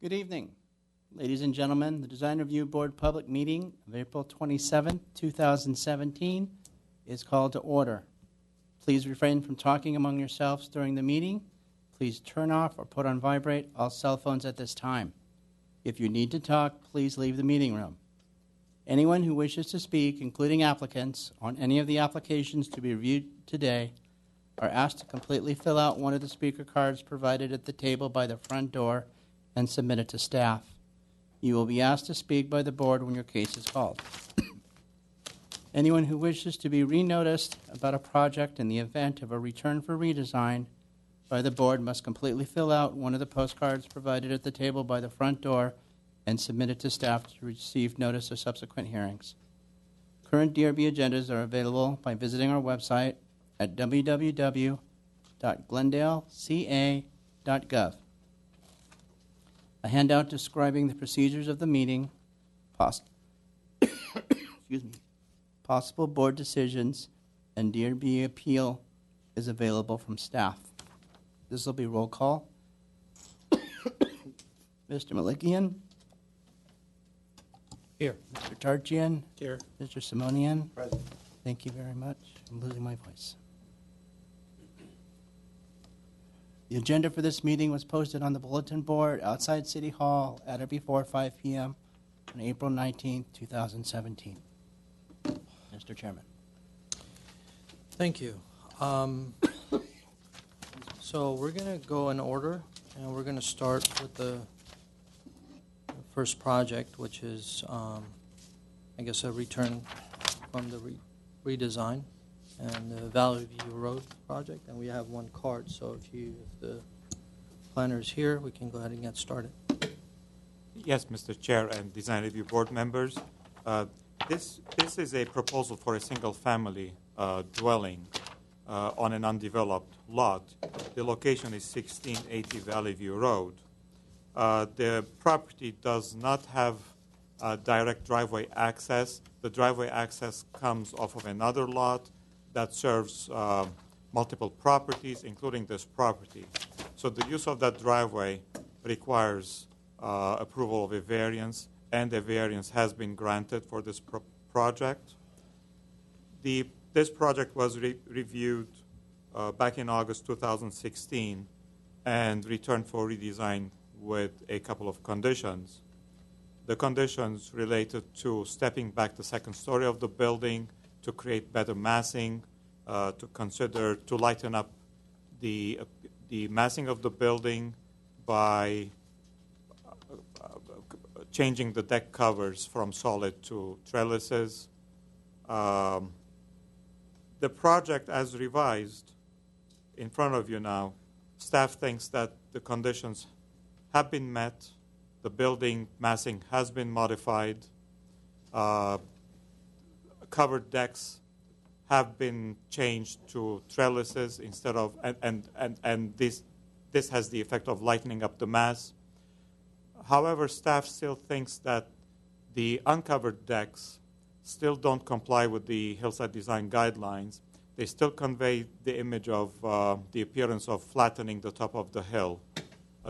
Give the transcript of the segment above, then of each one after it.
Good evening. Ladies and gentlemen, the Design Review Board public meeting of April 27, 2017 is called to order. Please refrain from talking among yourselves during the meeting. Please turn off or put on vibrate all cell phones at this time. If you need to talk, please leave the meeting room. Anyone who wishes to speak, including applicants, on any of the applications to be reviewed today are asked to completely fill out one of the speaker cards provided at the table by the front door and submit it to staff. You will be asked to speak by the board when your case is called. Anyone who wishes to be re-noticed about a project in the event of a return for redesign by the board must completely fill out one of the postcards provided at the table by the front door and submit it to staff to receive notice of subsequent hearings. Current DRB agendas are available by visiting our website at www.glendaleca.gov. A handout describing the procedures of the meeting, possible board decisions, and DRB appeal is available from staff. This will be roll call. Mr. Malikian. Here. Mr. Tarchian. Here. Mr. Simonian. Present. Thank you very much. I'm losing my voice. The agenda for this meeting was posted on the bulletin board outside City Hall at or before 5 p.m. on April 19, 2017. Mr. Chairman. Thank you. So we're going to go in order, and we're going to start with the first project, which is, I guess, a return from the redesign and the Valley View Road project. And we have one card, so if the planner is here, we can go ahead and get started. Yes, Mr. Chair and Design Review Board members. This is a proposal for a single-family dwelling on an undeveloped lot. The location is 1680 Valley View Road. The property does not have direct driveway access. The driveway access comes off of another lot that serves multiple properties, including this property. So the use of that driveway requires approval of a variance, and a variance has been granted for this project. This project was reviewed back in August 2016 and returned for redesign with a couple of conditions. The conditions related to stepping back the second story of the building, to create better massing, to lighten up the massing of the building by changing the deck covers from solid to trellises. The project as revised in front of you now, staff thinks that the conditions have been met, the building massing has been modified, covered decks have been changed to trellises instead of, and this has the effect of lightening up the mass. However, staff still thinks that the uncovered decks still don't comply with the hillside design guidelines. They still convey the image of the appearance of flattening the top of the hill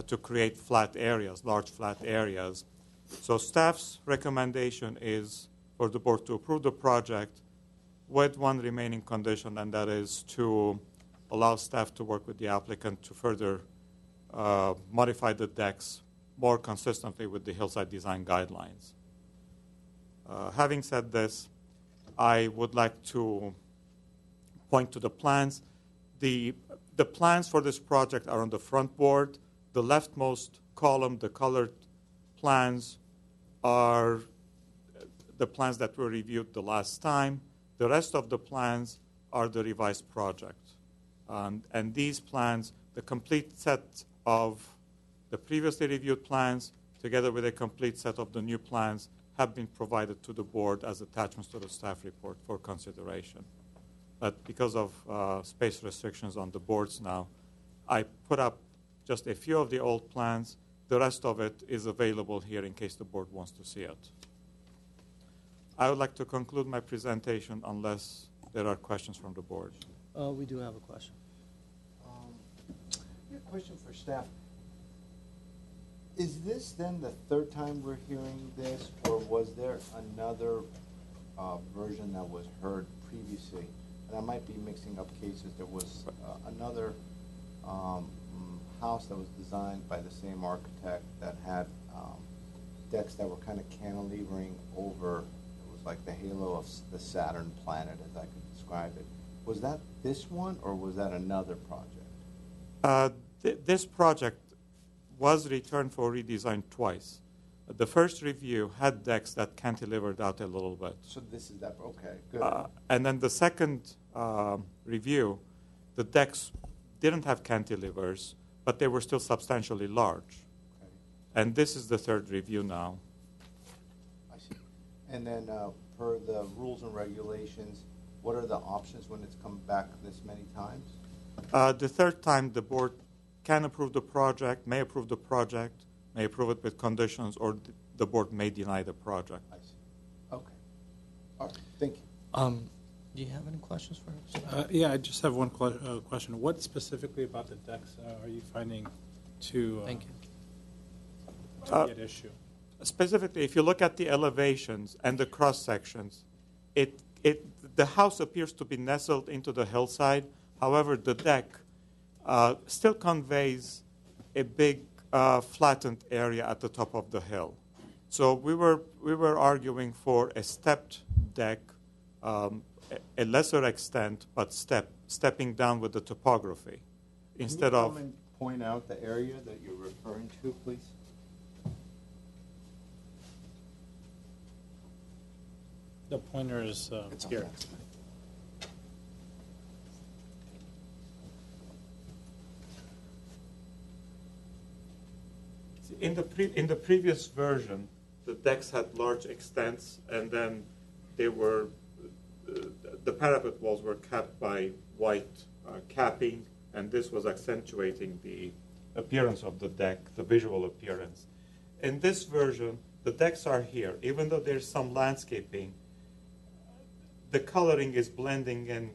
to create flat areas, large flat areas. So staff's recommendation is for the board to approve the project with one remaining condition, and that is to allow staff to work with the applicant to further modify the decks more consistently with the hillside design guidelines. Having said this, I would like to point to the plans. The plans for this project are on the front board. The leftmost column, the colored plans, are the plans that were reviewed the last time. The rest of the plans are the revised project. And these plans, the complete set of the previously reviewed plans, together with a complete set of the new plans, have been provided to the board as attachments to the staff report for consideration. But because of space restrictions on the boards now, I put up just a few of the old plans. The rest of it is available here in case the board wants to see it. I would like to conclude my presentation unless there are questions from the board. We do have a question. A question for staff. Is this then the third time we're hearing this, or was there another version that was heard previously? And I might be mixing up cases. There was another house that was designed by the same architect that had decks that were kind of cantilevering over, it was like the halo of the Saturn planet, as I could describe it. Was that this one, or was that another project? This project was returned for redesign twice. The first review had decks that cantilevered out a little bit. So this is that, okay, good. And then the second review, the decks didn't have cantilevers, but they were still substantially large. Okay, And this is the third review now. I see. And then per the rules and regulations, what are the options when it's come back this many times? The third time, the board can approve the project, may approve the project, may approve it with conditions, or the board may deny the project. I see. Okay. All right, thank you. Do you have any questions for us? Yeah, I just have one question. What specifically about the decks are you finding to Thank you. to be at issue? Specifically, if you look at the elevations and the cross sections, the house appears to be nestled into the hillside. However, the deck still conveys a big flattened area at the top of the hill. So we were arguing for a stepped deck, a lesser extent, but stepping down with the topography instead Can you of. come and point out the area that you're referring to, please? The pointer is It's on here. that side. In the previous version, the decks had large extents, and then they were the parapet walls were capped by white capping, and this was accentuating the appearance of the deck, the visual appearance. In this version, the decks are here. Even though there's some landscaping, the coloring is blending in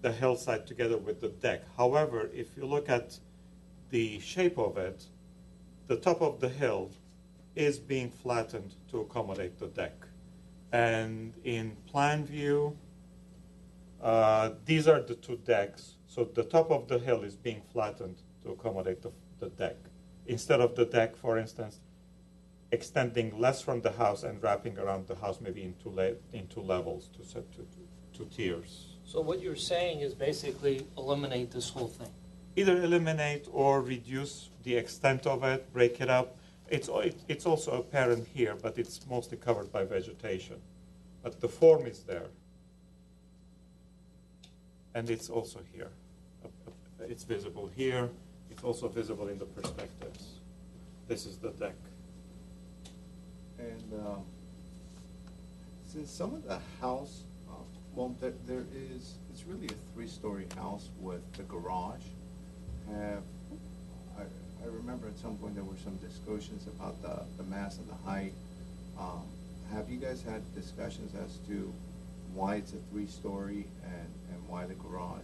the hillside together with the deck. However, if you look at the shape of it, the top of the hill is being flattened to accommodate the deck. And in plan view, these are the two decks. So the top of the hill is being flattened to accommodate the deck. Instead of the deck, for instance, extending less from the house and wrapping around the house maybe in two levels, two tiers. So what you're saying is basically eliminate this whole thing. Either eliminate or reduce the extent of it, break it up. It's also apparent here, but it's mostly covered by vegetation. But the form is there. And it's also here. It's visible here. It's also visible in the perspectives. This is the deck. And since some of the house, there is, it's really a three-story house with the garage. I remember at some point there were some discussions about the mass and the height. Have you guys had discussions as to why it's a three-story and why the garage,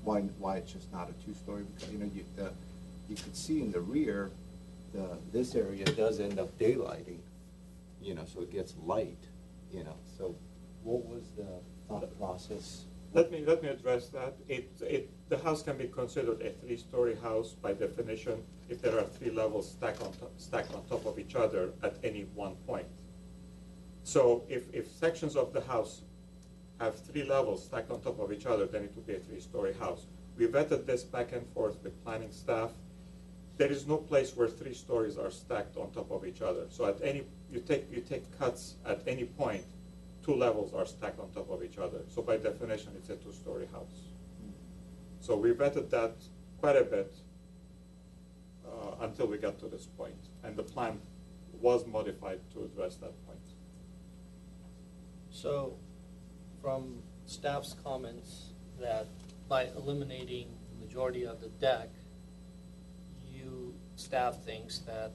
why it's just not a two-story? Because you could see in the rear, this area does end up daylighting, so it gets light, So what was the thought process? Let me address that. The house can be considered a three-story house by definition if there are three levels stacked on top of each other at any one point. So if sections of the house have three levels stacked on top of each other, then it would be a three-story house. We vetted this back and forth with planning staff. There is no place where three stories are stacked on top of each other. So you take cuts at any point. Two levels are stacked on top of each other. So by definition, it's a two-story house. So we vetted that quite a bit until we got to this point. And the plan was modified to address that point. So from staff's comments that by eliminating the majority of the deck, staff thinks that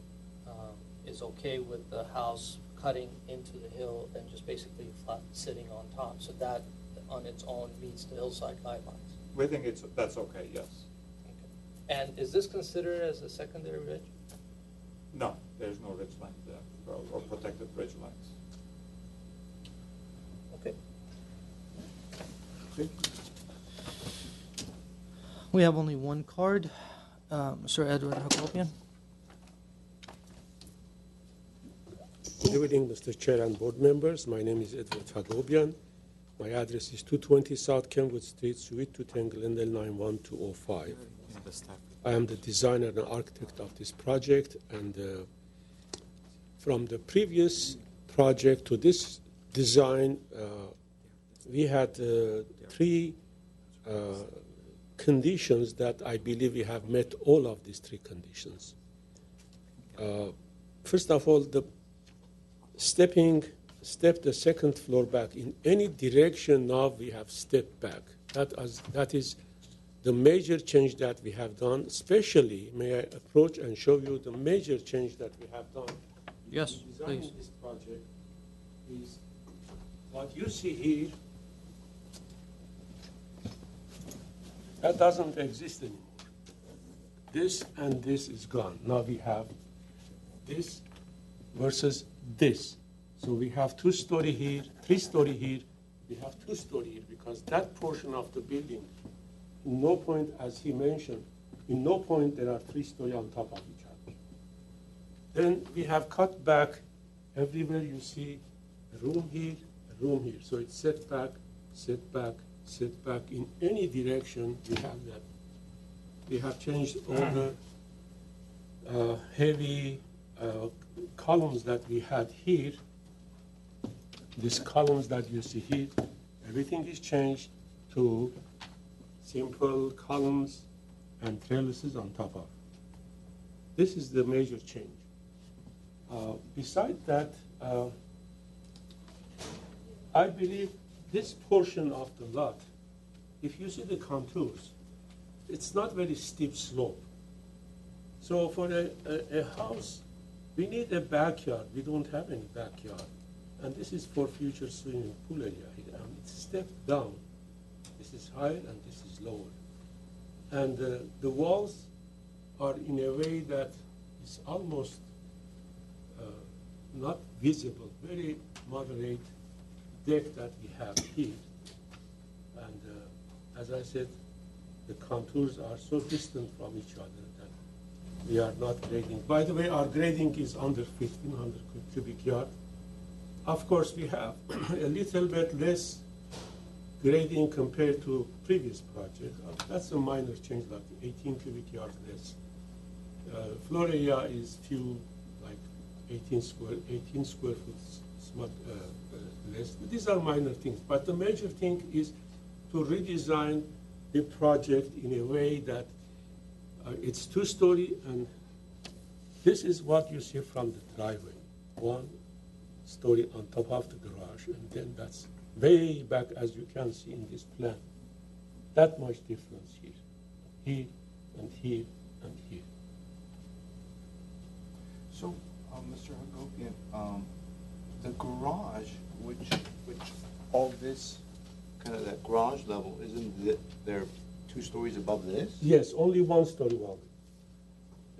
is okay with the house cutting into the hill and just basically flat sitting on top. So that on its own meets the hillside guidelines. We think that's okay, yes. Okay. And is this considered as a secondary ridge? or protected bridge lines. Okay. We have only one card. Mr. Edward Hagopian. Good evening, Mr. Chair and board members. My name is Edward Hagopian. My address is 220 South Kenwood Street, Suite 210, Glendale 91205. I am the designer and architect of this project, and from the previous project to this design, we had three conditions that I believe we have met all of these three conditions. First of all, step the second floor back in any direction. Now we have stepped back. That is the major change that we have done. Especially, may I approach and show you the major change that we have done? Yes, Designing please. this project is what you see here. That doesn't exist anymore. This and this is gone. Now we have this versus this. So we have 2-story here, 3-story here. We have 2-story here because that portion of the building, in no point, as he mentioned, in no point there are 3-story on top of each other. Then we have cut back everywhere. You see a room here, a room here. So it's set back, set back, set back. In any direction, we have that. We have changed all the heavy columns that we had here. These columns that you see here, everything is changed to simple columns and trellises on top of. This is the major change. Besides that, I believe this portion of the lot, if you see the contours, it's not very steep slope. So for a house, we need a backyard. We don't have any backyard. And this is for future swimming pool area here. And it's stepped down. This is higher and this is lower. And the walls are in a way that is almost not visible, very moderate deck that we have here. And as I said, the contours are so distant from each other that we are not grading. By the way, our grading is under 1,500 cubic yard. Of course, we have a little bit less grading compared to previous project. That's a minor change, like 18 cubic yards less. Floor area is few, like 18 square foot less. These are minor things, but the major thing is to redesign the project in a way that it's 2-story, and this is what you see from the driveway. 1 story on top of the garage, and then that's way back, as you can see in this plan. That much difference here, here and here and here. So, Mr. Hagopian, the garage, which all this, kind of that garage level, isn't there 2 stories above this? Yes, only 1 story wall.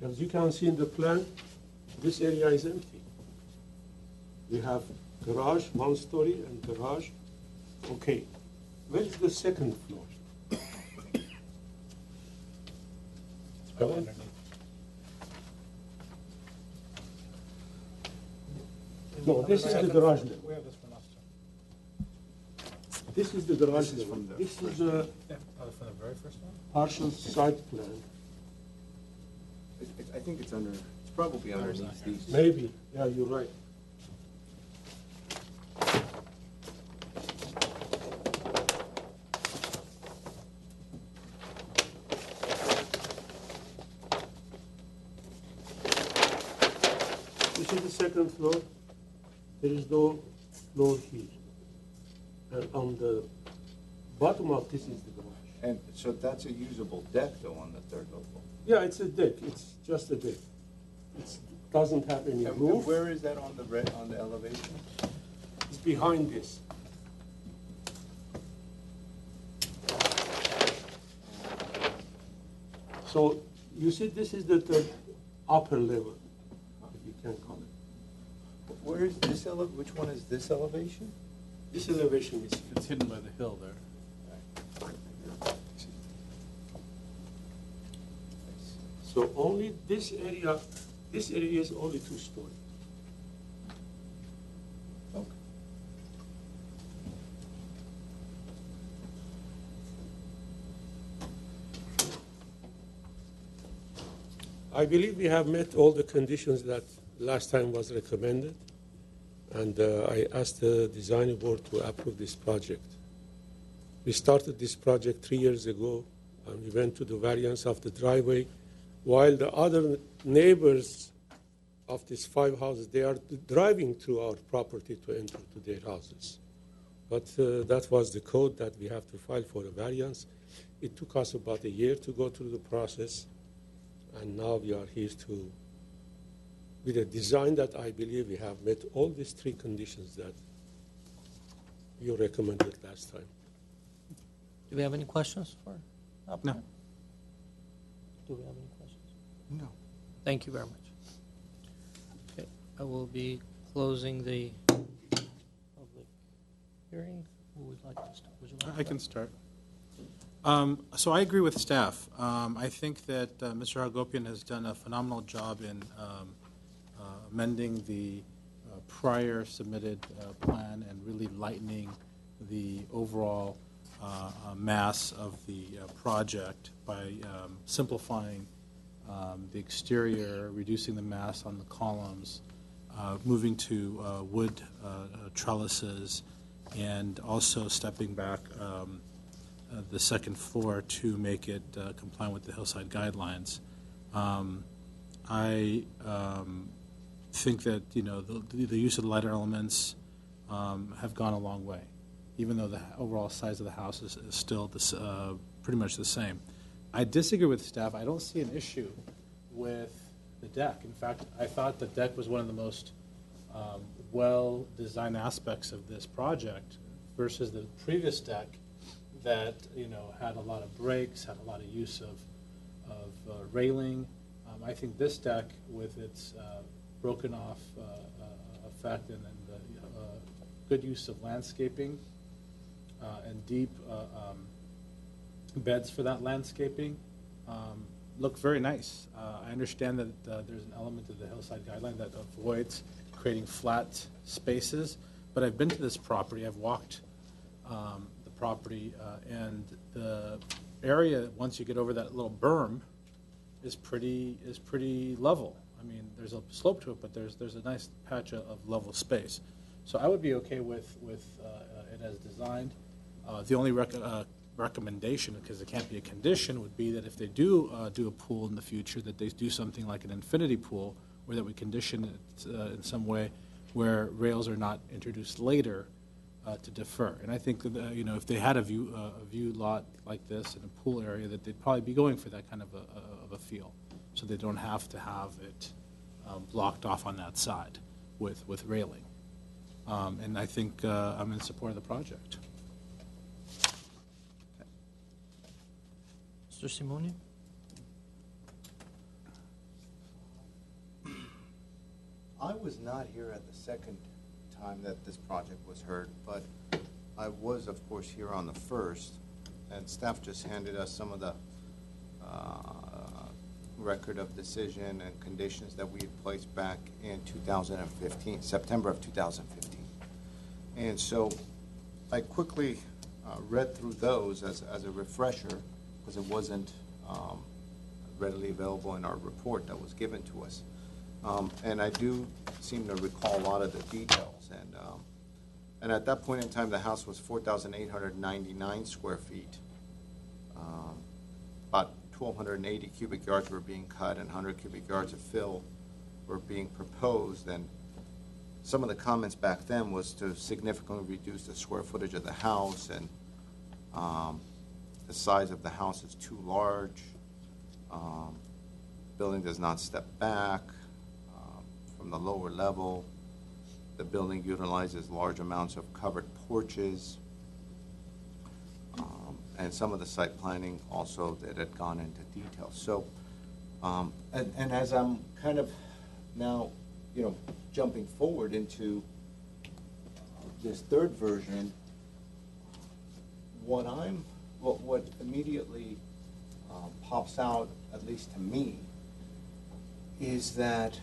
As you can see in the plan, this area is empty. We have garage, 1 story, and garage. Okay, where is the second floor? No, this is the garage level. We have this one also. This is the garage This is level. from the This first is a From the very first one? partial site plan. I think it's probably underneath these. Maybe, yeah, you're right. This is the second floor. There is no floor here. And on the bottom of this is the garage. And so that's a usable deck, though, on the 3rd level. Yeah, it's a deck. It's just a deck. It doesn't have any And roof. where is that on the elevation? It's behind this. So you see, this is the upper level, if you can call it. Where is this which one is this elevation? This elevation is, It's hidden by the hill there. so only this area is only 2-story. Okay. I believe we have met all the conditions that last time was recommended, and I asked the design board to approve this project. We started this project 3 years ago, and we went to the variance of the driveway, while the other neighbors of these 5 houses, they are driving through our property to enter to their houses. But that was the code that we have to file for a variance. It took us about a year to go through the process, and now we are here to, with a design that I believe we have met all these 3 conditions that you recommended last time. Do we have any questions for No. applicant? Do we have any questions? No. Thank you very much. Okay, I will be closing the public hearing. Who would like to start? Would you like I to can start. So I agree with staff. I think that Mr. Hagopian has done a phenomenal job in amending the prior submitted plan and really lightening the overall mass of the project by simplifying the exterior, reducing the mass on the columns, moving to wood trellises, and also stepping back the second floor to make it compliant with the hillside guidelines. I think that the use of the lighter elements have gone a long way, even though the overall size of the house is still pretty much the same. I disagree with staff. I don't see an issue with the deck. In fact, I thought the deck was one of the most well-designed aspects of this project versus the previous deck that had a lot of breaks, had a lot of use of railing. I think this deck, with its broken off effect and the good use of landscaping and deep beds for that landscaping, look very nice. I understand that there's an element of the hillside guideline that avoids creating flat spaces, but I've been to this property. I've walked the property, and the area, once you get over that little berm, is pretty level. I mean, there's a slope to it, but there's a nice patch of level space. So I would be okay with it as designed. The only recommendation, because it can't be a condition, would be that if they do a pool in the future, that they do something like an infinity pool, where that we condition it in some way where rails are not introduced later to defer. And I think that if they had a view lot like this in a pool area, that they'd probably be going for that kind of a feel, so they don't have to have it blocked off on that side with railing. And I think I'm in support of the project. Mr. Simoni? I was not here at the second time that this project was heard, but I was, of course, here on the first, and staff just handed us some of the record of decision and conditions that we had placed back in 2015, September of 2015. And so I quickly read through those as a refresher, because it wasn't readily available in our report that was given to us. And I do seem to recall a lot of the details. And at that point in time, the house was 4,899 square feet. About 1,280 cubic yards were being cut, and 100 cubic yards of fill were being proposed. And some of the comments back then was to significantly reduce the square footage of the house, and the size of the house is too large. Building does not step back from the lower level. The building utilizes large amounts of covered porches. And some of the site planning also that had gone into detail. So, and as I'm kind of now, jumping forward into this third version, what immediately pops out, at least to me, is that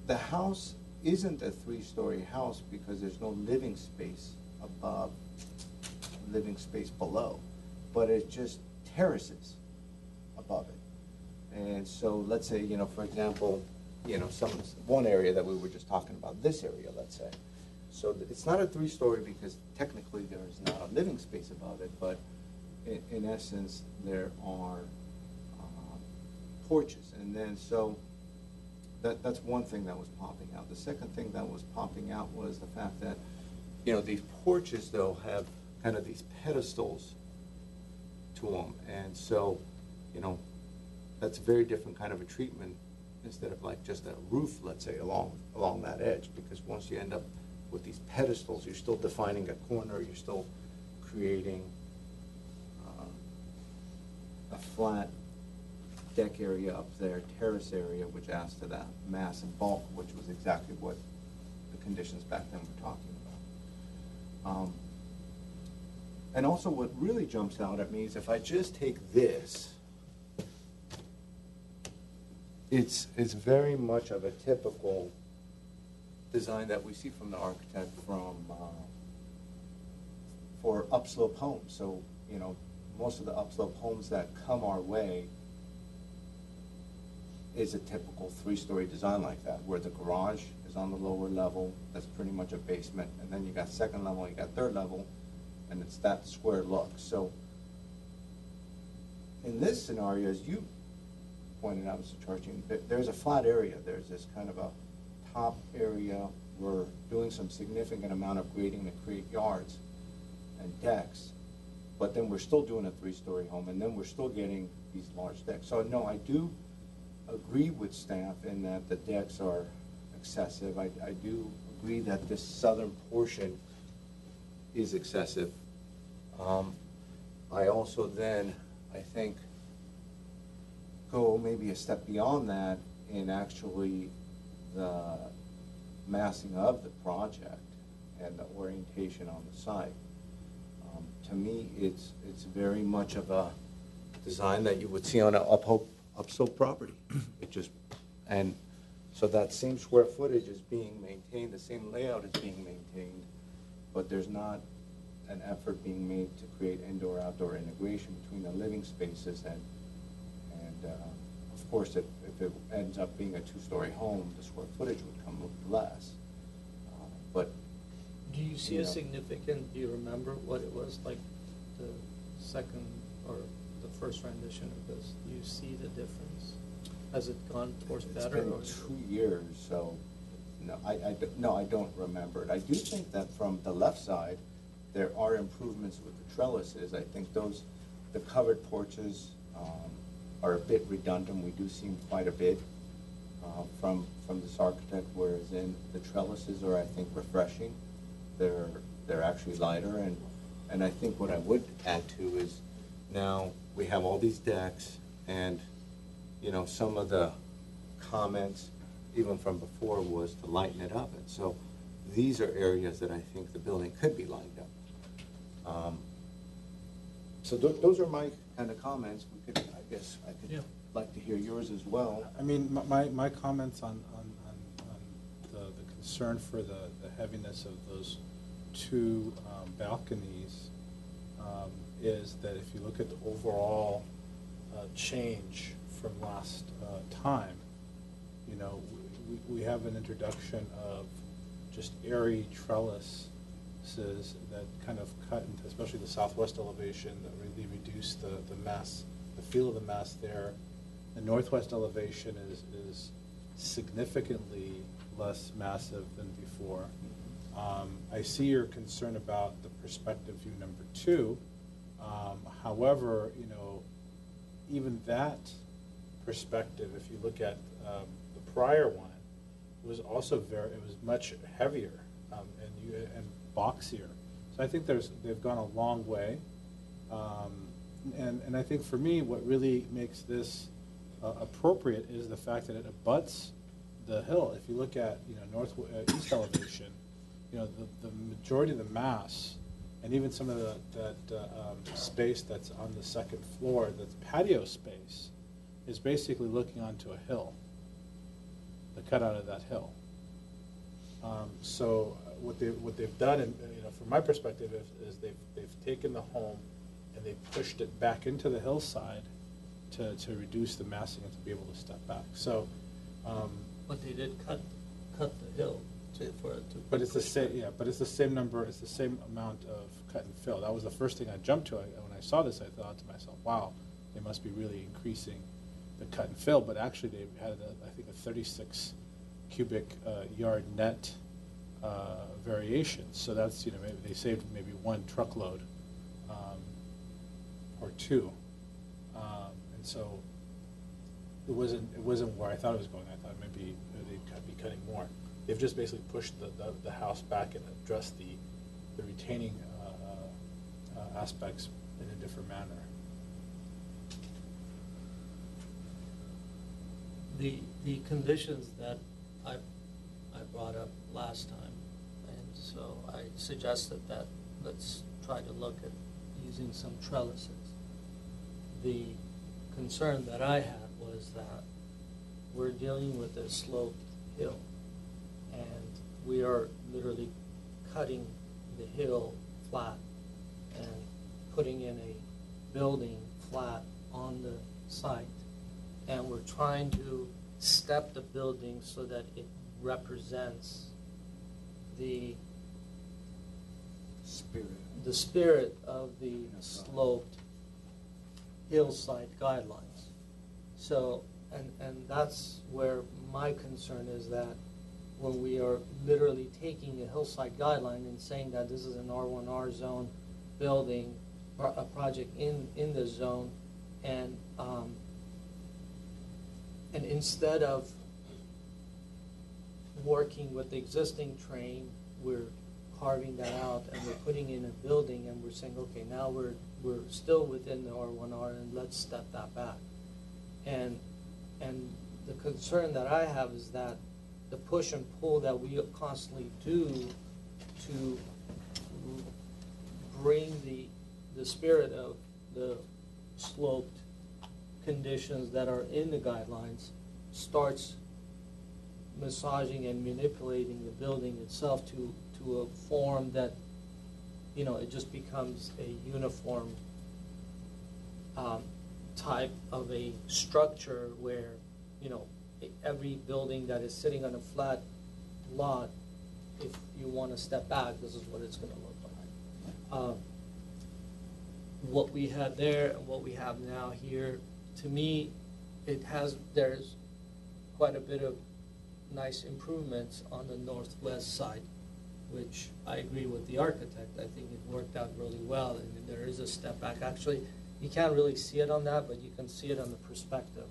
the house isn't a three-story house because there's no living space above, living space below, but it just terraces above it. And so let's say, for example, one area that we were just talking about, this area, let's say. So it's not a three-story because technically there is not a living space above it, but in essence, there are porches. And then so that's one thing that was popping out. The second thing that was popping out was the fact that, these porches, though, have kind of these pedestals to them. And so, that's a very different kind of a treatment instead of like just a roof, let's say, along that edge. Because once you end up with these pedestals, you're still defining a corner, you're still creating a flat deck area up there, terrace area, which adds to that mass and bulk, which was exactly what the conditions back then were talking about. And also what really jumps out at me is if I just take this, it's very much of a typical design that we see from the architect for upslope homes. So, most of the upslope homes that come our way is a typical three-story design like that, where the garage is on the lower level, that's pretty much a basement, and then you got second level, you got third level, and it's that square look. So in this scenario, as you pointed out, Mr. Charching, there's a flat area. There's this kind of a top area. We're doing some significant amount of grading to create yards and decks, but then we're still doing a three-story home, and then we're still getting these large decks. So no, I do agree with staff in that the decks are excessive. I do agree that this southern portion is excessive. I also then, I think, go maybe a step beyond that in actually the massing of the project and the orientation on the site. To me, it's very much of a design that you would see on an upslope property. And so that same square footage is being maintained, the same layout is being maintained, but there's not an effort being made to create indoor-outdoor integration between the living spaces and of course, if it ends up being a two-story home, the square footage would come less. But Do you see a significant, do you remember what it was like the second or the first rendition of this? Do you see the difference? Has it gone towards better? It's been 2 years, so no, I don't remember it. I do think that from the left side, there are improvements with the trellises. I think the covered porches are a bit redundant. We do see quite a bit from this architect, whereas in the trellises are, I think, refreshing. They're actually lighter, and I think what I would add to is now we have all these decks, and some of the comments even from before was to lighten it up, and so these are areas that I think the building could be lightened up. So those are my kind of comments. I guess I could like to hear yours as well. I mean, my comments on the concern for the heaviness of those two balconies is that if you look at the overall change from last time, we have an introduction of just airy trellises that kind of cut into, especially the southwest elevation, that really reduce the mass, the feel of the mass there. The northwest elevation is significantly less massive than before. I see your concern about the perspective view number 2. However, even that perspective, if you look at the prior one, it was also it was much heavier and boxier. So I think they've gone a long way. And I think for me, what really makes this appropriate is the fact that it abuts the hill, if you look at, east elevation, the majority of the mass, and even some of that space that's on the second floor, that's patio space, is basically looking onto a hill, the cutout of that hill. So what they've done, and from my perspective, is they've taken the home and they pushed it back into the hillside to reduce the massing and to be able to step back. So, But they did cut the hill for it to. but it's the same, yeah. But it's the same number. It's the same amount of cut and fill. That was the first thing I jumped to. When I saw this, I thought to myself, "Wow, they must be really increasing the cut and fill." But actually, they had I think a 36 cubic yard net variation. So that's maybe they saved maybe one truckload or two, and so it wasn't where I thought it was going. I thought maybe they'd be cutting more. They've just basically pushed the house back and addressed the retaining aspects in a different manner. The conditions that I brought up last time, and so I suggested that let's try to look at using some trellises. The concern that I had was that we're dealing with a sloped hill, and we are literally cutting the hill flat and putting in a building flat on the site, and we're trying to step the building so that it represents the spirit of the sloped hillside guidelines. So, and that's where my concern is, that when we are literally taking a hillside guideline and saying that this is an R1R zone building, or a project in the zone, and instead of working with the existing terrain, we're carving that out and we're putting in a building, and we're saying, okay, now we're still within the R1R, and let's step that back. And the concern that I have is that the push and pull that we constantly do to bring the spirit of the sloped conditions that are in the guidelines starts massaging and manipulating the building itself to a form that, it just becomes a uniform type of a structure where, every building that is sitting on a flat lot, if you want to step back, this is what it's going to look like. What we had there and what we have now here, to me, there's quite a bit of nice improvements on the northwest side, which I agree with the architect. I think it worked out really well, and there is a step back. Actually, you can't really see it on that, but you can see it on the perspective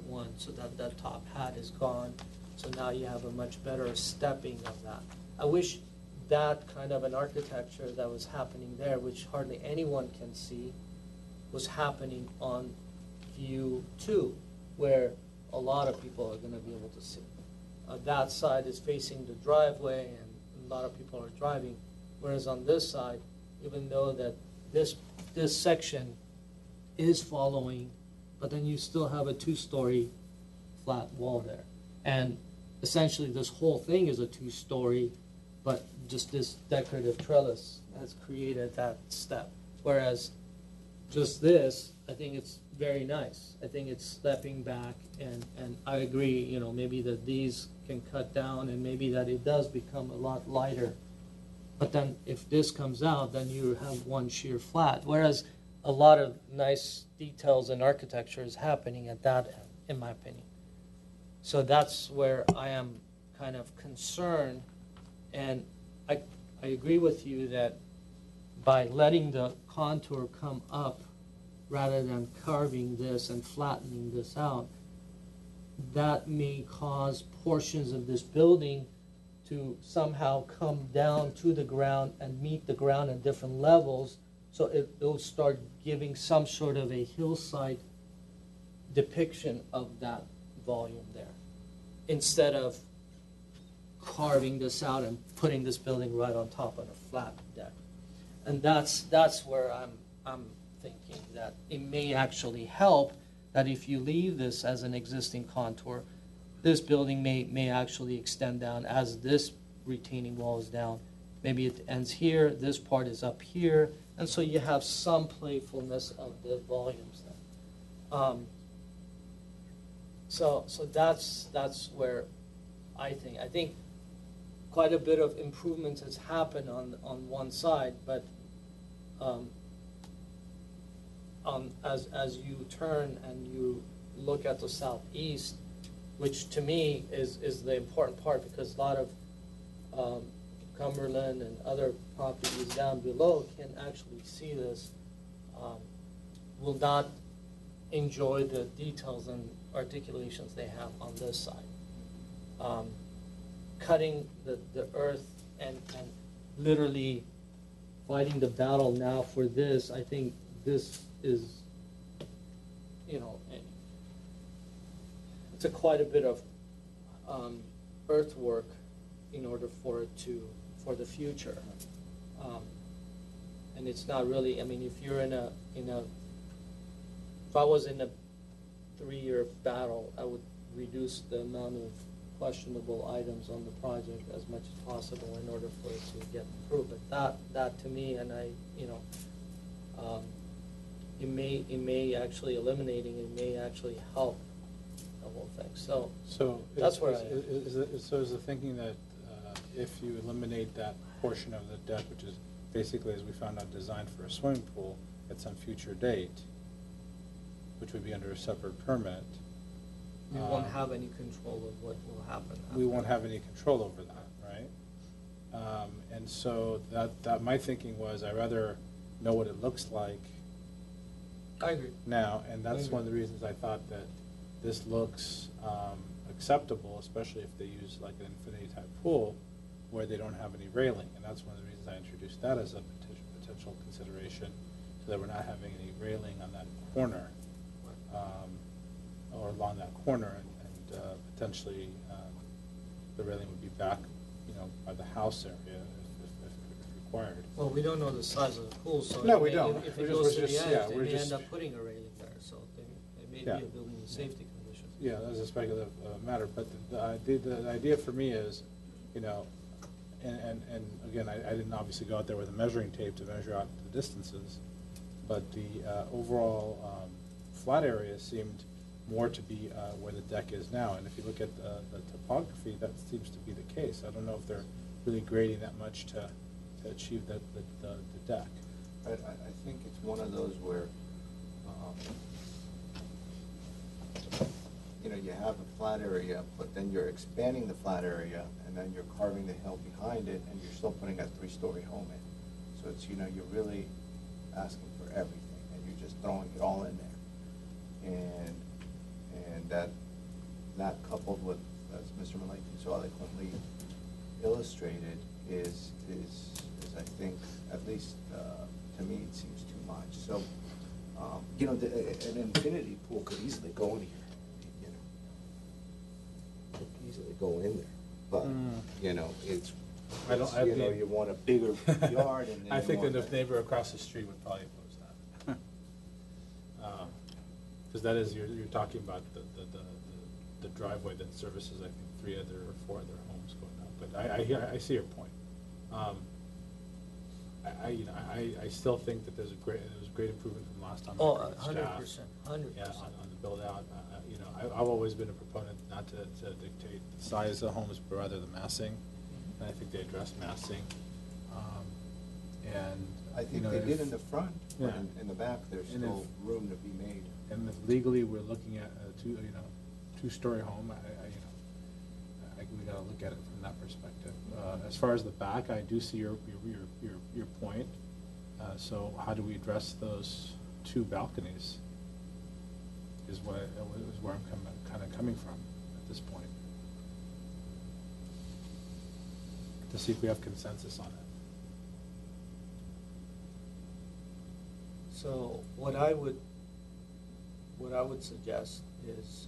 one, so that top hat is gone. So now you have a much better stepping of that. I wish that kind of an architecture that was happening there, which hardly anyone can see, was happening on view 2, where a lot of people are going to be able to see. That side is facing the driveway, and a lot of people are driving, whereas on this side, even though that this section is following, but then you still have a 2-story flat wall there. And essentially this whole thing is a 2-story, but just this decorative trellis has created that step. Whereas just this, I think it's very nice. I think it's stepping back, and I agree, maybe that these can cut down, and maybe that it does become a lot lighter. But then if this comes out, then you have one sheer flat. Whereas a lot of nice details in architecture is happening at that end, in my opinion. So that's where I am kind of concerned, and I agree with you that by letting the contour come up rather than carving this and flattening this out, that may cause portions of this building to somehow come down to the ground and meet the ground at different levels, so it'll start giving some sort of a hillside depiction of that volume there. instead of carving this out and putting this building right on top of a flat deck. And that's where I'm thinking that it may actually help that if you leave this as an existing contour, this building may actually extend down as this retaining wall is down. Maybe it ends here, this part is up here, and so you have some playfulness of the volumes then. So that's where I think quite a bit of improvements has happened on one side, but as you turn and you look at the southeast, which to me is the important part, because a lot of Cumberland and other properties down below can actually see this, will not enjoy the details and articulations they have on this side. Cutting the earth and literally fighting the battle now for this, I think this is, it's quite a bit of earthwork in order for it for the future. And it's not really, if you're if I was in a 3-year battle, I would reduce the amount of questionable items on the project as much as possible in order for it to get approved. But that to me, and it may actually eliminating it may actually help the whole thing. So that's where I am. So is the thinking that if you eliminate that portion of the deck, which is basically, as we found out, designed for a swimming pool at some future date, which would be under a separate permit, we won't have any control of what will happen. we won't have any control over that, right? And so that my thinking was, I'd rather know what it looks like I agree. now, and that's one of the reasons I thought that this looks acceptable, especially if they use like an infinity type pool where they don't have any railing, and that's one of the reasons I introduced that as a potential consideration, so that we're not having any railing on that corner, or along that corner, and potentially the railing would be back, by the house area if required. Well, we don't know the size of the pool, so No, we don't. If We're it just- goes we're to just- the yeah, edge, they we're may just- end up putting a railing there, so it may Yeah. be a building with safety conditions. Yeah, that's a speculative matter, but the idea for me is, and again, I didn't obviously go out there with a measuring tape to measure out the distances, but the overall flat area seemed more to be where the deck is now, and if you look at the topography, that seems to be the case. I don't know if they're really grading that much to achieve the deck. I think it's one of those where, you have a flat area, but then you're expanding the flat area, and then you're carving the hill behind it, and you're still putting a 3-story home in. So it's, you're really asking for everything, and you're just throwing it all in there. And that coupled with, as Mr. Malaki so eloquently illustrated, is I think, at least to me, it seems too much. So, an infinity pool could easily go in here, could easily go in there. But, it's, you want a bigger yard and then I you think want that the neighbor across the street would probably oppose that. Because that is, you're talking about the driveway that services, I think, 3 other or 4 other homes going up. But I see your point. I still think that there was a great improvement from last time. Oh, I heard 100%, staff, 100%. Yeah, on the build out. I've always been a proponent not to dictate the size of the homes, but rather the massing. And I think they addressed massing. And I think they did in the front, but Yeah. in the back, there's And still room to be made. And if legally we're looking at a 2-story home, we gotta look at it from that perspective. As far as the back, I do see your point. So how do we address those 2 balconies? Is where I'm kind of coming from at this point. To see if we have consensus on it. So what I would suggest is,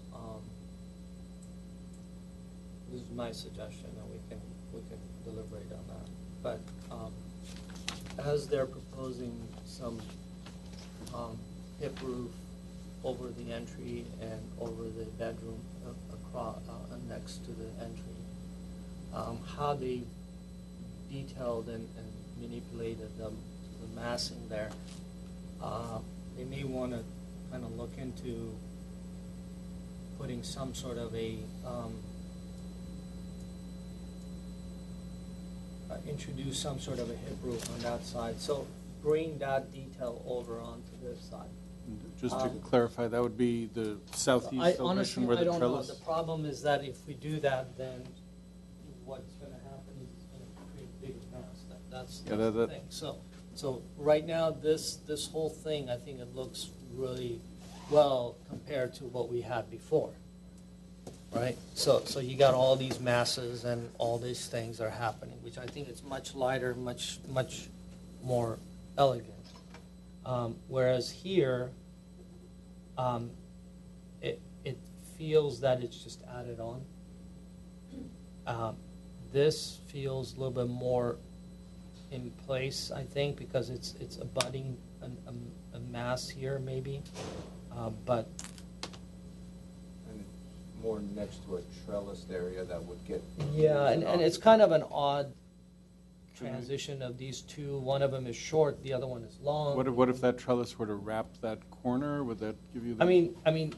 this is my suggestion, and we can deliberate on that. But as they're proposing some hip roof over the entry and over the bedroom across next to the entry, how they detailed and manipulated the massing there, they may want to kind of look into putting some sort of a introduce some sort of a hip roof on that side. So bring that detail over onto this side. Just to clarify, that would be the southeast elevation Honestly, where I the don't know. trellis? The problem is that if we do that, then what's going to happen is it's going to create a bigger mass. That's the thing. So right now, this whole thing, I think it looks really well compared to what we had before, right? So you got all these masses and all these things are happening, which I think is much lighter, much more elegant. Whereas here, it feels that it's just added on. This feels a little bit more in place, I think, because it's abutting a mass here, maybe. But And more next to a trellised area that would get. yeah, and it's kind of an odd transition of these two. One of them is short, the other one is long. What if that trellis were to wrap that corner? Would that give you the? I mean,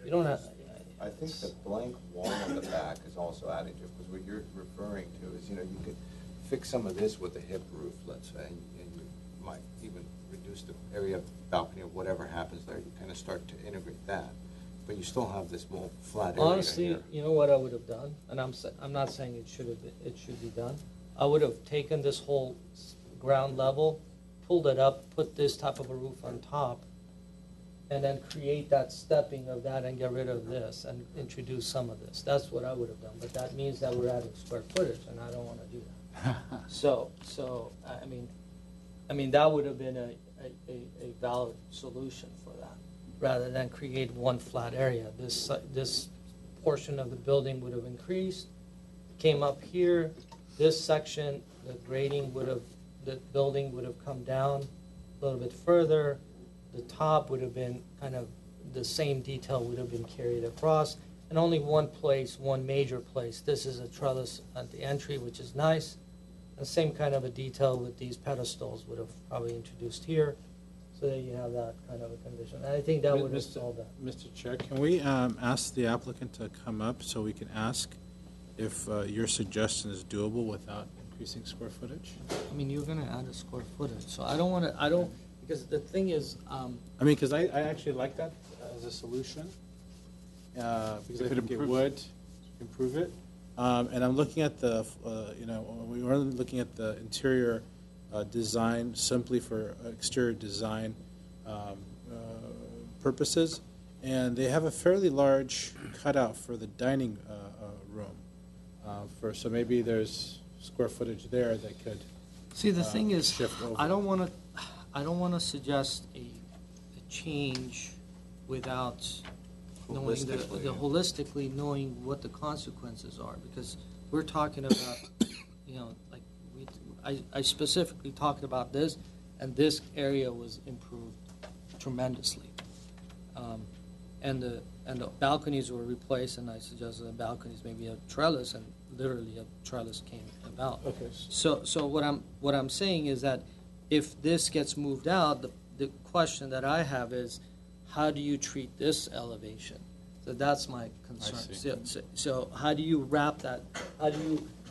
you don't have. I think the blank wall in the back is also additive, because what you're referring to is, you could fix some of this with a hip roof, let's say, and you might even reduce the area of the balcony or whatever happens there. You kind of start to integrate that, but you still have this more flat area Honestly, here. you know what I would have done, and I'm not saying it should be done. I would have taken this whole ground level, pulled it up, put this type of a roof on top, and then create that stepping of that and get rid of this and introduce some of this. That's what I would have done, but that means that we're adding square footage, and I don't want to do that. So I mean that would have been a valid solution for that, rather than create one flat area. This portion of the building would have increased, came up here. This section, the building would have come down a little bit further. The top would have been kind of the same detail would have been carried across, and only one major place. This is a trellis at the entry, which is nice. The same kind of a detail with these pedestals would have probably introduced here, so that you have that kind of a condition. And I think that would have solved that. Mr. Chair, can we ask the applicant to come up so we can ask if your suggestion is doable without increasing square footage? I mean, you're going to add a square footage, so because the thing is, Because I actually like that as a solution, because I think it would improve it. And I'm looking at we were looking at the interior design simply for exterior design purposes, and they have a fairly large cutout for the dining room. So maybe there's square footage there that could. see, the thing is, shift over. I don't want to suggest a change without knowing holistically knowing what the consequences are, because we're talking about, I specifically talked about this, and this area was improved tremendously, and the balconies were replaced, and I suggested the balconies maybe a trellis, and literally a trellis came about. Okay. So what I'm saying is that if this gets moved out, the question that I have is, how do you treat this elevation? So that's my concern. I see. So how do you wrap that?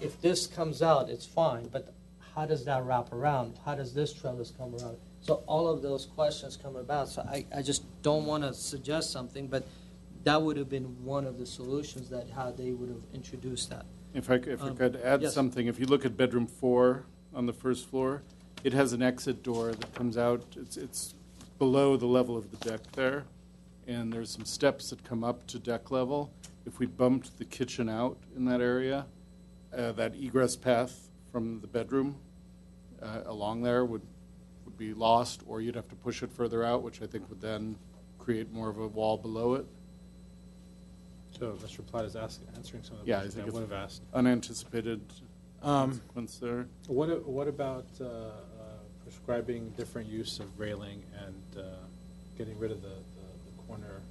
If this comes out, it's fine, but how does that wrap around? How does this trellis come around? So all of those questions come about. So I just don't want to suggest something, but that would have been one of the solutions, that how they would have introduced that. If I could add yes. something, if you look at bedroom 4 on the first floor, it has an exit door that comes out. It's below the level of the deck there, and there's some steps that come up to deck level. If we bumped the kitchen out in that area, that egress path from the bedroom along there would would be lost, or you'd have to push it further out, which I think would then create more of a wall below it. So Mr. Platt is answering some of the Yeah, I questions think I it's would have asked. unanticipated consequence there. What about prescribing different use of railing and getting rid of the corner,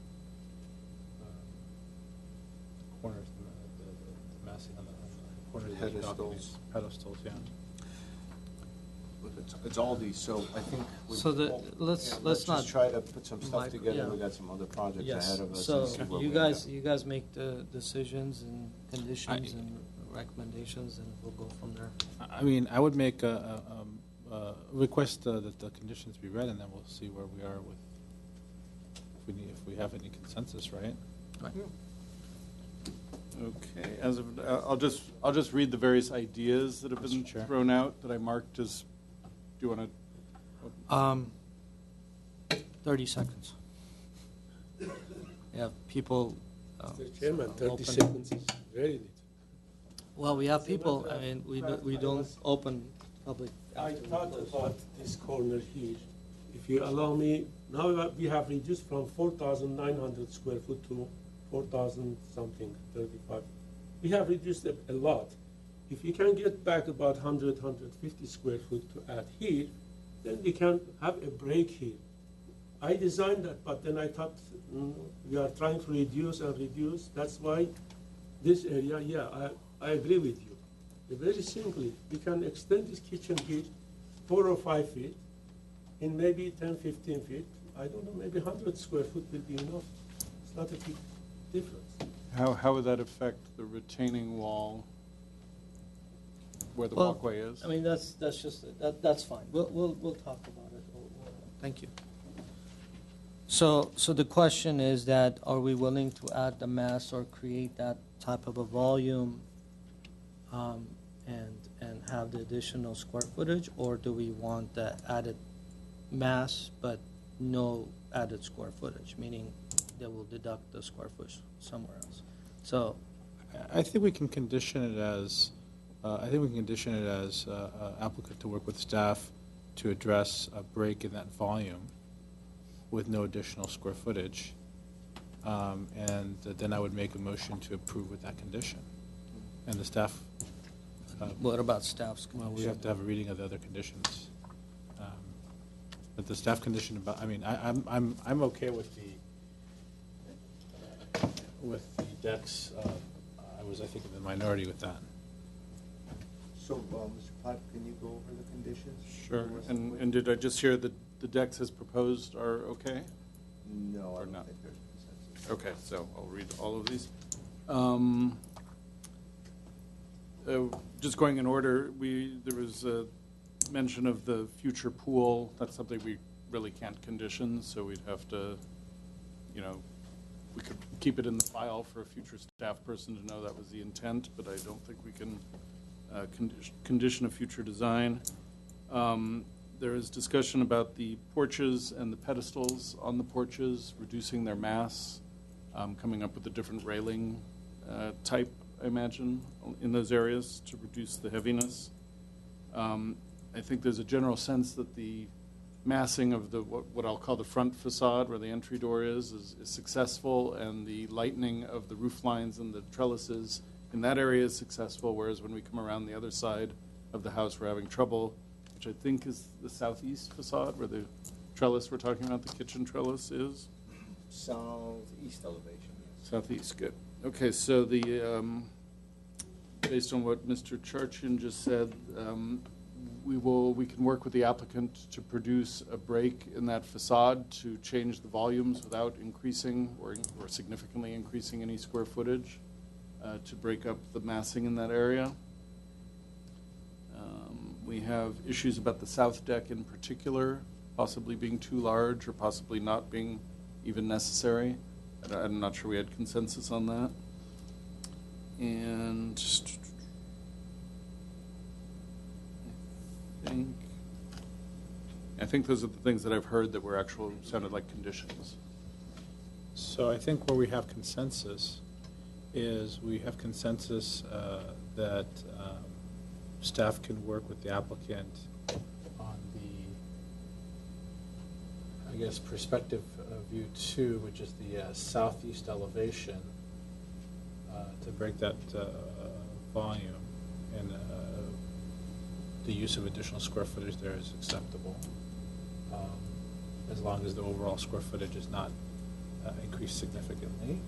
corners, the massing on the corners of the Pedestals. balconies? Pedestals, yeah. Look, it's all these, so I think. So let's not just try to put some stuff mic- together. yeah. We got some other projects Yes, ahead of us. so and see where you we end up. guys make the decisions and conditions and recommendations, and we'll go from there. I mean, I would make a request that the conditions be read, and then we'll see where we are with, if we have any consensus, right? Right. Okay, I'll just read the various ideas that have been Mr. Chair. thrown out that I marked as, do you want to? 30 seconds. Yeah, people. Mr. Chairman, 30 open- seconds is very little. Well, we have people, I mean, we don't open public. I thought about this corner here. If you allow me, now we have reduced from 4,900 square foot to 4,000 something, 35. We have reduced a lot. If you can get back about 100, 150 square foot to add here, then we can have a break here. I designed that, but then I thought we are trying to reduce and reduce. That's why this area, yeah, I agree with you. Very simply, we can extend this kitchen here 4 or 5 feet in maybe 10, 15 feet. I don't know, maybe 100 square foot will be enough. It's not a big difference. How would that affect the retaining wall where the Well, walkway is? I mean, that's just, that's fine. We'll talk about it. Thank you. So the question is that, are we willing to add the mass or create that type of a volume and have the additional square footage, or do we want the added mass but no added square footage, meaning they will deduct the square footage somewhere else? So, I think we can condition it as, applicant to work with staff to address a break in that volume with no additional square footage. And then I would make a motion to approve with that condition. And the staff, what about staff's well, we condition? have to have a reading of the other conditions. But the staff condition about, I mean, I'm okay with the decks. I was, I think, in the minority with that. So, Mr. Platt, can you go over the conditions? Sure, and did I just hear that the decks as proposed are okay? No, I Or don't not? think there's consensus. Okay, so I'll read all of these. Just going in order, there was a mention of the future pool. That's something we really can't condition, so we'd have to, we could keep it in the file for a future staff person to know that was the intent, but I don't think we can condition a future design. There is discussion about the porches and the pedestals on the porches, reducing their mass, coming up with a different railing type, I imagine, in those areas to reduce the heaviness. I think there's a general sense that the massing of the what I'll call the front facade, where the entry door is successful, and the lightening of the roof lines and the trellises in that area is successful, whereas when we come around the other side of the house, we're having trouble, which I think is the southeast facade, where the trellis we're talking about, the kitchen trellis is. Southeast elevation, yes. Southeast, good. Okay, so based on what Mr. Charchin just said, we can work with the applicant to produce a break in that facade to change the volumes without increasing or significantly increasing any square footage to break up the massing in that area. We have issues about the south deck in particular, possibly being too large or possibly not being even necessary. I'm not sure we had consensus on that. And I think those are the things that I've heard that were actual sounded like conditions. So I think where we have consensus is we have consensus that staff can work with the applicant on guess, perspective view 2, which is the southeast elevation, to break that volume, and the use of additional square footage there is acceptable, as long as the overall square footage is not increased significantly.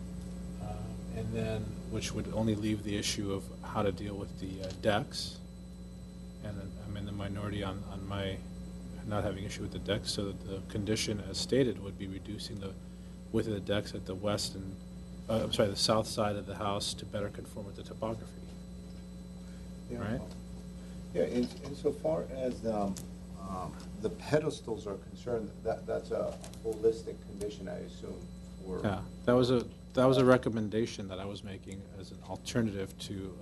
And then, which would only leave the issue of how to deal with the decks. And then I'm in the minority on my not having issue with the decks, so that the condition as stated would be reducing the width of the decks at the west and, the south side of the house to better conform with the topography. Yeah. Right? Yeah, insofar as the pedestals are concerned, that's a holistic condition, I assume, for. Yeah, that was a recommendation that I was making as an alternative to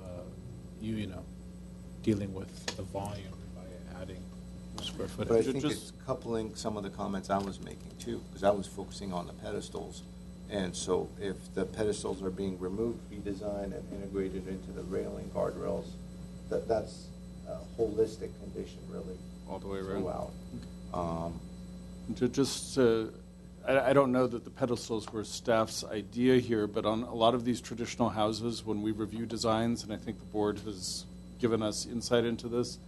dealing with the volume by adding square footage. But I think it's coupling some of the comments I was making too, because I was focusing on the pedestals. And so if the pedestals are being removed, redesigned, and integrated into the railing guardrails, that's a holistic condition, really. All the way around. Throughout. I don't know that the pedestals were staff's idea here, but on a lot of these traditional houses, when we review designs, and I think the board has given us insight into this,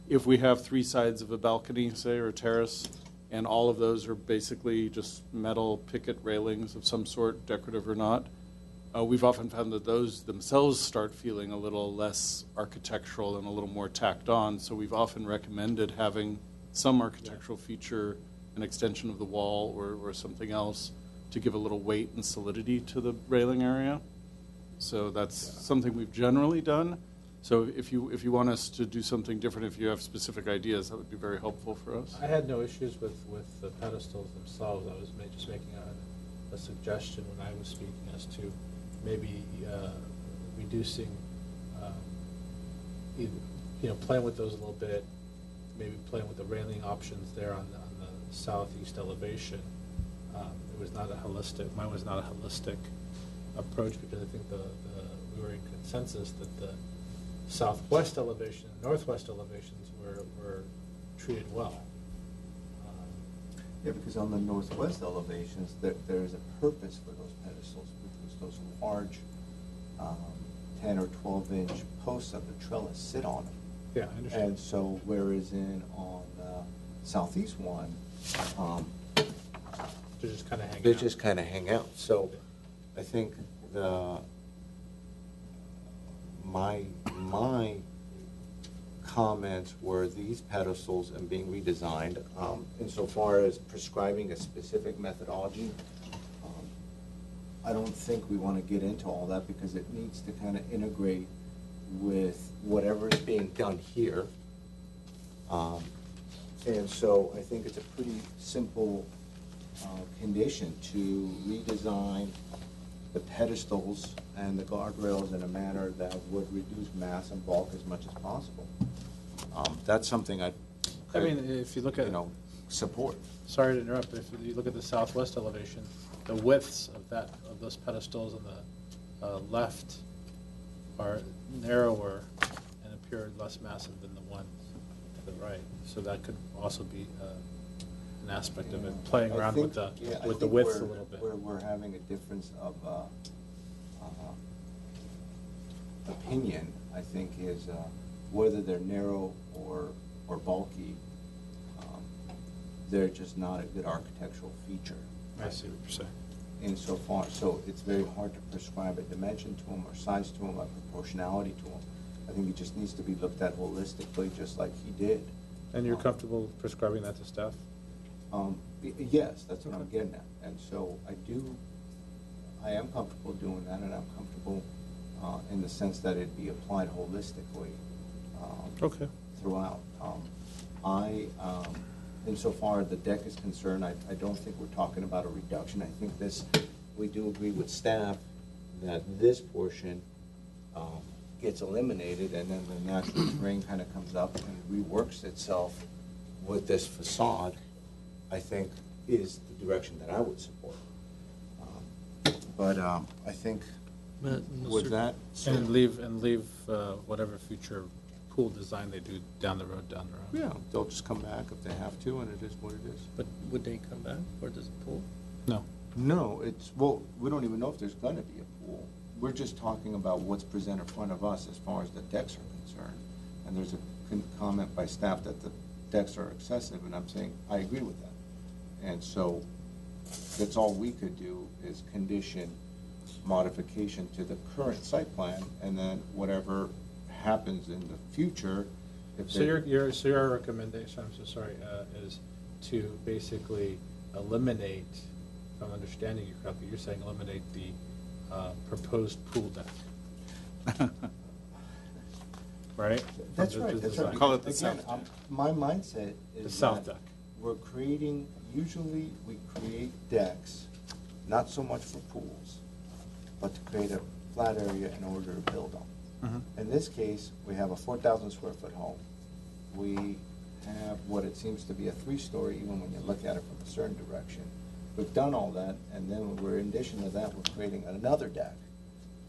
if we have 3 sides of a balcony, say, or a terrace, and all of those are basically just metal picket railings of some sort, decorative or not, we've often found that those themselves start feeling a little less architectural and a little more tacked on. So we've often recommended having some architectural feature, an extension of the wall or something else, to give a little weight and solidity to the railing area. So that's something we've generally done. So if you want us to do something different, if you have specific ideas, that would be very helpful for us. I had no issues with the pedestals themselves. I was just making a suggestion when I was speaking as to maybe reducing, playing with those a little bit, maybe playing with the railing options there on the southeast elevation. It was not a holistic. Mine was not a holistic approach, because I think we were in consensus that the southwest elevation and northwest elevations were treated well. Yeah, because on the northwest elevations, there is a purpose for those pedestals, because those large 10 or 12-inch posts of the trellis sit on them. Yeah, I understand. And so, whereas on the southeast one, They're just kind of hanging they out. just kind of hang out. So I think my comments were these pedestals and being redesigned, insofar as prescribing a specific methodology. I don't think we want to get into all that, because it needs to kind of integrate with whatever is being done here. And so I think it's a pretty simple condition to redesign the pedestals and the guardrails in a manner that would reduce mass and bulk as much as possible. That's something I mean, if you look at, support. sorry to interrupt, but if you look at the southwest elevation, the widths of those pedestals on the left are narrower and appear less massive than the ones to the right. So that could also be an aspect of it, playing around with the widths a little bit. Where we're having a difference of opinion, I think, is whether they're narrow or bulky. They're just not a good architectural feature. I see what you're saying. Insofar, so it's very hard to prescribe a dimension to them, or size to them, or proportionality to them. I think it just needs to be looked at holistically, just like he did. And you're comfortable prescribing that to staff? Yes, that's what I'm getting at. And so I am comfortable doing that, and I'm comfortable in the sense that it be applied holistically throughout. Insofar as the deck is concerned, I don't think we're talking about a reduction. I think we do agree with staff that this portion gets eliminated, and then the natural terrain kind of comes up and reworks itself with this facade, I think is the direction that I would support. But I think with that. And leave whatever future pool design they do down the road. Yeah, they'll just come back if they have to, and it is what it is. But would they come back for this pool? No. No, well, we don't even know if there's gonna be a pool. We're just talking about what's presented in front of us as far as the decks are concerned. And there's a comment by staff that the decks are excessive, and I'm saying, I agree with that. And so, that's all we could do is condition modification to the current site plan, and then whatever happens in the future, if So they- your recommendation, I'm so sorry, is to basically eliminate, if I'm understanding you correctly, you're saying eliminate the proposed pool deck. Right? That's From the right, that's design. right. Call it the Again, south deck. My mindset is The south that deck. we're creating, usually we create decks, not so much for pools, but to create a flat area in order to build on. In this case, we have a 4,000 square foot home. We have what it seems to be a 3-story, even when you look at it from a certain direction. We've done all that, and then we're, in addition to that, we're creating another deck.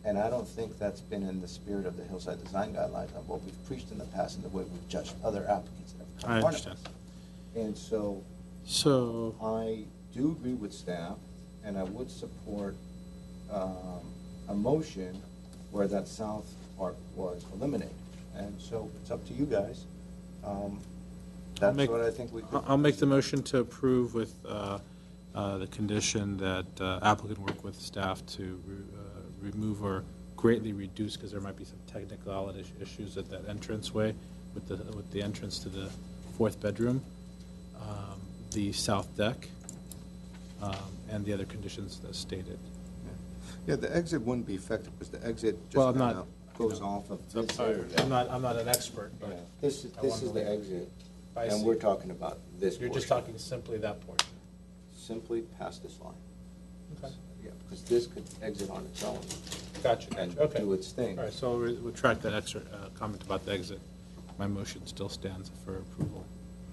And I don't think that's been in the spirit of the Hillside Design Guidelines of what we've preached in the past and the way we've judged other applicants that have come I in front of understand. us. And so So, I do agree with staff, and I would support a motion where that south part was eliminated. And so it's up to you guys. That's make- what I think we could. I'll make the motion to approve with the condition that applicant work with staff to remove or greatly reduce, because there might be some technical issues at that entranceway with the entrance to the fourth bedroom, the south deck, and the other conditions as stated. Yeah, the exit wouldn't be effective because the exit Well, just I'm kind not- of goes off of up this higher. area. I'm not an expert, Yeah, but This I is wanted the to- exit, I and see. we're talking about this You're just portion. talking simply that portion. Simply past this line. Okay. Yeah, because this could exit on its own Gotcha, and okay. do its thing. All right, so we'll retract that extra comment about the exit. My motion still stands for approval.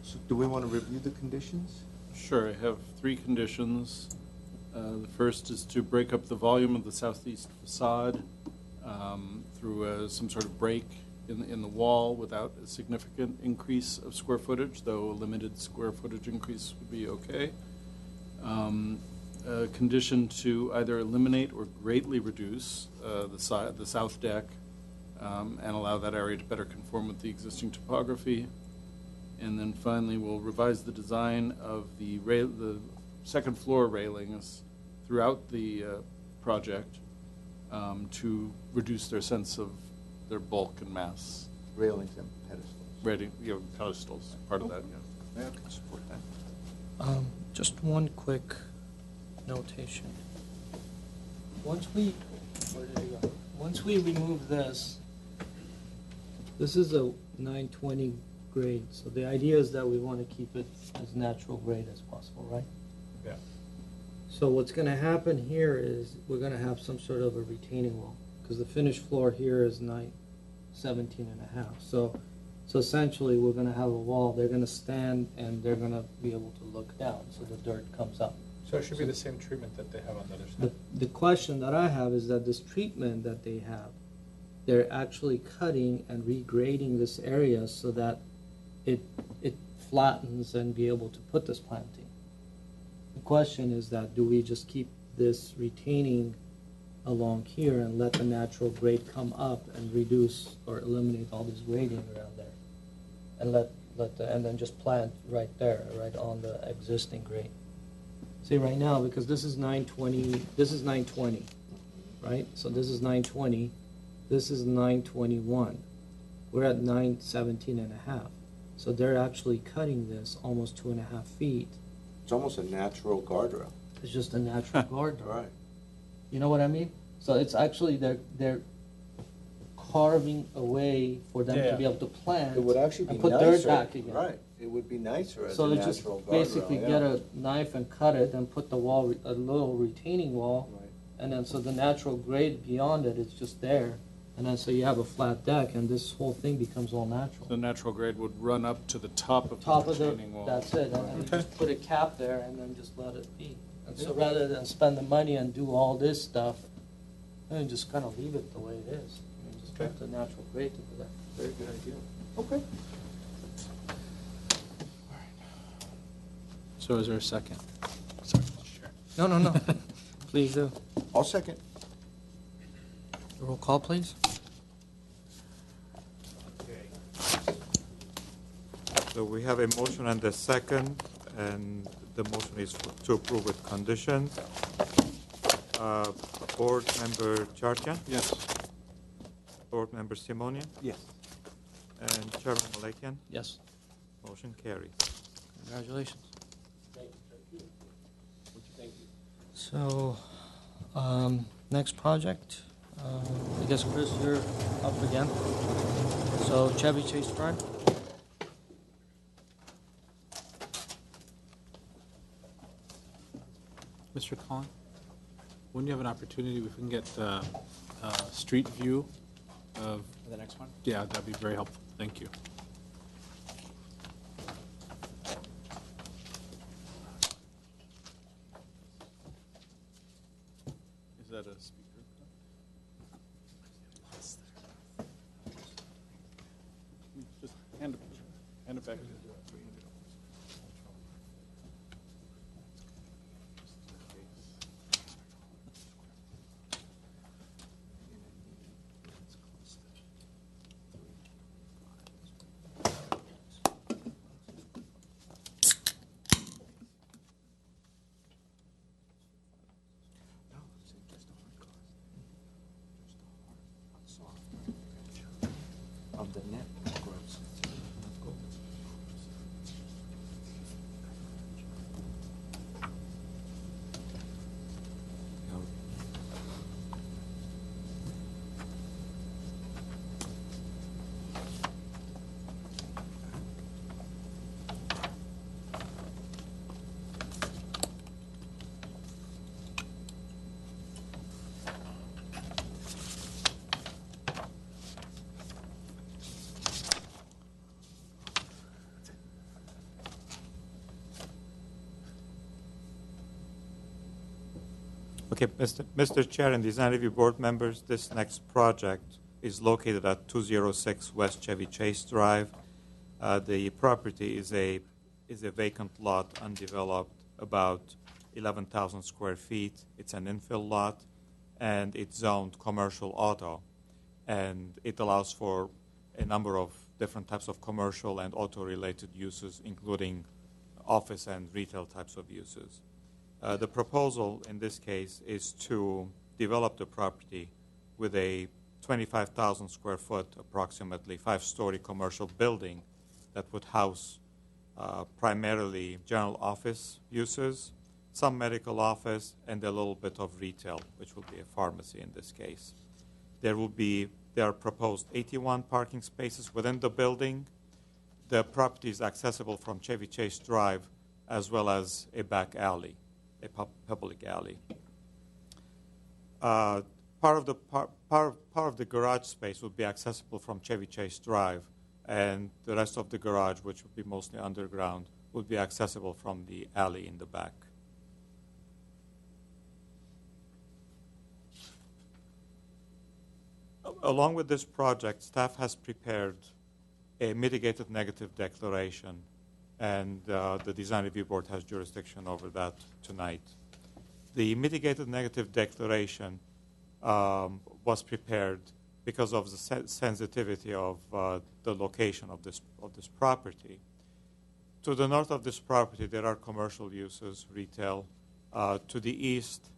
So do we want to review the conditions? Sure, I have 3 conditions. The first is to break up the volume of the southeast facade through some sort of break in the wall without a significant increase of square footage, though a limited square footage increase would be okay. A condition to either eliminate or greatly reduce the south deck and allow that area to better conform with the existing topography. And then finally, we'll revise the design of the second floor railings throughout the project to reduce their sense of their bulk and mass. Railings and pedestals. Pedestals, part of that, yeah. Yeah, I can support that. Just one quick notation. Once we, where did it go? Once we remove this, this is a 920 grade, so the idea is that we want to keep it as natural grade as possible, right? Yeah. So what's gonna happen here is we're gonna have some sort of a retaining wall, because the finished floor here is 17 and a half. So essentially, we're gonna have a wall, they're gonna stand and they're gonna be able to look down, so the dirt comes up. So it should be the same treatment that they have on the other The, side. the question that I have is that this treatment that they have, they're actually cutting and regrading this area so that it flattens and be able to put this planting. The question is that, do we just keep this retaining along here and let the natural grade come up and reduce or eliminate all this grading around there? And and then just plant right there, right on the existing grade. See, right now, because this is 920, right? So this is 920, this is 921. We're at 917 and a half. So they're actually cutting this almost 2.5 feet. It's almost a natural guardrail. It's just a natural guard. Right. You know what I mean? So it's actually, they're carving a way for them to Yeah. be able to plant It would actually be and put nicer. dirt back again. Right, it would be nicer as So a they just natural guardrail. basically yeah. get a knife and cut it and put the wall, a little retaining wall, Right. and then so the natural grade beyond it is just there, and then so you have a flat deck, and this whole thing becomes all natural. The natural grade would run up to the top of Top the of the, retaining wall. that's it, and then you Okay. just put a cap there and then just let it be. And so rather than spend the money and do all this stuff, then just kind of leave it the way it is. And just let the natural grade to do that. Very good idea. Okay. So is there a second? No, no, no. Please do. I'll second. Roll call, please. So we have a motion and a second, and the motion is to approve with conditions. Board Member Chartian? Yes. Board Member Simonian? Yes. And Chairman Malakian? Yes. Motion carries. Congratulations. Thank you. Thank you. So, next project, I guess, Chris, you're up again. So Chevy Chase Drive? Mr. Khan, when you have an opportunity, if we can get street view of, The next one? yeah, that'd be very helpful. Thank you. Is that a speaker? Just hand it back to you. Of the net gross. Okay, Mr. Chair and Design Review Board members, this next project is located at 206 West Chevy Chase Drive. The property is a vacant lot, undeveloped, about 11,000 square feet. It's an infill lot, and it's zoned commercial auto. And it allows for a number of different types of commercial and auto-related uses, including office and retail types of uses. The proposal in this case is to develop the property with a 25,000 square foot, approximately 5-story commercial building that would house primarily general office uses, some medical office, and a little bit of retail, which will be a pharmacy in this case. There are proposed 81 parking spaces within the building. The property is accessible from Chevy Chase Drive as well as a back alley, a public alley. Part of the garage space would be accessible from Chevy Chase Drive, and the rest of the garage, which would be mostly underground, would be accessible from the alley in the back. Along with this project, staff has prepared a mitigated negative declaration, and the Design Review Board has jurisdiction over that tonight. The mitigated negative declaration was prepared because of the sensitivity of the location of this property. To the north of this property, there are commercial uses, retail. To the east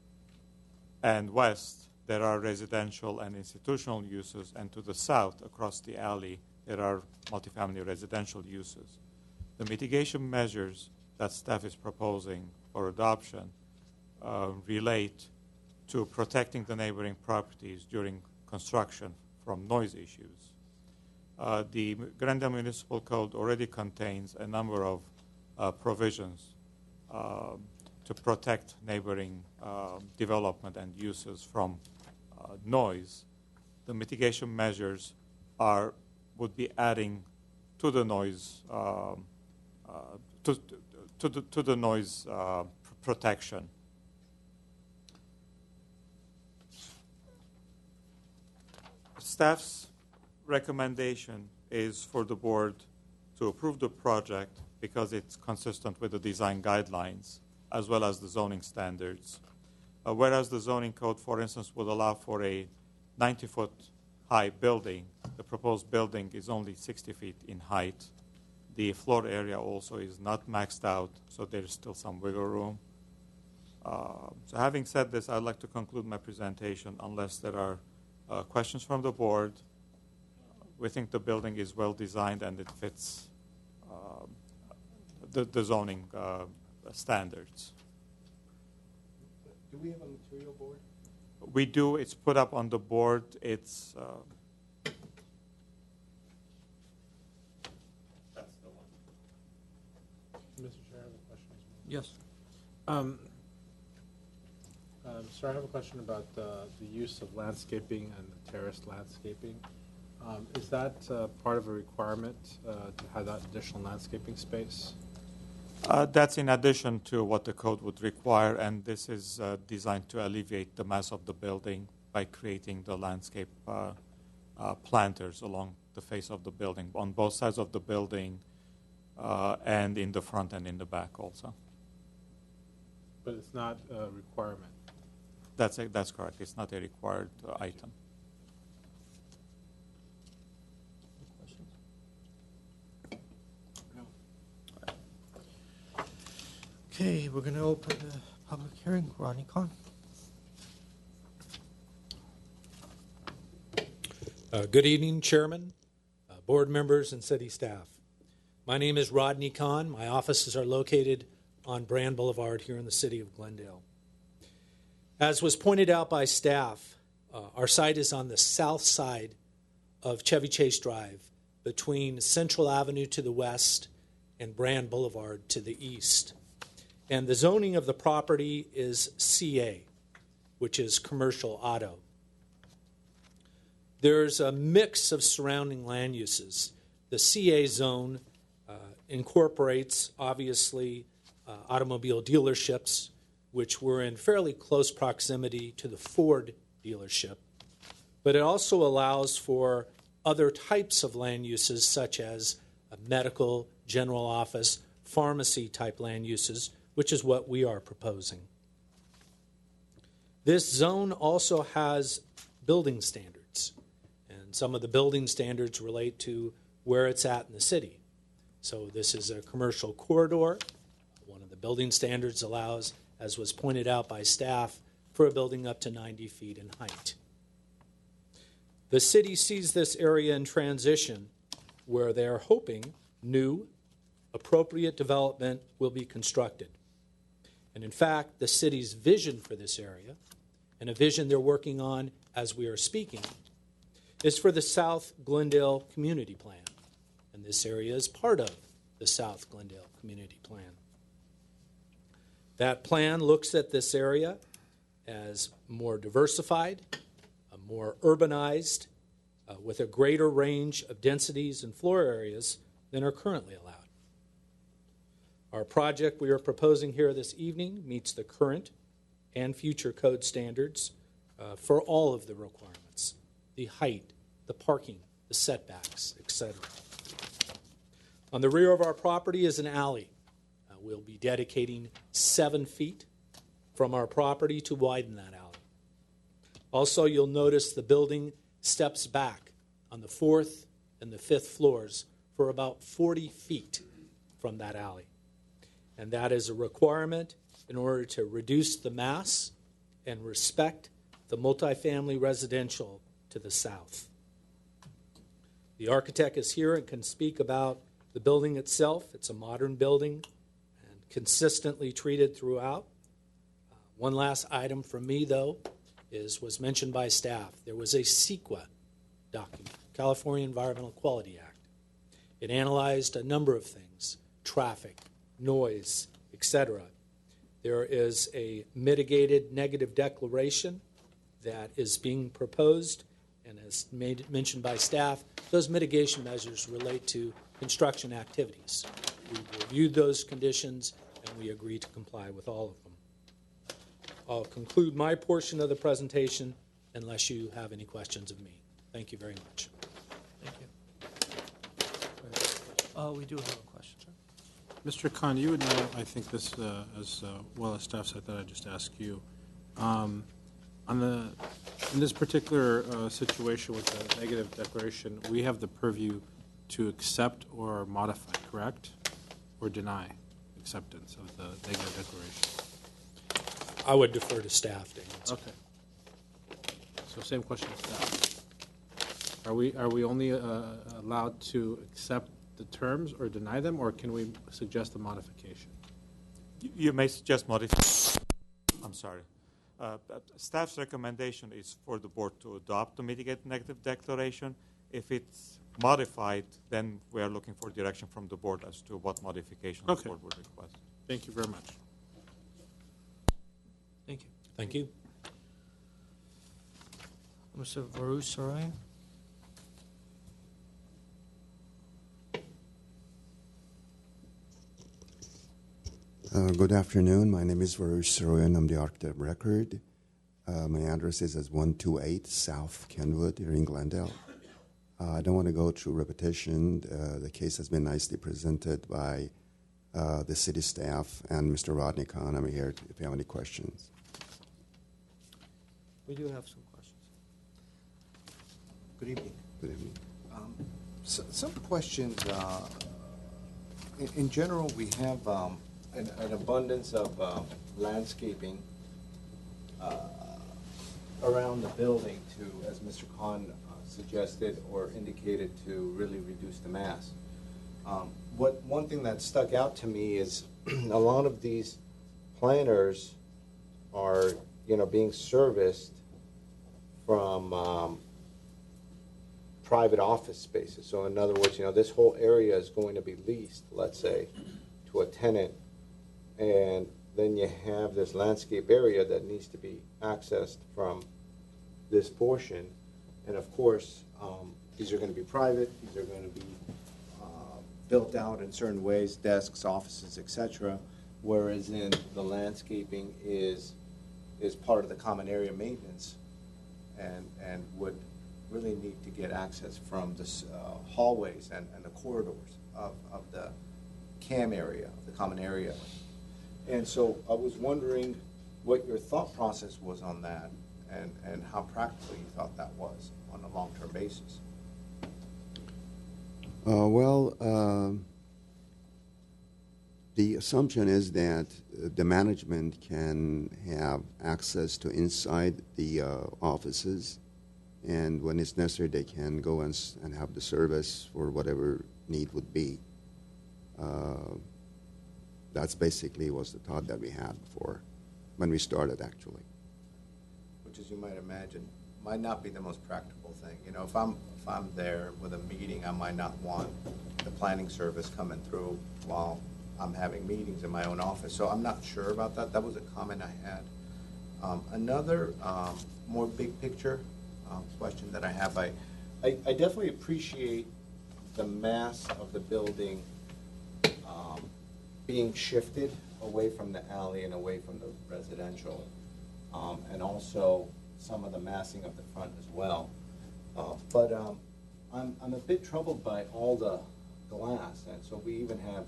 and west, there are residential and institutional uses, and to the south, across the alley, there are multifamily residential uses. The mitigation measures that staff is proposing for adoption relate to protecting the neighboring properties during construction from noise issues. The Glendale Municipal Code already contains a number of provisions to protect neighboring development and uses from noise. The mitigation measures would be adding to the noise to the noise protection. Staff's recommendation is for the board to approve the project because it's consistent with the design guidelines as well as the zoning standards. Whereas the zoning code, for instance, would allow for a 90-foot high building, the proposed building is only 60 feet in height. The floor area also is not maxed out, so there is still some wiggle room. So having said this, I'd like to conclude my presentation unless there are questions from the board. We think the building is well designed and it fits the zoning standards. Do we have a material board? We do. It's put up on the board. It's that's the one. Mr. Chair, I have a question as well. Yes. Sir, I have a question about the use of landscaping and terraced landscaping. Is that part of a requirement to have that additional landscaping space? That's in addition to what the code would require, and this is designed to alleviate the mass of the building by creating the landscape planters along the face of the building, on both sides of the building, and in the front and in the back also. But it's not a requirement. That's correct. It's not a required item. Okay, we're going to open the public hearing. Rodney Kahn. Good evening, Chairman, board members, and city staff. My name is Rodney Kahn. My offices are located on Brand Boulevard here in the city of Glendale. As was pointed out by staff, our site is on the south side of Chevy Chase Drive between Central Avenue to the west and Brand Boulevard to the east. And the zoning of the property is CA, which is commercial auto. There's a mix of surrounding land uses. The CA zone incorporates, obviously, automobile dealerships, which were in fairly close proximity to the Ford dealership. But it also allows for other types of land uses, such as a medical, general office, pharmacy-type land uses, which is what we are proposing. This zone also has building standards, and some of the building standards relate to where it's at in the city. So this is a commercial corridor. One of the building standards allows, as was pointed out by staff, for a building up to 90 feet in height. The city sees this area in transition where they are hoping new, appropriate development will be constructed. And in fact, the city's vision for this area, and a vision they're working on as we are speaking, is for the South Glendale Community Plan. And this area is part of the South Glendale Community Plan. That plan looks at this area as more diversified, more urbanized, with a greater range of densities and floor areas than are currently allowed. Our project we are proposing here this evening meets the current and future code standards for all of the requirements, the height, the parking, the setbacks, etc. On the rear of our property is an alley. We'll be dedicating 7 feet from our property to widen that alley. Also, you'll notice the building steps back on the 4th and the 5th floors for about 40 feet from that alley. And that is a requirement in order to reduce the mass and respect the multifamily residential to the south. The architect is here and can speak about the building itself. It's a modern building and consistently treated throughout. One last item from me, though, was mentioned by staff. There was a CEQA document, California Environmental Quality Act. It analyzed a number of things, traffic, noise, etc. There is a mitigated negative declaration that is being proposed, and as mentioned by staff, those mitigation measures relate to construction activities. We've reviewed those conditions, and we agree to comply with all of them. I'll conclude my portion of the presentation unless you have any questions of me. Thank you very much. Thank you. We do have a question, sir. Mr. Khan, you would know, I think this as well as staff, so I thought I'd just ask you. In this particular situation with the negative declaration, we have the purview to accept or modify, correct? Or deny acceptance of the negative declaration? I would defer to staff to answer. Okay. So same question as staff. Are we only allowed to accept the terms or deny them, or can we suggest a modification? You may suggest modification. I'm sorry. Staff's recommendation is for the board to adopt the mitigate negative declaration. If it's modified, then we are looking for direction from the board as to what modification the board would request. Thank you very much. Thank you. Thank you. Mr. Varouche Saroyan? Good afternoon. My name is Varouche Saroyan. I'm the architect of record. My address is at 128 South Kenwood here in Glendale. I don't want to go through repetition. The case has been nicely presented by the city staff and Mr. Rodney Khan. I'm here if you have any questions. We do have some questions. Good evening. Good evening. Some questions. In general, we have an abundance of landscaping around the building to, as Mr. Khan suggested or indicated, to really reduce the mass. One thing that stuck out to me is a lot of these planters are, being serviced from private office spaces. So in other words, this whole area is going to be leased, let's say, to a tenant, and then you have this landscape area that needs to be accessed from this portion. And of course, these are going to be private. These are going to be built out in certain ways, desks, offices, etc. Whereas in the landscaping is part of the common area maintenance, and would really need to get access from the hallways and the corridors of the CAM area, the common area. And so I was wondering what your thought process was on that, and how practical you thought that was on a long-term basis. The assumption is that the management can have access to inside the offices, and when it's necessary, they can go and have the service for whatever need would be. That's basically was the thought that we had before, when we started, actually. Which, as you might imagine, might not be the most practical thing. If I'm there with a meeting, I might not want the planning service coming through while I'm having meetings in my own office. So I'm not sure about that. That was a comment I had. Another more big picture question that I have, I definitely appreciate the mass of the building being shifted away from the alley and away from the residential, and also some of the massing of the front as well. But I'm a bit troubled by all the glass, and so we even have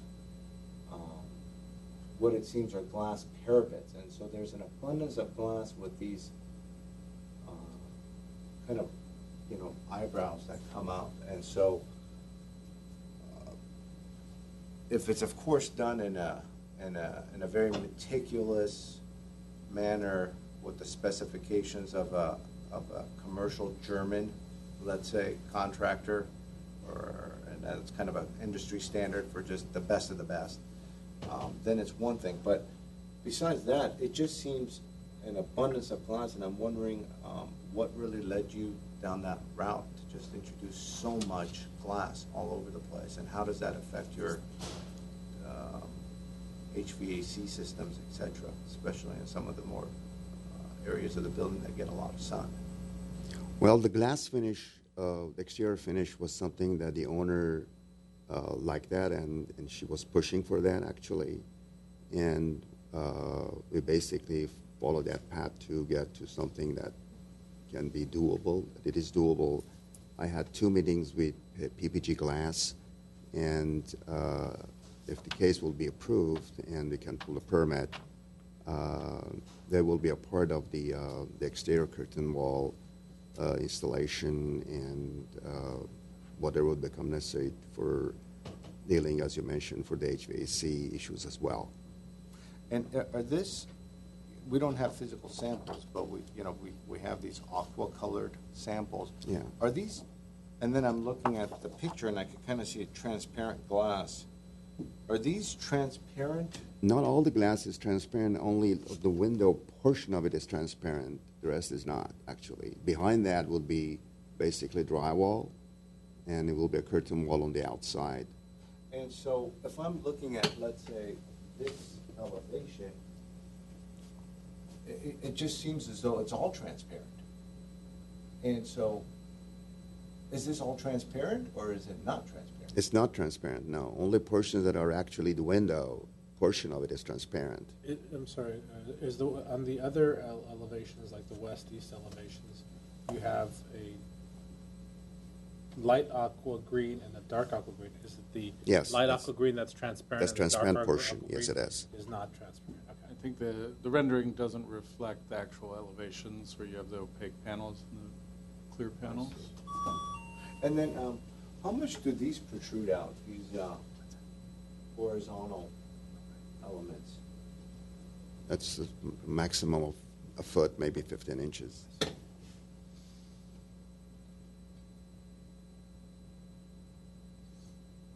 what it seems are glass parapets, and so there's an abundance of glass with these kind of eyebrows that come up, and so if it's of course done in a very meticulous manner with the specifications of a commercial German, let's say, contractor, and that's kind of an industry standard for just the best of the best, then it's one thing. But besides that, it just seems an abundance of glass, and I'm wondering what really led you down that route to just introduce so much glass all over the place, and how does that affect your HVAC systems, etc., especially in some of the more areas of the building that get a lot of sun? Well, the glass finish, the exterior finish, was something that the owner liked that, and she was pushing for that, actually. And we basically followed that path to get to something that can be doable. It is doable. I had 2 meetings with PPG Glass, And if the case will be approved and we can pull a permit, there will be a part of the exterior curtain wall installation and whatever would become necessary for dealing, as you mentioned, for the HVAC issues as well. And are this, we don't have physical samples, but we have these aqua-colored samples. Yeah. Are these, and then I'm looking at the picture and I can kind of see a transparent glass. Are these transparent? Not all the glass is transparent, only the window portion of it is transparent. The rest is not, actually. Behind that will be basically drywall, and it will be a curtain wall on the outside. And so if I'm looking at, let's say, this elevation, it just seems as though it's all transparent. And so, is this all transparent or is it not transparent? It's not transparent, no. Only portions that are actually the window portion of it is transparent. I'm sorry, is on the other elevations, like the west-east elevations, you have a light aqua green and a dark aqua green. Is it the Yes, light that's- aqua green that's transparent? that's and the dark transparent aqua portion. Yes, green it is. Is not transparent, okay. I think the rendering doesn't reflect the actual elevations where you have the opaque panels and the clear panels. And then, how much do these protrude out, these horizontal elements? That's the maximum of a foot, maybe 15 inches.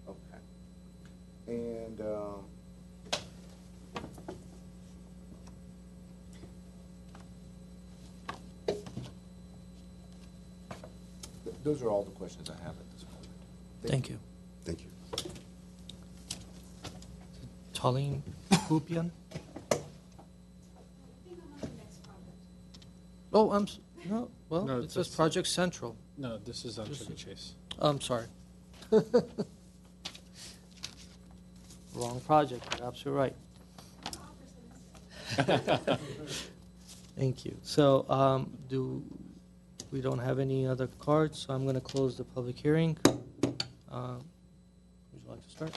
Okay. And, those are all the questions I have at this moment. Thank you. Thank you. Tallene Pupian? Oh, no, well, No, it says that's- Project Central. No, this is on Sugar Chase. I'm sorry. Wrong project, you're absolutely right. Thank you. So, we don't have any other cards, so I'm going to close the public hearing. Would you like to start?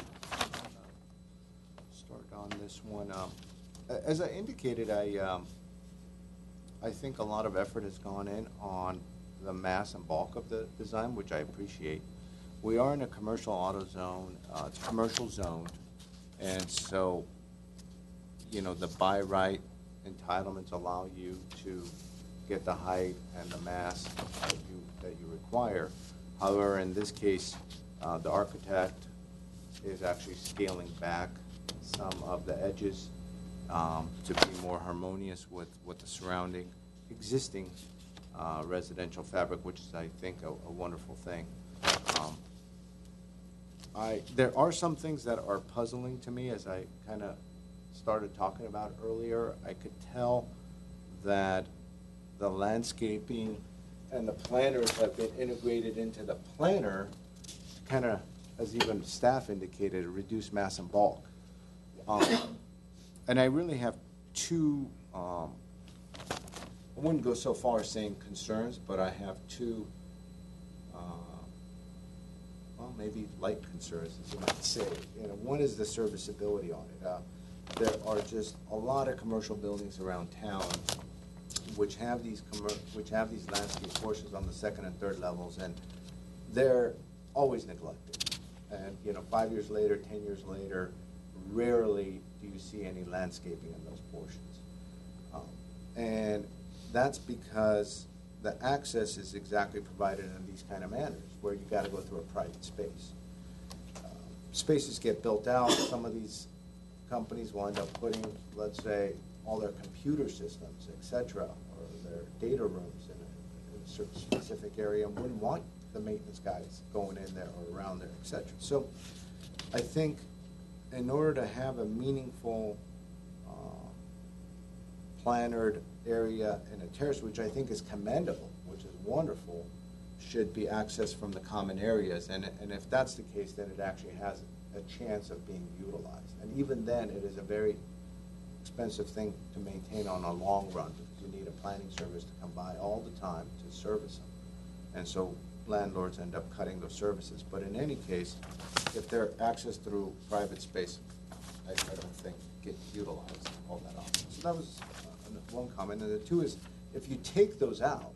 Start on this one. As I indicated, I think a lot of effort has gone in on the mass and bulk of the design, which I appreciate. We are in a commercial auto zone. It's commercial zoned, and so, the by right entitlements allow you to get the height and the mass that you require. However, in this case, the architect is actually scaling back some of the edges to be more harmonious with the surrounding existing residential fabric, which is, I think, a wonderful thing. There are some things that are puzzling to me, as I kind of started talking about earlier. I could tell that the landscaping and the planners have been integrated into the planner, kind of, as even staff indicated, reduce mass and bulk. And I really have two, I wouldn't go so far as saying concerns, but I have two, well, maybe light concerns, as you might say. One is the serviceability on it. There are just a lot of commercial buildings around town which have these landscape portions on the second and third levels, and they're always neglected. And 5 years later, 10 years later, rarely do you see any landscaping in those portions. And that's because the access is exactly provided in these kind of manners, where you got to go through a private space. Spaces get built out. Some of these companies will end up putting, let's say, all their computer systems, et cetera, or their data rooms in a certain specific area, and wouldn't want the maintenance guys going in there or around there, et cetera. So I think in order to have a meaningful plannered area in a terrace, which I think is commendable, which is wonderful, should be accessed from the common areas. And if that's the case, then it actually has a chance of being utilized. And even then, it is a very expensive thing to maintain on a long run, because you need a planning service to come by all the time to service them. And so landlords end up cutting those services. But in any case, if they're accessed through private space, I don't think get utilized all that often. So that was one comment. And the two is, if you take those out,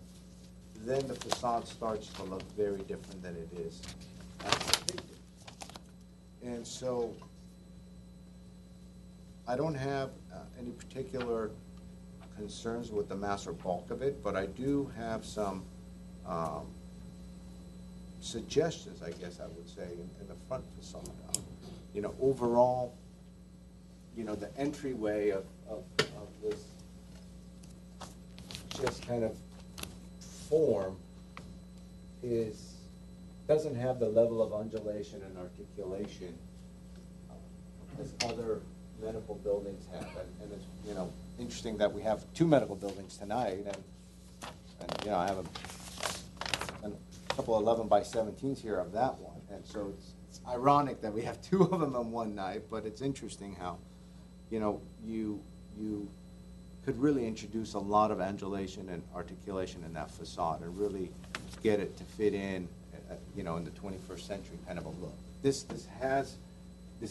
then the facade starts to look very different than it is as depicted. And so I don't have any particular concerns with the mass or bulk of it, but I do have some suggestions, I guess I would say, in the front facade. You know, overall, you know, the entryway of this just kind of form doesn't have the level of undulation and articulation as other medical buildings have. And it's, you know, interesting that we have two medical buildings tonight, and you know, I have a couple 11 by 17s here of that one. And so it's ironic that we have two of them on one night, but it's interesting how, you know, you could really introduce a lot of undulation and articulation in that facade and really get it to fit in, you know, in the 21st century kind of a look. This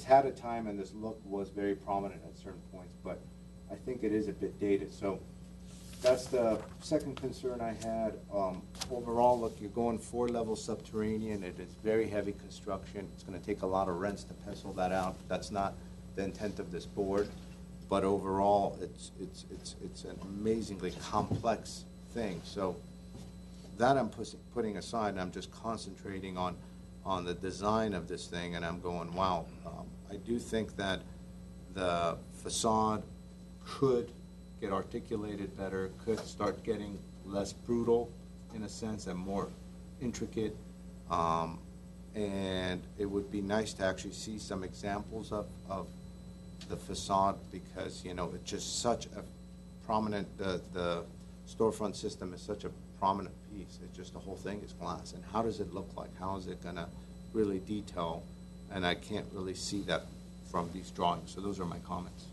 had a time, and this look was very prominent at certain points, but I think it is a bit dated. So that's the second concern I had. Overall, look, you're going 4-level subterranean. It is very heavy construction. It's going to take a lot of rents to pencil that out. That's not the intent of this board. But overall, it's an amazingly complex thing. So that I'm putting aside, and I'm just concentrating on the design of this thing, and I'm going, wow. I do think that the facade could get articulated better, could start getting less brutal in a sense and more intricate. And it would be nice to actually see some examples of the facade, because, you know, it's just such a prominent, the storefront system is such a prominent piece. It's just the whole thing is glass. And how does it look like? How is it going to really detail? And I can't really see that from these drawings. So those are my comments.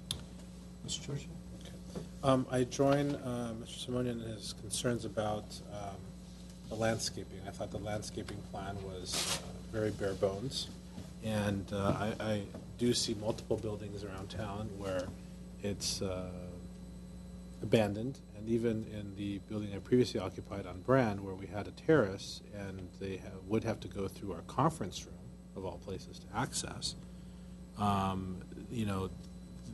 Mr. Churchill? I join Mr. Simonian in his concerns about the landscaping. I thought the landscaping plan was very bare bones. And I do see multiple buildings around town where it's abandoned. And even in the building I previously occupied on Brand, where we had a terrace, and they would have to go through our conference room, of all places, to access. You know,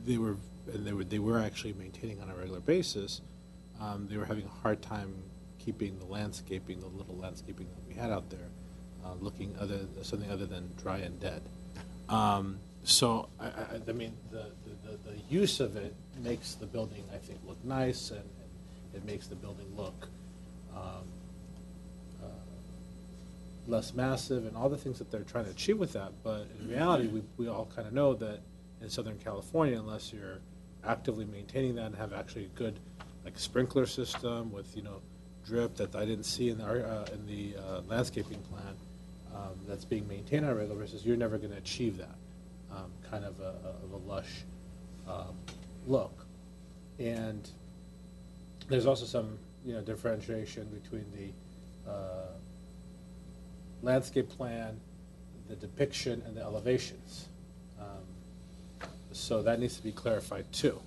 they were actually maintaining on a regular basis. They were having a hard time keeping the landscaping, the little landscaping that we had out there, looking something other than dry and dead. So I mean, the use of it makes the building, I think, look nice, and it makes the building look less massive, and all the things that they're trying to achieve with that. But in reality, we all kind of know that in Southern California, unless you're actively maintaining that and have actually a good, like, sprinkler system with, you know, drip that I didn't see in the landscaping plan that's being maintained on a regular basis, you're never going to achieve that kind of a lush look. And there's also some, you know, differentiation between the landscape plan, the depiction, and the elevations. So that needs to be clarified too.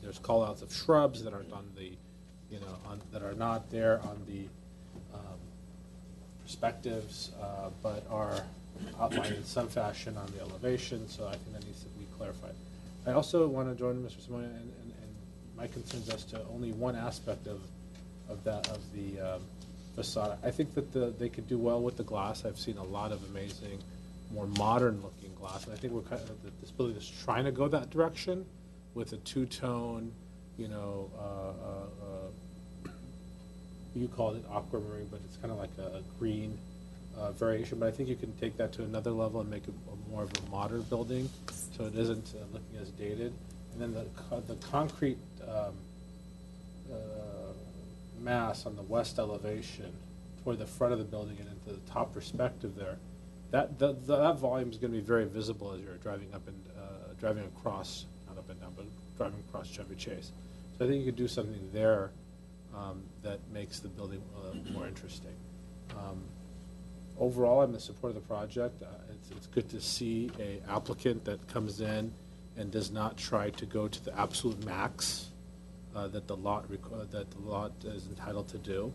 There's call-outs of shrubs that aren't on the, you know, that are not there on the perspectives, but are outlined in some fashion on the elevation. So I think that needs to be clarified. I also want to join Mr. Simone and my concerns as to only one aspect of the facade. I think that they could do well with the glass. I've seen a lot of amazing, more modern-looking glass, and I think this building is trying to go that direction with a two-tone, you know, you called it aquamarine, but it's kind of like a green variation. But I think you can take that to another level and make it more of a modern building, so it isn't looking as dated. And then the concrete mass on the west elevation toward the front of the building and into the top perspective there, that volume is going to be very visible as you're driving up and driving across, not up and down, but driving across Chevy Chase. So I think you could do something there that makes the building more interesting. Overall, I'm in support of the project. It's good to see a applicant that comes in and does not try to go to the absolute max that the lot is entitled to do.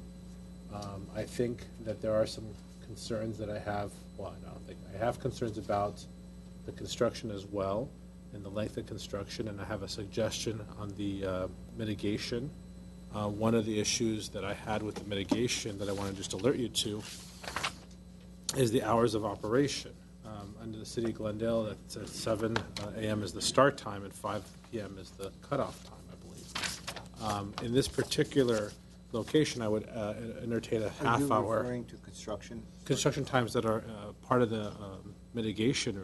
I think that there are some concerns that I have. Well, I don't think I have concerns about the construction as well and the length of construction, and I have a suggestion on the mitigation. One of the issues that I had with the mitigation that I want to just alert you to is the hours of operation. Under the city of Glendale, that's at 7 a.m. is the start time and 5 p.m. is the cutoff time, I believe. In this particular location, I would entertain a half hour. Are you referring to construction? Construction times that are part of the mitigation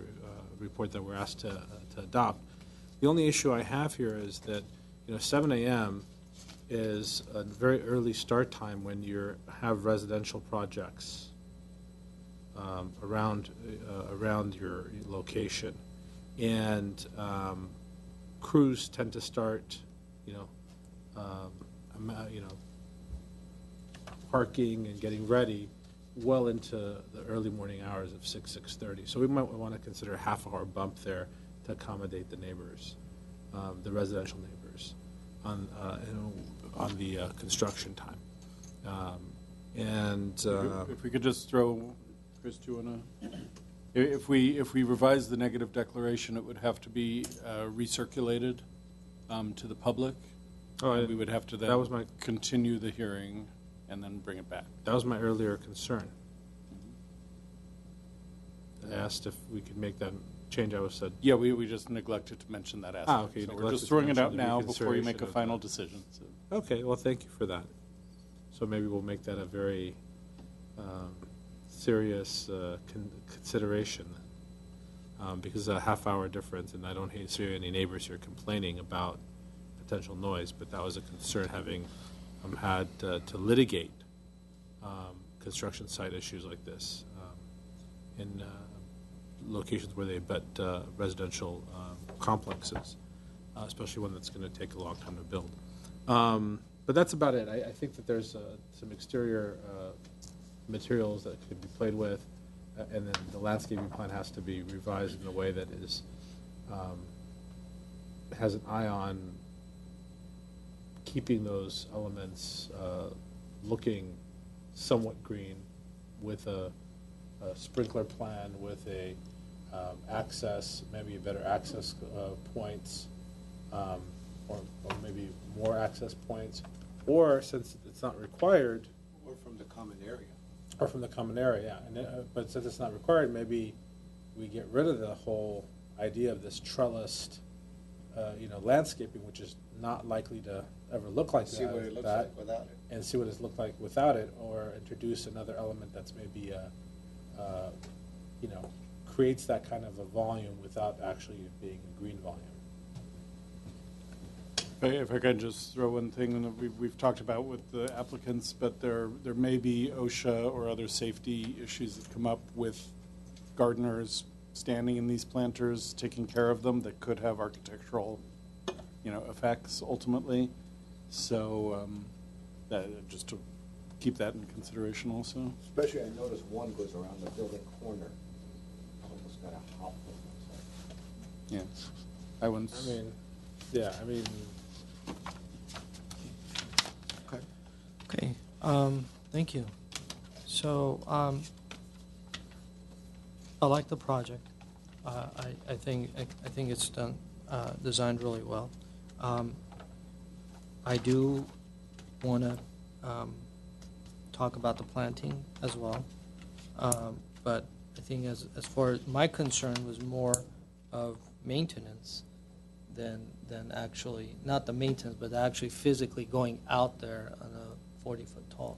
report that we're asked to adopt. The only issue I have here is that 7 a.m. is a very early start time when you have residential projects around your location, and crews tend to start, parking and getting ready well into the early morning hours of 6:30. So we might want to consider a half-hour bump there to accommodate the neighbors, the residential neighbors, on the construction time. If we could just throw, Chris, do you want to? If we revise the negative declaration, it would have to be recirculated to the public. And we would have to then continue the hearing and then bring it back. That was my earlier concern. I asked if we could make that change. I was said. Yeah, we just neglected to mention that aspect. Okay. So we're just throwing it out now before you make a final decision. So. Okay, well, thank you for that. So maybe we'll make that a very serious consideration, because a half-hour difference, and I don't see any neighbors here complaining about potential noise, but that was a concern, having had to litigate construction site issues like this in locations where they abut residential complexes, especially one that's going to take a long time to build. But that's about it. I think that there's some exterior materials that could be played with, and then the landscaping plan has to be revised in a way that is has an eye on keeping those elements looking somewhat green, with a sprinkler plan, with a access, maybe better access points, or maybe more access points, or since it's not required, Or from the common area? or from the common area. And but since it's not required, maybe we get rid of the whole idea of this trellised, landscaping, which is not likely to ever look like See that. what it looks like without it. And see what it looks like without it, or introduce another element that's maybe, creates that kind of a volume without actually being a green volume. If I could just throw one thing that we've talked about with the applicants, but there may be OSHA or other safety issues that come up with gardeners standing in these planters, taking care of them, that could have architectural, effects ultimately. So just to keep that in consideration also. Especially, I noticed one goes around the building corner. Almost got a hop. Yeah, I once. Okay, thank you. So, I like the project. I think it's done, designed really well. I do want to talk about the planting as well, but I think as far as my concern was more of maintenance than actually, not the maintenance, but actually physically going out there on a 40-foot tall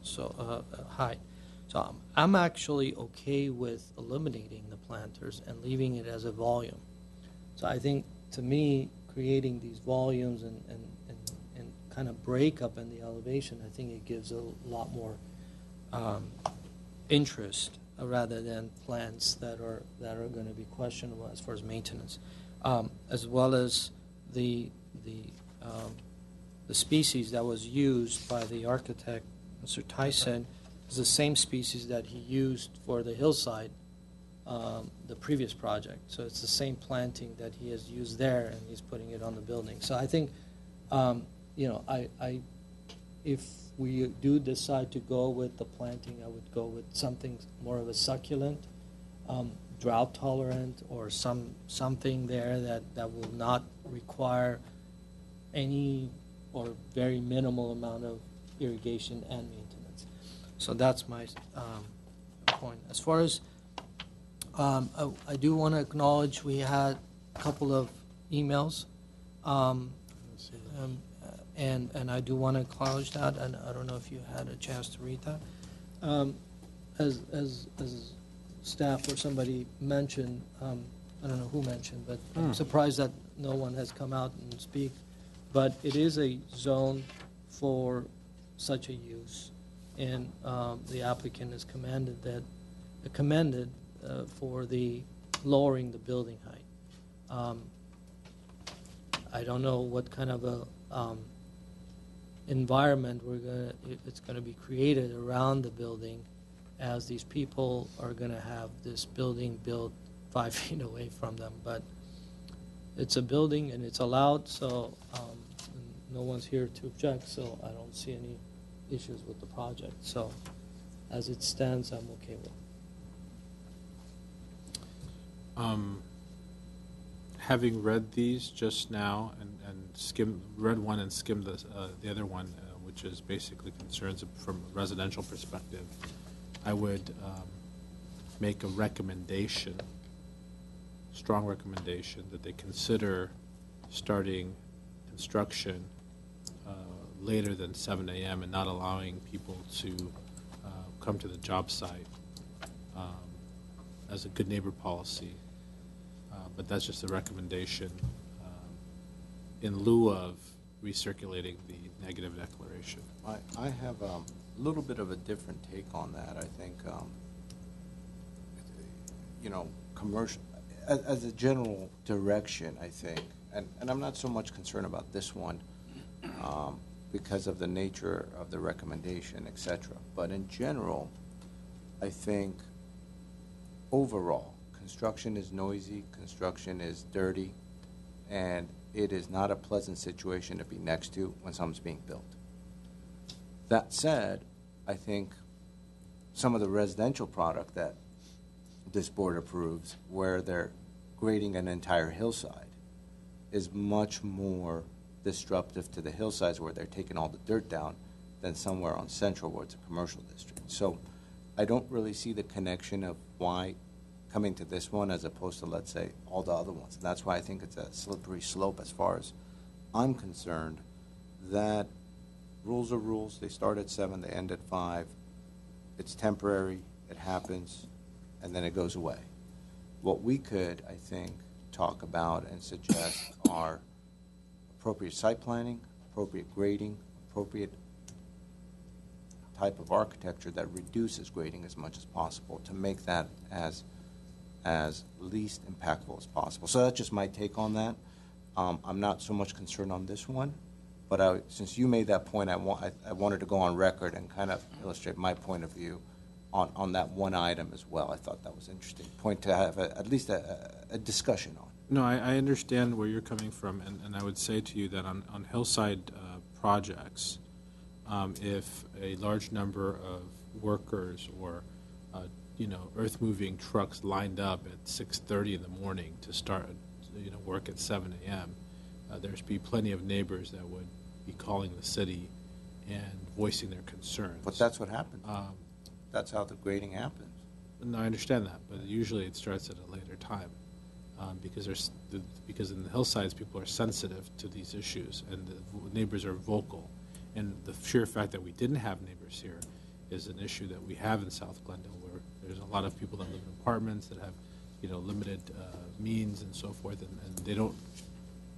height. So I'm actually okay with eliminating the planters and leaving it as a volume. So I think, to me, creating these volumes and kind of break up in the elevation, I think it gives a lot more interest rather than plants that are going to be questionable as far as maintenance, as well as the species that was used by the architect, Mr. Tyson, is the same species that he used for the hillside, the previous project. So it's the same planting that he has used there, and he's putting it on the building. So I think, if we do decide to go with the planting, I would go with something more of a succulent, drought tolerant, or something there that will not require any or very minimal amount of irrigation and maintenance. So that's my point. As far as I do want to acknowledge we had a couple of emails, and I do want to acknowledge that, and I don't know if you had a chance to read that. As staff or somebody mentioned, I don't know who mentioned, but I'm surprised that no one has come out and speak. But it is a zone for such a use, and the applicant is commended for the lowering the building height. I don't know what kind of a environment it's going to be created around the building, as these people are going to have this building built 5 feet away from them. But it's a building and it's allowed, so no one's here to object, so I don't see any issues with the project. So as it stands, I'm okay with it. Having read these just now and read one and skimmed the other one, which is basically concerns from a residential perspective, I would make a recommendation, strong recommendation, that they consider starting construction later than 7 a.m. and not allowing people to come to the job site as a good neighbor policy. But that's just a recommendation in lieu of recirculating the negative declaration. I have a little bit of a different take on that. I think, commercial, as a general direction, I think, and I'm not so much concerned about this one because of the nature of the recommendation, et cetera. But in general, I think overall, construction is noisy, construction is dirty, and it is not a pleasant situation to be next to when something's being built. That said, I think some of the residential product that this board approves, where they're grading an entire hillside, is much more disruptive to the hillsides where they're taking all the dirt down than somewhere on Central where it's a commercial district. So I don't really see the connection of why coming to this one as opposed to, let's say, all the other ones. And that's why I think it's a slippery slope as far as I'm concerned, that rules are rules. They start at 7, they end at 5. It's temporary, it happens, and then it goes away. What we could, I think, talk about and suggest are appropriate site planning, appropriate grading, appropriate type of architecture that reduces grading as much as possible to make that as least impactful as possible. So that's just my take on that. I'm not so much concerned on this one, but since you made that point, I wanted to go on record and kind of illustrate my point of view on that one item as well. I thought that was an interesting point to have at least a discussion on. No, I understand where you're coming from, and I would say to you that on hillside projects, if a large number of workers or earth-moving trucks lined up at 6:30 in the morning to start work at 7 a.m., there's be plenty of neighbors that would be calling the city and voicing their concerns. But that's what happens. That's how the grading happens. No, I understand that, but usually it starts at a later time. Because in the hillsides, people are sensitive to these issues, and the neighbors are vocal. And the sheer fact that we didn't have neighbors here is an issue that we have in South Glendale, where there's a lot of people that live in apartments that have, limited means and so forth, and they don't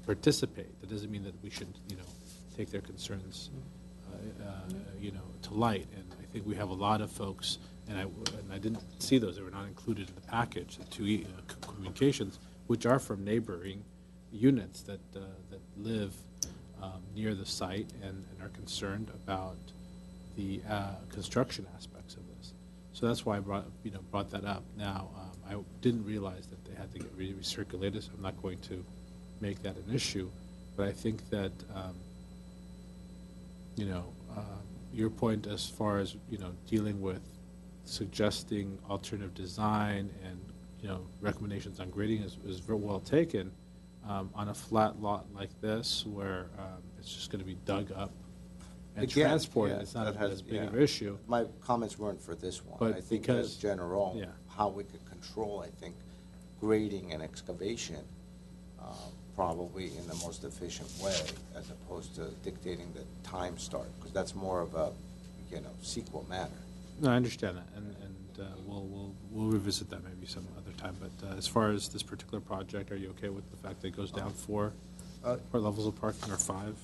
participate. That doesn't mean that we should, take their concerns, to light. And I think we have a lot of folks, and I didn't see those; they were not included in the package. The two communications, which are from neighboring units that live near the site and are concerned about the construction aspects of this. So that's why I brought that up. Now, I didn't realize that they had to get recirculated, so I'm not going to make that an issue. But I think that, your point as far as, dealing with suggesting alternative design and, recommendations on grading is very well taken. On a flat lot like this, where it's just going to be dug up and Again, transported, yeah, it's not that has- as big of yeah. an issue. My comments weren't for this one. But I think because- as general, yeah. how we could control, I think, grading and excavation probably in the most efficient way, as opposed to dictating the time start, because that's more of a, sequel matter. No, I understand that, and we'll revisit that maybe some other time. But as far as this particular project, are you okay with the fact that it goes down four levels of parking, or five?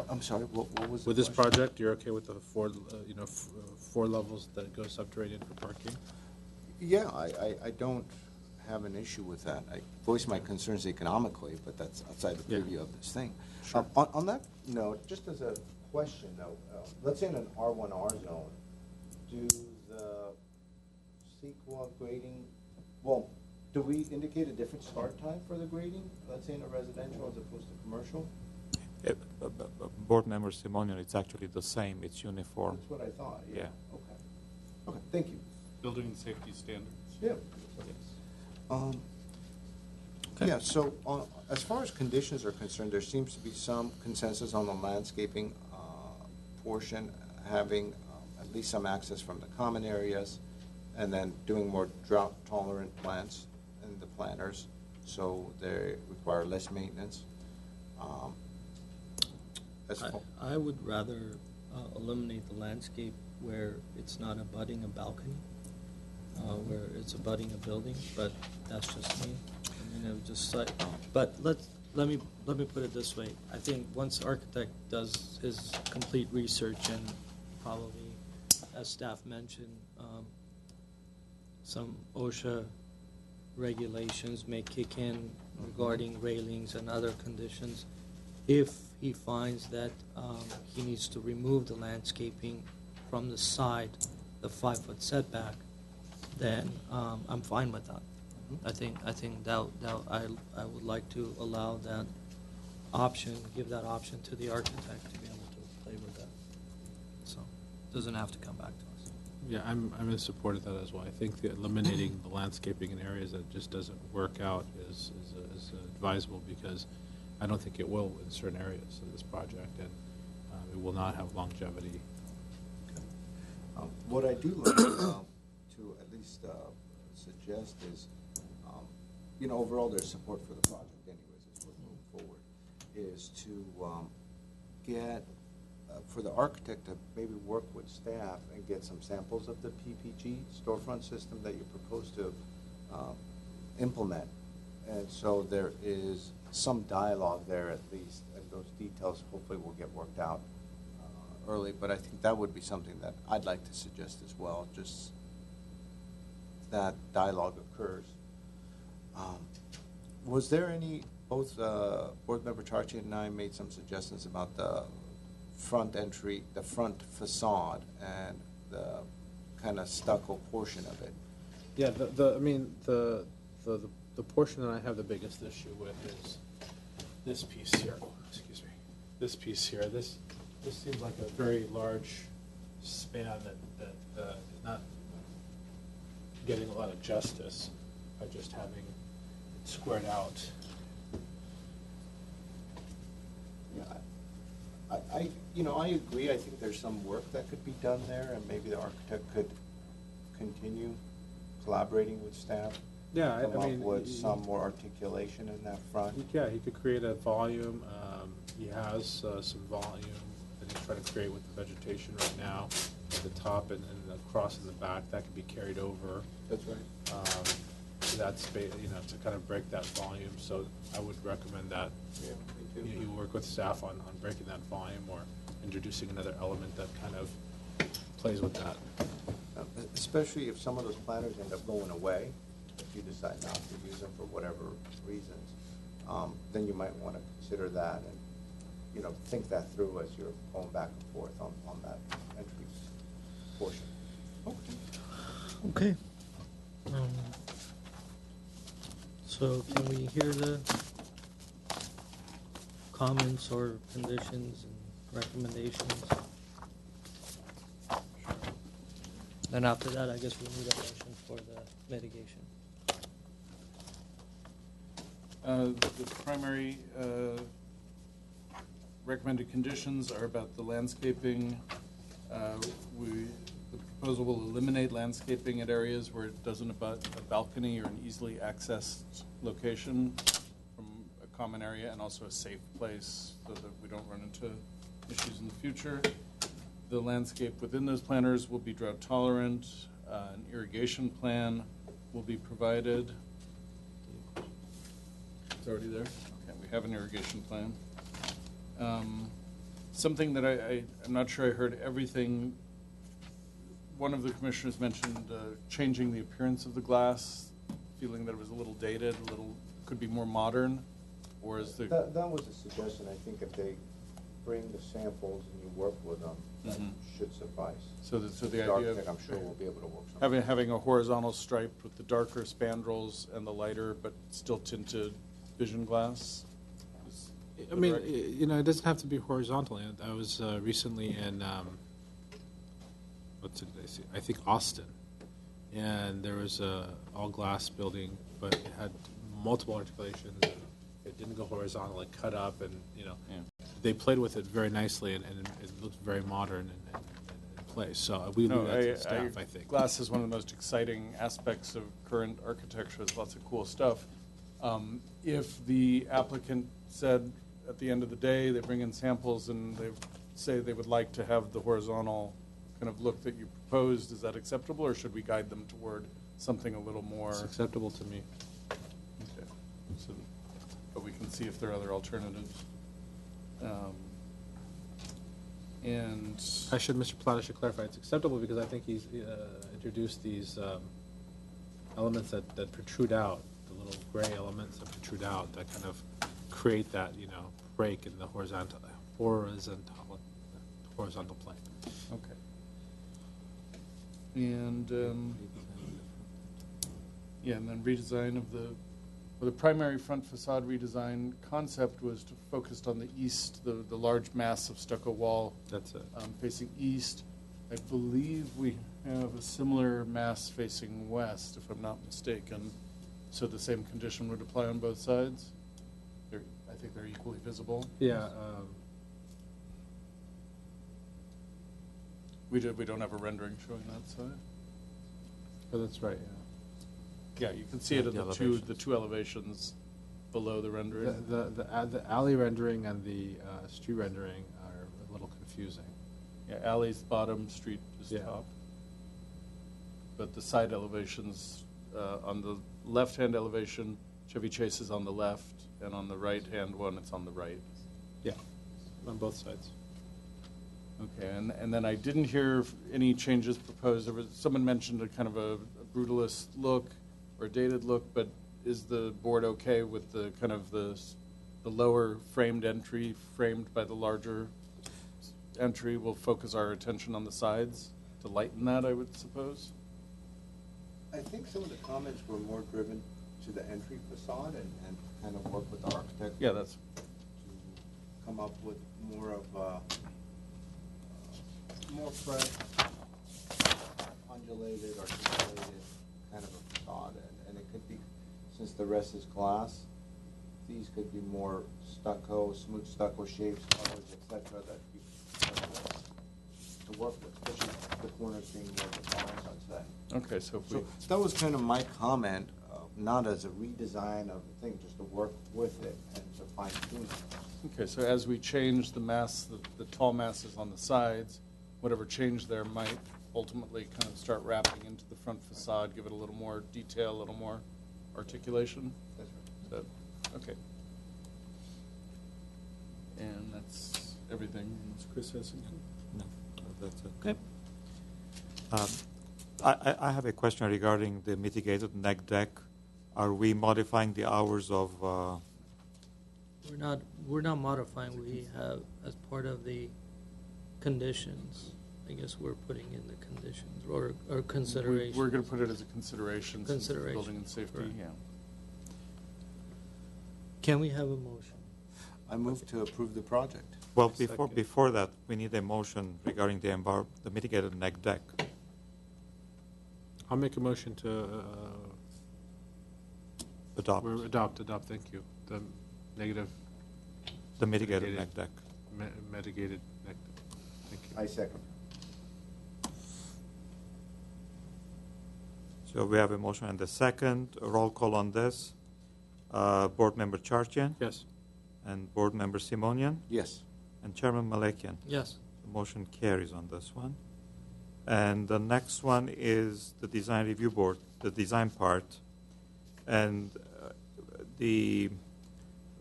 I'm sorry, what was the With this question? project, you're okay with the four levels that it goes subterranean for parking? Yeah, I don't have an issue with that. I voice my concerns economically, but that's outside the Yeah. preview of this thing. Sure. On that note, just as a question though, let's say in an R1R zone, do the CEQA grading, well, do we indicate a different start time for the grading, let's say in a residential as opposed to commercial? Board Member Simonian, it's actually the same. It's uniform. That's what I thought, yeah. Yeah. Okay. Okay, thank you. Building and safety standards. Yeah. Yeah, so as far as conditions are concerned, there seems to be some consensus on the landscaping portion, having at least some access from the common areas, and then doing more drought-tolerant plants in the planters, so they require less maintenance. I would rather eliminate the landscape where it's not abutting a balcony, where it's abutting a building, but that's just me. But let me put it this way. I think once the architect does his complete research and probably, as staff mentioned, some OSHA regulations may kick in regarding railings and other conditions. If he finds that he needs to remove the landscaping from the side, the 5-foot setback, then I'm fine with that. I think that I would like to allow that option, give that option to the architect to be able to play with that. So it doesn't have to come back to us. Yeah, I'm in support of that as well. I think that eliminating the landscaping in areas that just doesn't work out is advisable, because I don't think it will in certain areas of this project, and it will not have longevity. What I do like to at least suggest is, overall there's support for the project anyways as we're moving forward, is to get, for the architect to maybe work with staff and get some samples of the PPG storefront system that you propose to implement. And so there is some dialogue there at least, and those details hopefully will get worked out early, but I think that would be something that I'd like to suggest as well, just that dialogue occurs. Was there any, both Board Member Charchi and I made some suggestions about the front entry, the front facade, and the kind of stucco portion of it. Yeah, the portion that I have the biggest issue with is this piece here. Excuse me. This piece here. This seems like a very large span that is not getting a lot of justice by just having it squared out. Yeah, I agree. I think there's some work that could be done there, and maybe the architect could continue collaborating with staff. Yeah, come I mean, up with some more articulation in that front. Yeah, he could create a volume. He has some volume that he's trying to create with the vegetation right now at the top and across in the back. That could be carried over. That's right. To that space, to kind of break that volume. So I would recommend that Yeah, me too. you work with staff on breaking that volume or introducing another element that kind of plays with that. Especially if some of those planters end up going away, if you decide not to use them for whatever reasons, then you might want to consider that. And, think that through as you're going back and forth on that entry portion. Okay. So can we hear the comments or conditions and recommendations? Then after that, I guess we need a motion for the mitigation. The primary recommended conditions are about the landscaping. The proposal will eliminate landscaping at areas where it doesn't abut a balcony or an easily accessed location from a common area, and also a safe place so that we don't run into issues in the future. The landscape within those planters will be drought tolerant. An irrigation plan will be provided. It's already there? Okay, we have an irrigation plan. Something that I'm not sure I heard everything. One of the commissioners mentioned changing the appearance of the glass, feeling that it was a little dated, could be more modern, or is the... That was a suggestion. I think if they bring the samples and you work with them, that should suffice. So the idea architect, of I'm sure, will be able to work something. having a horizontal stripe with the darker spandrels and the lighter but still tinted vision glass? I mean, it doesn't have to be horizontal. I was recently in, I think Austin, and there was a all-glass building, but it had multiple articulations. It didn't go horizontal, it cut up, and, they played with it very nicely, and it looked very modern and in place. So we leave that to the staff, I think. Glass is one of the most exciting aspects of current architecture. There's lots of cool stuff. If the applicant said at the end of the day, they bring in samples and they say they would like to have the horizontal kind of look that you proposed, is that acceptable, or should we guide them toward something a little more? It's acceptable to me. Okay. So, but we can see if there are other alternatives. And Mr. Plata should clarify, it's acceptable because I think he's introduced these elements that protrude out, the little gray elements that protrude out that kind of create that, break in the horizontal plane. okay. And and then redesign of the primary front facade redesign concept was focused on the east, the large mass of stucco wall. That's it. Facing east. I believe we have a similar mass facing west, if I'm not mistaken. So the same condition would apply on both sides? I think they're equally visible. Yeah. We don't have a rendering showing that side. Oh, that's right, Yeah, you can see it at the two elevations below the rendering. The alley rendering and the street rendering are a little confusing. Yeah, alley's bottom, street is Yeah. top. But the side elevations, on the left-hand elevation, Chevy Chase is on the left, and on the right-hand one, it's on the right. Yeah, on both sides. Okay, and then I didn't hear any changes proposed. Someone mentioned a kind of a brutalist look or a dated look, but is the board okay with the kind of the lower framed entry framed by the larger entry? We'll focus our attention on the sides to lighten that, I would suppose. I think some of the comments were more driven to the entry facade and kind of work with the architect. Yeah, that's to come up with more of a more fresh, undulated, articulated kind of a facade. And it could be, since the rest is glass, these could be more stucco, smooth stucco shapes, colors, etc. that you to work with, especially the corners being more defined on set. okay. So if we So that was kind of my comment, not as a redesign of the thing, just to work with it and to fine tune it. okay, so as we change the mass, the tall masses on the sides, whatever change there might ultimately kind of start wrapping into the front facade, give it a little more detail, a little more articulation. That's right. Is that okay? And that's everything. Unless Chris has something. No, that's it. Okay. I have a question regarding the mitigated neck deck. Are we modifying the hours of We're not modifying. We have, as part of the conditions, I guess we're putting in the conditions or considerations. We're going to put it as a consideration. Since it's Consideration, building and safety, correct. yeah. Can we have a motion? I move to approve the project. Well, Second. before that, we need a motion regarding the mitigated neck deck. I'll make a motion to Adopt adopt, thank you, the negative the mitigated mitigated. neck deck. mitigated, thank you. I second. So we have a motion and a second. A roll call on this. Board Member Chartian Yes. and Board Member Simonian Yes. and Chairman Malakian. Yes. The motion carries on this one. And the next one is the Design Review Board, the design part. And the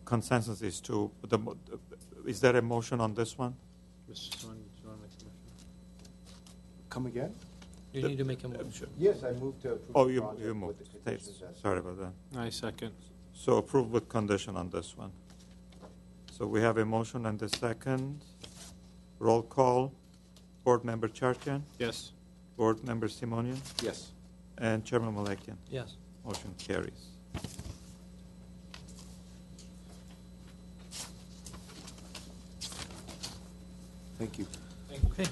consensus is to, is there a motion on this one? Mr. Swan, do you want to make a motion? Come again? You need to make a motion. Yes, I move to approve Oh, the you project with moved. the conditions as- Sorry about that. I second. So approve with condition on this one. So we have a motion and a second. Roll call. Board Member Chartian, Yes. Board Member Simonian, Yes. and Chairman Malakian. Yes. Motion carries. Thank you. Okay.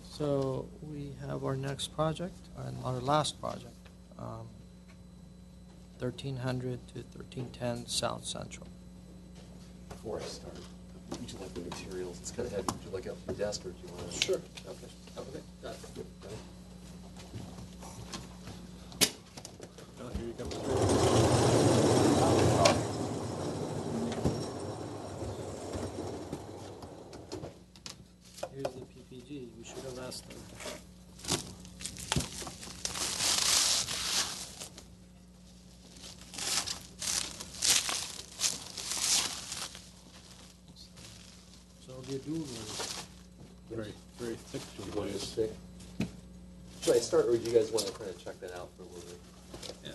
So we have our next project, and our last project, 1300 to 1310 South Central. Before I start, would you like the materials? It's kind of heavy. Would you like it off your desk, or do you want to? Sure. Okay. Okay. Got it. Got it. Oh, here you go. Here's the PPG. We should have asked them. So the dual Very, very thick. Do you want to stick? Should I start, or do you guys want to kind of check that out for a little bit? yeah.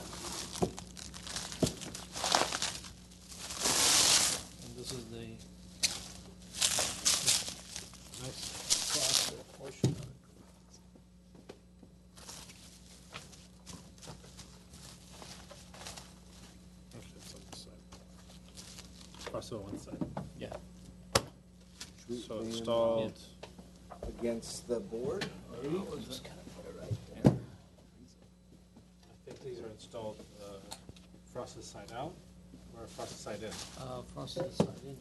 And this is the Nice. plastic portion of it. Actually, it's on this side. Also one side. Yeah. So installed. Against the board? Just kind of put it right I there. think these are installed frosted side out or frosted side in. Frosted side in,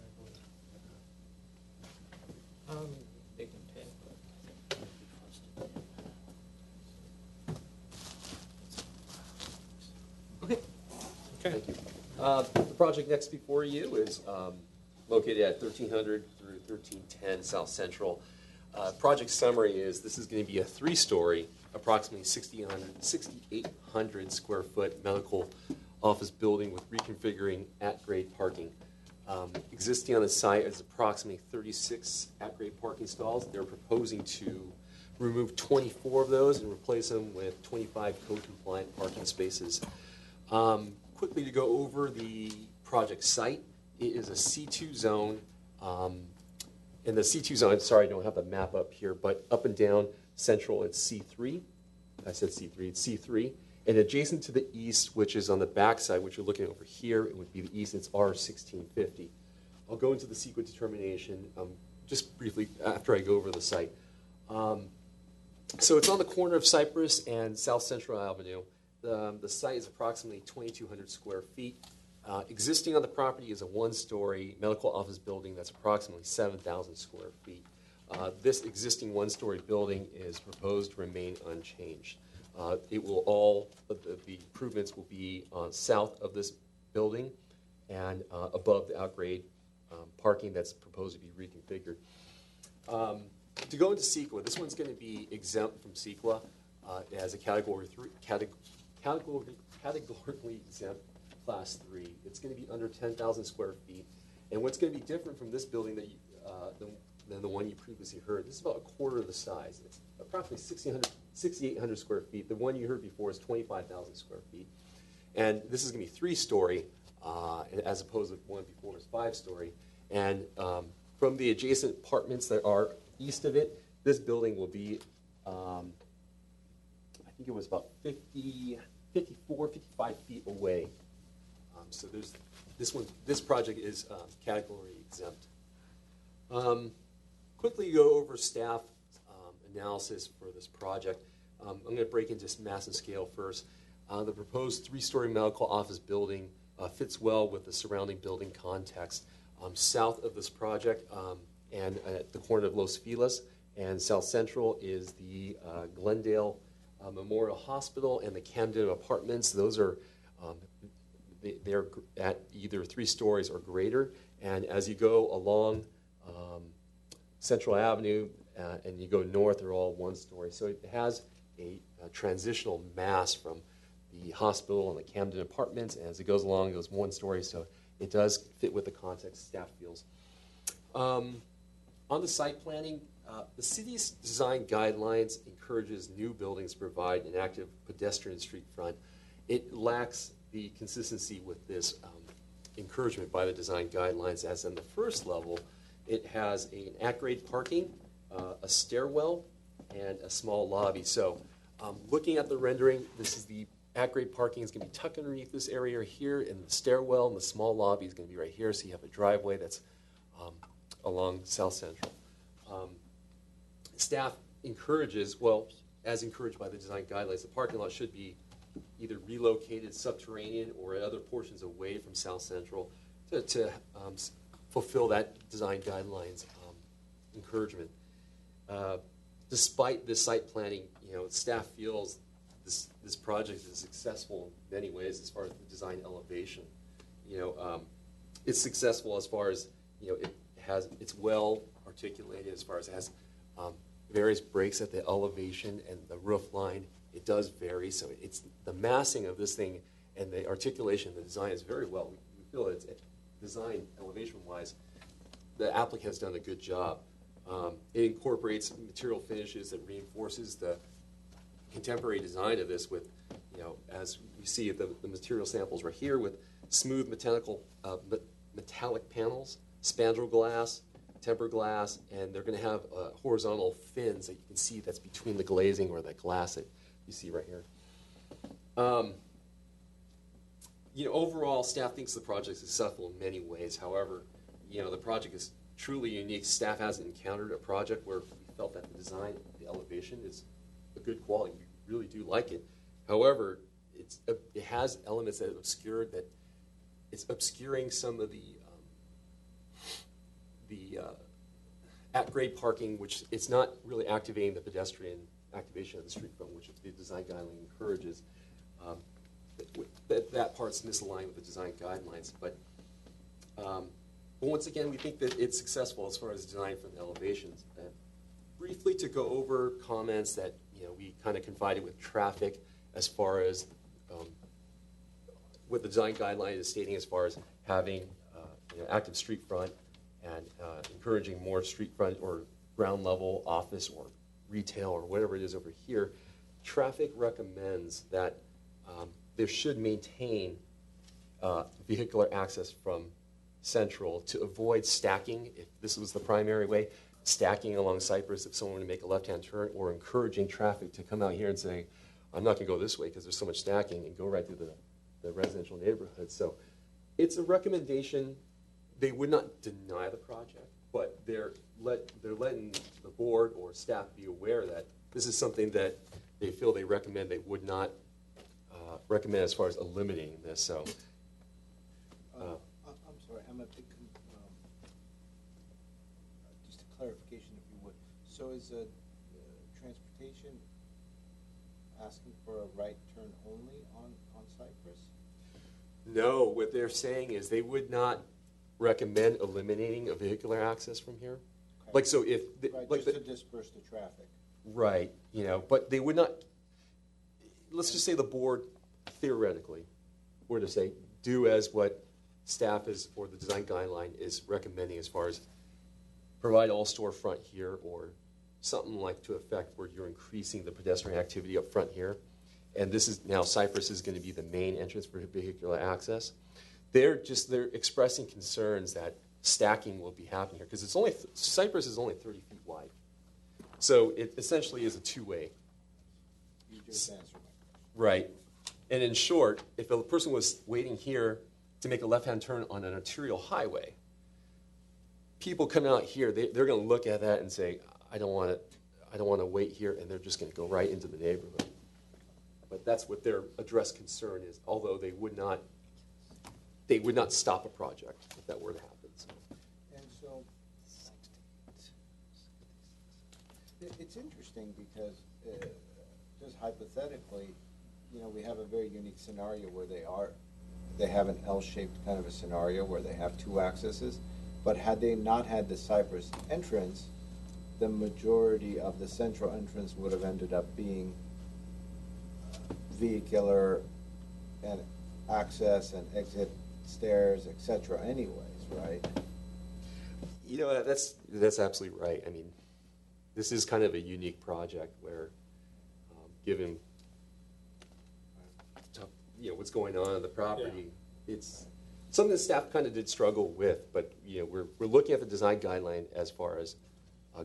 I believe. They can pay, but I think frosted in. Okay. Okay. Thank you. The project next before you is located at 1300 through 1310 South Central. Project summary is this is going to be a 3-story, approximately 6,800 square foot medical office building with reconfiguring at-grade parking. Existing on the site is approximately 36 at-grade parking stalls. They're proposing to remove 24 of those and replace them with 25 code-compliant parking spaces. Quickly to go over the project site, it is a C2 zone. In the C2 zone, sorry, I don't have the map up here, but up and down Central, it's C3. I said C3, it's C3. And adjacent to the east, which is on the backside, which you're looking over here, it would be the east, it's R1650. I'll go into the CEQA determination just briefly after I go over the site. So it's on the corner of Cypress and South Central Avenue. The site is approximately 2,200 square feet. Existing on the property is a 1-story medical office building that's approximately 7,000 square feet. This existing 1-story building is proposed to remain unchanged. It will all of the improvements will be south of this building and above the outgrade parking that's proposed to be reconfigured. To go into CEQA, this one's going to be exempt from CEQA as a categorically exempt Class 3. It's going to be under 10,000 square feet. And what's going to be different from this building that than the one you previously heard, this is about a quarter of the size. It's approximately 6,800 square feet. The one you heard before is 25,000 square feet. And this is going to be 3-story, as opposed to one before was 5-story. And from the adjacent apartments that are east of it, this building will be, I think it was about 54, 55 feet away. So there's this project is category exempt. Quickly go over staff analysis for this project. I'm going to break into mass and scale first. The proposed 3-story medical office building fits well with the surrounding building context. South of this project and at the corner of Los Feliz and South Central is the Glendale Memorial Hospital and the Camden Apartments. Those are they're at either 3 stories or greater. And as you go along Central Avenue and you go north, they're all 1 story. So it has a transitional mass from the hospital and the Camden Apartments. And as it goes along, it goes 1 story. So it does fit with the context staff feels. On the site planning, the city's design guidelines encourages new buildings to provide an active pedestrian street front. It lacks the consistency with this encouragement by the design guidelines, as in the first level, it has an at-grade parking, a stairwell, and a small lobby. So looking at the rendering, this is the at-grade parking is going to be tucked underneath this area here, and the stairwell and the small lobby is going to be right here. So you have a driveway that's along South Central. Staff encourages, well, as encouraged by the design guidelines, the parking lot should be either relocated subterranean or at other portions away from South Central to fulfill that design guidelines encouragement. Despite this site planning, staff feels this project is successful in many ways as far as the design elevation. It's successful as far as it's well articulated as far as it has various breaks at the elevation and the roof line. It does vary, so it's the massing of this thing and the articulation, the design is very well. We feel it's design elevation-wise, the applicant has done a good job. It incorporates material finishes that reinforces the contemporary design of this with, as we see the material samples right here with smooth metallic panels, spandrel glass, tempered glass, and they're going to have horizontal fins that you can see that's between the glazing or the glass that you see right here. Overall, staff thinks the project is successful in many ways. However, the project is truly unique. Staff hasn't encountered a project where we felt that the design, the elevation is a good quality. We really do like it. However, it has elements that it's obscuring some of the at-grade parking, which it's not really activating the pedestrian activation of the street front, which the design guideline encourages. That part's misaligned with the design guidelines. But once again, we think that it's successful as far as design from the elevations. Briefly to go over comments that we kind of confided with traffic as far as what the design guideline is stating as far as having active street front and encouraging more street front or ground level office or retail or whatever it is over here. Traffic recommends that there should maintain vehicular access from Central to avoid stacking, if this was the primary way, stacking along Cypress if someone were to make a left-hand turn, or encouraging traffic to come out here and say, I'm not going to go this way because there's so much stacking, and go right through the residential neighborhood. So it's a recommendation. They would not deny the project, but they're letting the board or staff be aware that this is something that they feel they recommend. They would not recommend as far as eliminating this. So, I'm sorry, I'm a big, just a clarification, if you would. So is transportation asking for a right turn only on Cypress? no, what they're saying is they would not recommend eliminating a vehicular access from here. Okay. Like, so if Right, like just to disperse the traffic. right, but they would not. Let's just say the board theoretically were to say do as what staff is or the design guideline is recommending as far as provide all storefront here or something like to effect where you're increasing the pedestrian activity up front here. And this is now Cypress is going to be the main entrance for vehicular access. they're expressing concerns that stacking will be happening here because it's only Cypress is only 30 feet wide, so it essentially is a two-way. You just answered my question. Right, and in short, if a person was waiting here to make a left-hand turn on an arterial highway, people coming out here, they're going to look at that and say, I don't want to wait here, and they're just going to go right into the neighborhood. But that's what their addressed concern is, although they would not stop a project if that were to happen. So. And so, it's interesting because just hypothetically, we have a very unique scenario where they have an L-shaped kind of a scenario where they have two accesses, but had they not had the Cypress entrance, the majority of the central entrance would have ended up being vehicular and access and exit stairs, etc. anyways, right? That's absolutely right. I mean, this is kind of a unique project where, given what's going on in the property, it's something the staff kind of did struggle with. But we're looking at the design guideline as far as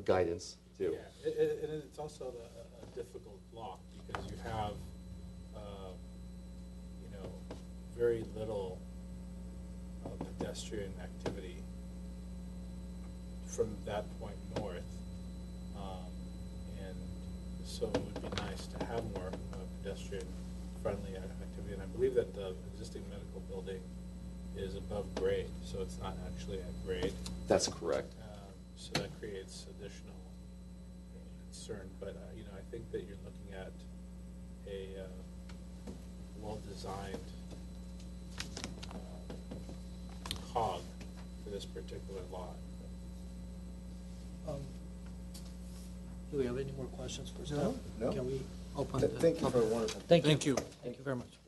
guidance too. Yeah, and it's also a difficult block because you have very little pedestrian activity from that point north, and so it would be nice to have more pedestrian-friendly activity. And I believe that the existing medical building is above grade, so it's not actually at grade. That's correct. So that creates additional concern. But I think that you're looking at a well-designed cog for this particular lot. Do we have any more questions for staff? No. Can we open the Thank you for a public- wonderful. Thank you. Thank you very much.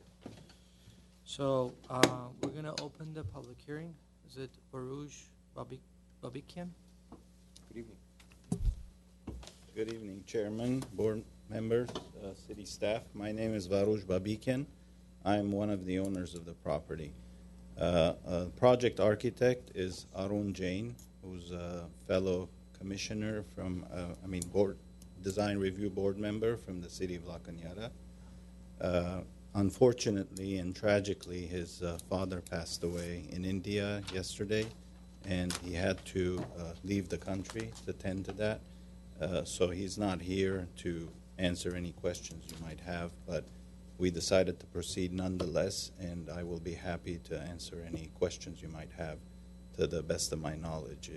So we're going to open the public hearing. Is it Baruch Babikian? Good evening. Good evening, Chairman, board members, city staff. My name is Varouj Babikian. I'm one of the owners of the property. Project architect is Arun Jain, who's a fellow commissioner from, board design review board member from the city of La Cañada. Unfortunately and tragically, his father passed away in India yesterday, and he had to leave the country to tend to that. So he's not here to answer any questions you might have, but we decided to proceed nonetheless, and I will be happy to answer any questions you might have to the best of my knowledge.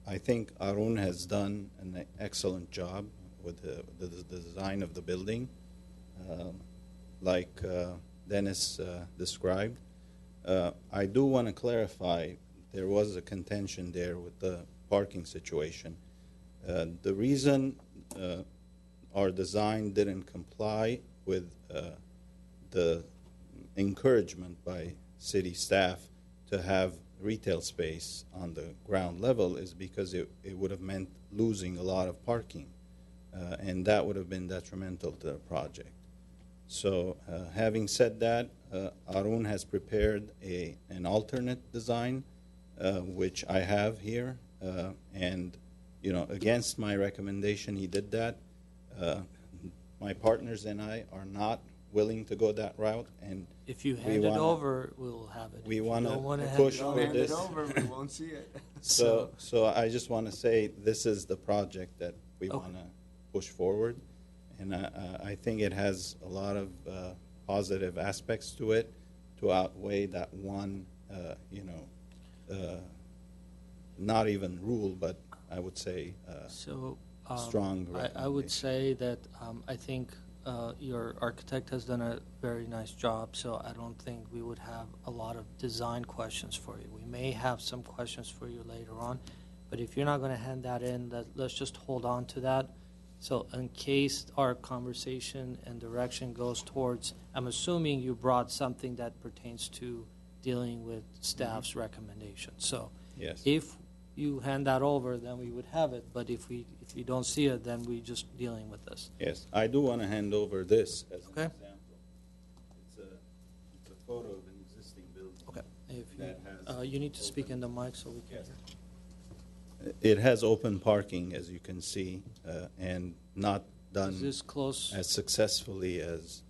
I think Arun has done an excellent job with the design of the building, like Dennis described. I do want to clarify, there was a contention there with the parking situation. The reason our design didn't comply with the encouragement by city staff to have retail space on the ground level is because it would have meant losing a lot of parking, and that would have been detrimental to the project. So having said that, Arun has prepared an alternate design, which I have here, and against my recommendation, he did that. My partners and I are not willing to go that route, and If you hand it over, we'll have it. we If you want don't wanna to hand push it for over- this. we won't see it. So I just want to say this is the project that we Okay. want to push forward, and I think it has a lot of positive aspects to it to outweigh that one, not even rule, but I would say So strong I would recommendation. say that I think your architect has done a very nice job, so I don't think we would have a lot of design questions for you. We may have some questions for you later on, but if you're not going to hand that in, let's just hold on to that. So in case our conversation and direction goes towards, I'm assuming you brought something that pertains to dealing with staff's recommendations. So Yes. if you hand that over, then we would have it. But if you don't see it, then we just dealing with this. Yes, I do want to hand over this as an Okay. example. It's a photo of an existing You need to speak in the mic so we can hear. It has open parking, as you can see, and not Is done this close? as successfully as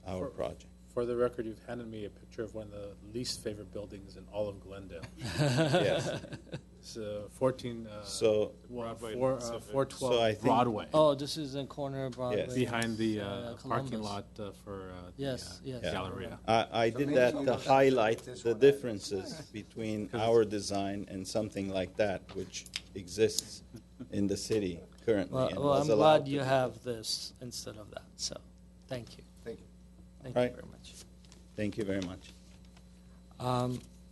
our project. For the record, you've handed me a picture of one of the least favorite buildings in all of Glendale. Yes. It's 14, So, Broadway, 412 So I think- Broadway. Oh, this is in corner of Broadway. Yes. Behind the parking Columbus. lot for Yes, the yes. Galleria. I did that to highlight the differences between our design and something like that, which exists in the city currently. Well, and well, was I'm allowed glad to you be. have this instead of that. So, thank you. Thank you. Thank Right. you very much. Thank you very much.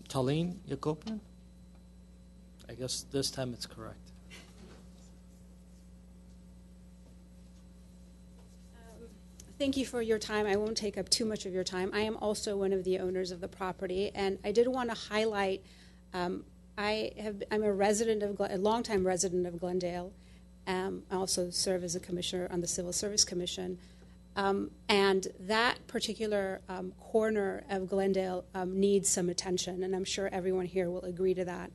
Talene Yakopian? I guess this time it's correct. Thank you for your time. I won't take up too much of your time. I am also one of the owners of the property, and I did want to highlight. I'm a resident of a longtime resident of Glendale. I also serve as a commissioner on the Civil Service Commission, and that particular corner of Glendale needs some attention, and I'm sure everyone here will agree to that.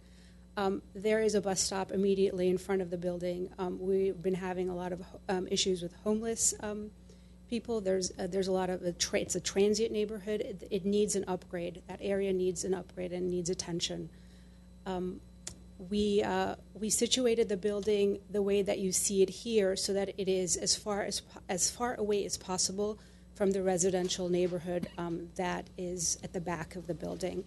There is a bus stop immediately in front of the building. We've been having a lot of issues with homeless people. There's a lot of it's a transient neighborhood. It needs an upgrade. That area needs an upgrade and needs attention. We situated the building the way that you see it here, so that it is as far away as possible from the residential neighborhood that is at the back of the building.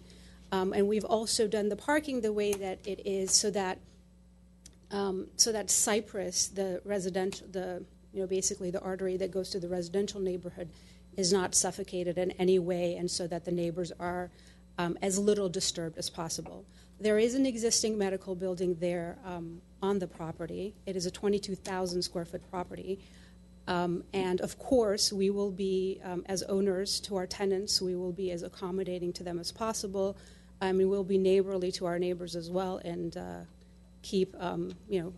And we've also done the parking the way that it is, so that Cypress, the residential, basically the artery that goes to the residential neighborhood, is not suffocated in any way, and so that the neighbors are as little disturbed as possible. There is an existing medical building there on the property. It is a 22,000 square foot property. And of course, we will be, as owners to our tenants, we will be as accommodating to them as possible. We will be neighborly to our neighbors as well, and keep,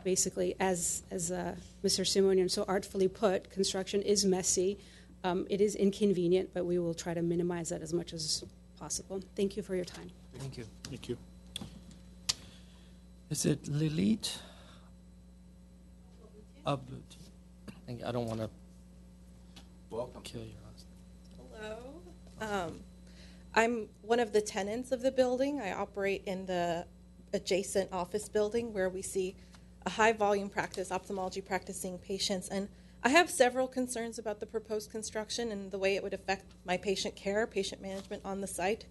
basically, as Mr. Simonian so artfully put, construction is messy. It is inconvenient, but we will try to minimize that as much as possible. Thank you for your time. Thank you. Thank you. Is it Lilith? Ablut. I don't want to Welcome. kill your husband. Hello. I'm one of the tenants of the building. I operate in the adjacent office building where we see a high volume practice, ophthalmology practicing patients. And I have several concerns about the proposed construction and the way it would affect my patient care, patient management on the site.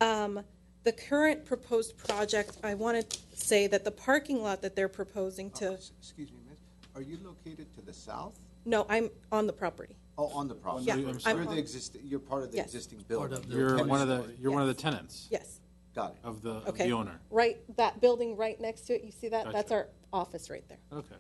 The current proposed project, I want to say that the parking lot that they're proposing to... Excuse me, miss. Are you located to the south? No, I'm on the property. Oh, on the property. Yeah, You're I'm- the existing. You're part of the Yes. existing building. of the- You're tenant one of the building. you're one of the Yes. tenants Yes. Got it. of the Okay. owner. Right, that building right next to it, you see that? Gotcha. That's our office right there. Okay.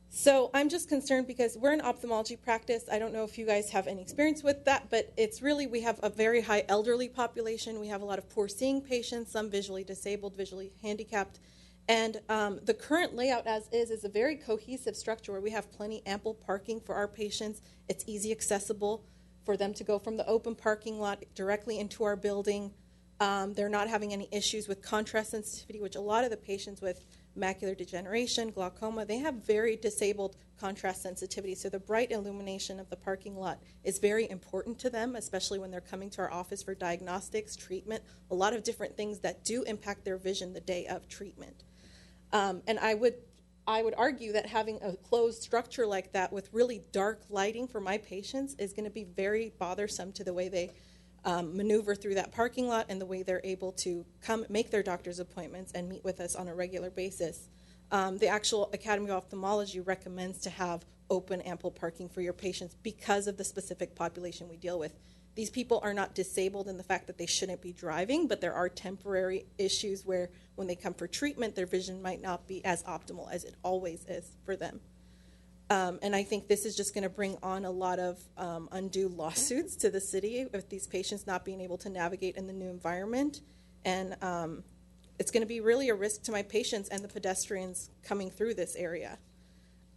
So I'm just concerned because we're an ophthalmology practice. I don't know if you guys have any experience with that, but it's really, we have a very high elderly population. We have a lot of poor seeing patients, some visually disabled, visually handicapped. And the current layout as is a very cohesive structure where we have plenty ample parking for our patients. It's easy accessible for them to go from the open parking lot directly into our building. They're not having any issues with contrast sensitivity, which a lot of the patients with macular degeneration, glaucoma, they have very disabled contrast sensitivity. So the bright illumination of the parking lot is very important to them, especially when they're coming to our office for diagnostics, treatment, a lot of different things that do impact their vision the day of treatment. And I would argue that having a closed structure like that with really dark lighting for my patients is going to be very bothersome to the way they maneuver through that parking lot and the way they're able to come make their doctor's appointments and meet with us on a regular basis. The actual Academy of Ophthalmology recommends to have open, ample parking for your patients because of the specific population we deal with. These people are not disabled in the fact that they shouldn't be driving, but there are temporary issues where when they come for treatment, their vision might not be as optimal as it always is for them. And I think this is just going to bring on a lot of undue lawsuits to the city with these patients not being able to navigate in the new environment. And it's going to be really a risk to my patients and the pedestrians coming through this area.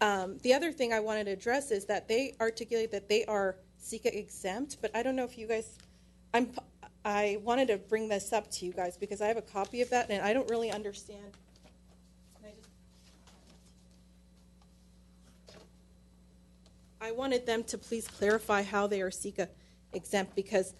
The other thing I wanted to address is that they articulate that they are SECA exempt, but I don't know if you guys, I wanted to bring this up to you guys because I have a copy of that and I don't really understand. I wanted them to please clarify how they are SECA exempt because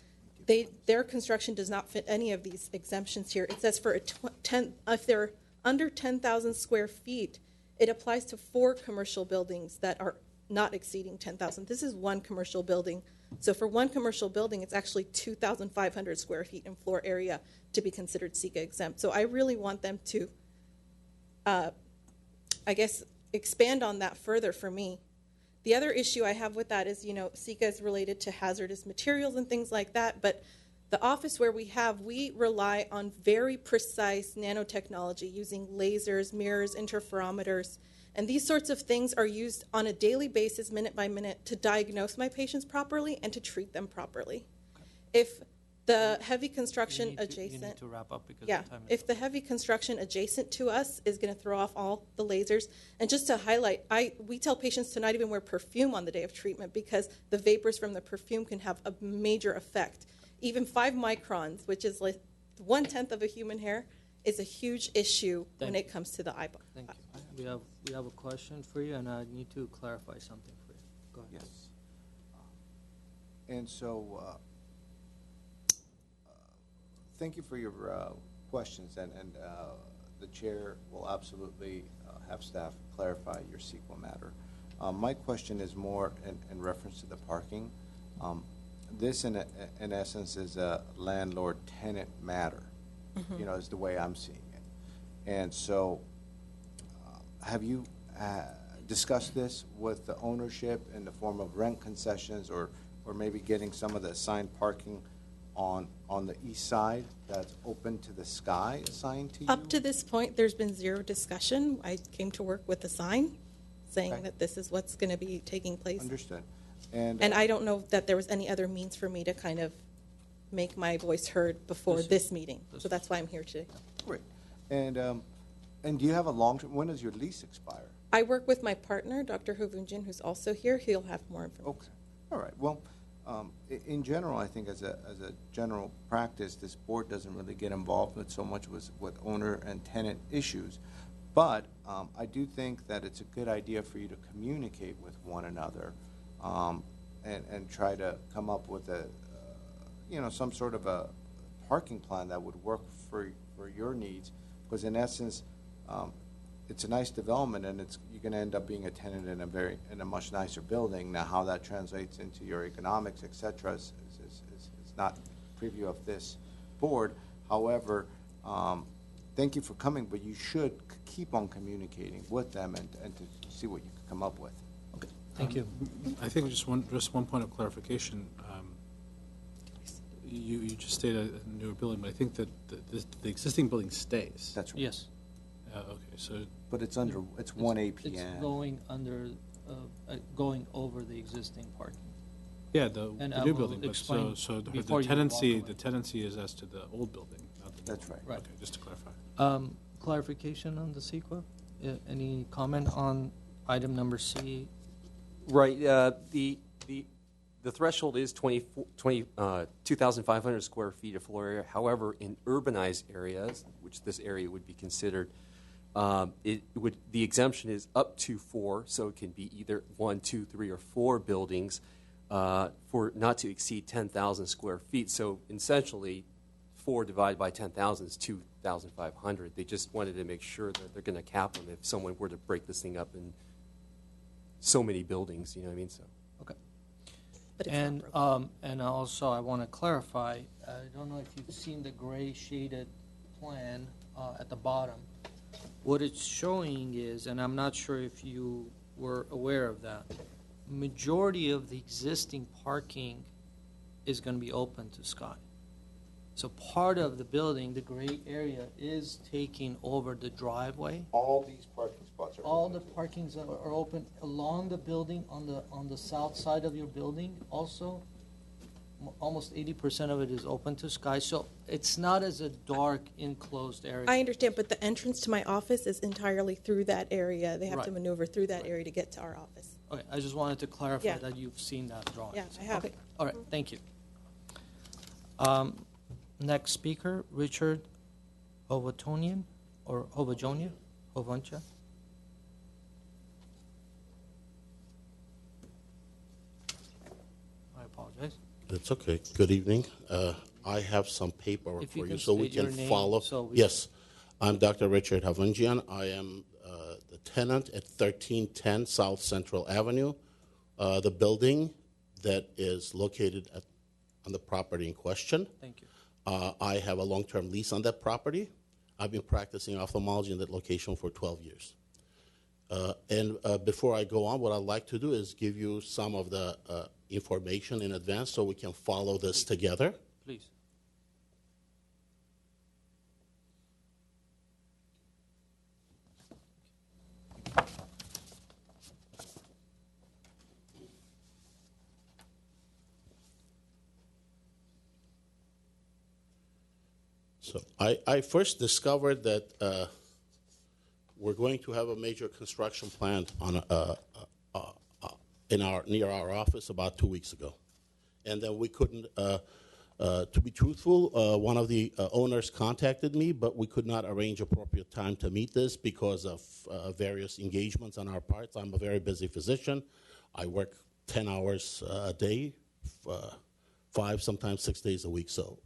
their construction does not fit any of these exemptions here. It says for if they're under 10,000 square feet, it applies to 4 commercial buildings that are not exceeding 10,000. This is one commercial building. So for one commercial building, it's actually 2,500 square feet in floor area to be considered SECA exempt. So I really want them to, I guess, expand on that further for me. The other issue I have with that is, SECA is related to hazardous materials and things like that, but the office where we rely on very precise nanotechnology using lasers, mirrors, interferometers, and these sorts of things are used on a daily basis, minute by minute, to diagnose my patients properly and to treat them properly. Okay. If the heavy construction adjacent, you need to wrap up because yeah, the time is if the heavy construction adjacent to us is going to throw off all the lasers, and just to highlight, we tell patients to not even wear perfume on the day of treatment because the vapors from the perfume can have a major effect. Even 5 microns, which is like 1/10 of a human hair, is a huge issue when it comes to the eyeball. Thank you. We have a question for you, and I need to clarify something for you. Go ahead. Yes. And so, thank you for your questions, and the chair will absolutely have staff clarify your CEQA matter. My question is more in reference to the parking. This, in essence, is a landlord-tenant matter, is the way I'm seeing it. And so, have you discussed this with the ownership in the form of rent concessions or maybe getting some of the assigned parking on the east side that's open to the sky assigned to you? Up to this point, there's been 0 discussion. I came to work with a sign saying that this is what's going to be taking place. Understood. And I don't know that there was any other means for me to kind of make my voice heard before this meeting. So that's why I'm here today. Great. And do you have a long-term, when does your lease expire? I work with my partner, Dr. Hovunjin, who's also here. He'll have more information. Okay. All right. Well, in general, I think as a general practice, this board doesn't really get involved with so much with owner and tenant issues. But I do think that it's a good idea for you to communicate with one another and try to come up with some sort of a parking plan that would work for your needs. Because in essence, it's a nice development, and you're going to end up being a tenant in a much nicer building. Now, how that translates into your economics, et cetera, is not a preview of this board. However, thank you for coming, but you should keep on communicating with them and to see what you can come up with. Okay, thank you. I think just one point of clarification. You just stated a newer building, but I think that the existing building stays. That's right. Yes. Okay, so. But it's 1 APN. It's going under, going over the existing parking. Yeah, the new building. But explain so the before you tenancy walk away. is as to the old building, not the new That's right. building. Okay, just to clarify. Clarification on the CEQA? Any comment on item number C? Right. The threshold is 2,500 square feet of floor area. However, in urbanized areas, which this area would be considered, the exemption is up to 4, so it can be either 1, 2, 3, or 4 buildings for not to exceed 10,000 square feet. So essentially, 4 divided by 10,000 is 2,500. They just wanted to make sure that they're going to cap them if someone were to break this thing up in so many buildings. You know what I mean? So. Okay. But it's And not broken. and also I want to clarify. I don't know if you've seen the gray shaded plan at the bottom. What it's showing is, and I'm not sure if you were aware of that, majority of the existing parking is going to be open to sky. So part of the building, the gray area, is taking over the driveway. All these parking spots are All open the to- parkings are open along the building, on the south side of your building also. Almost 80% of it is open to sky, so it's not as a dark enclosed area. I understand, but the entrance to my office is entirely through that area. They have to Right. maneuver through that area to get to our office. Okay, I just wanted to clarify Yeah. that you've seen that drawing. Yeah, I have. Okay, all right, thank you. Next speaker, Richard Hovotonian, or Hovajonia, Hovancha. I apologize. It's okay. Good evening. I have some paperwork If you for you can so we state your can name follow. so we Yes, I'm Dr. Richard Havangian. I am the tenant at 1310 South Central Avenue, the building that is located on the property in question. Thank you. I have a long-term lease on that property. I've been practicing ophthalmology in that location for 12 years. Before I go on, what I'd like to do is give you some of the information in advance so we can follow this together. Please. So I first discovered that we're going to have a major construction plant on near our office about 2 weeks ago, and then we couldn't. To be truthful, one of the owners contacted me, but we could not arrange appropriate time to meet this because of various engagements on our parts. I'm a very busy physician. I work 10 hours a day, 5, sometimes 6 days a week. So.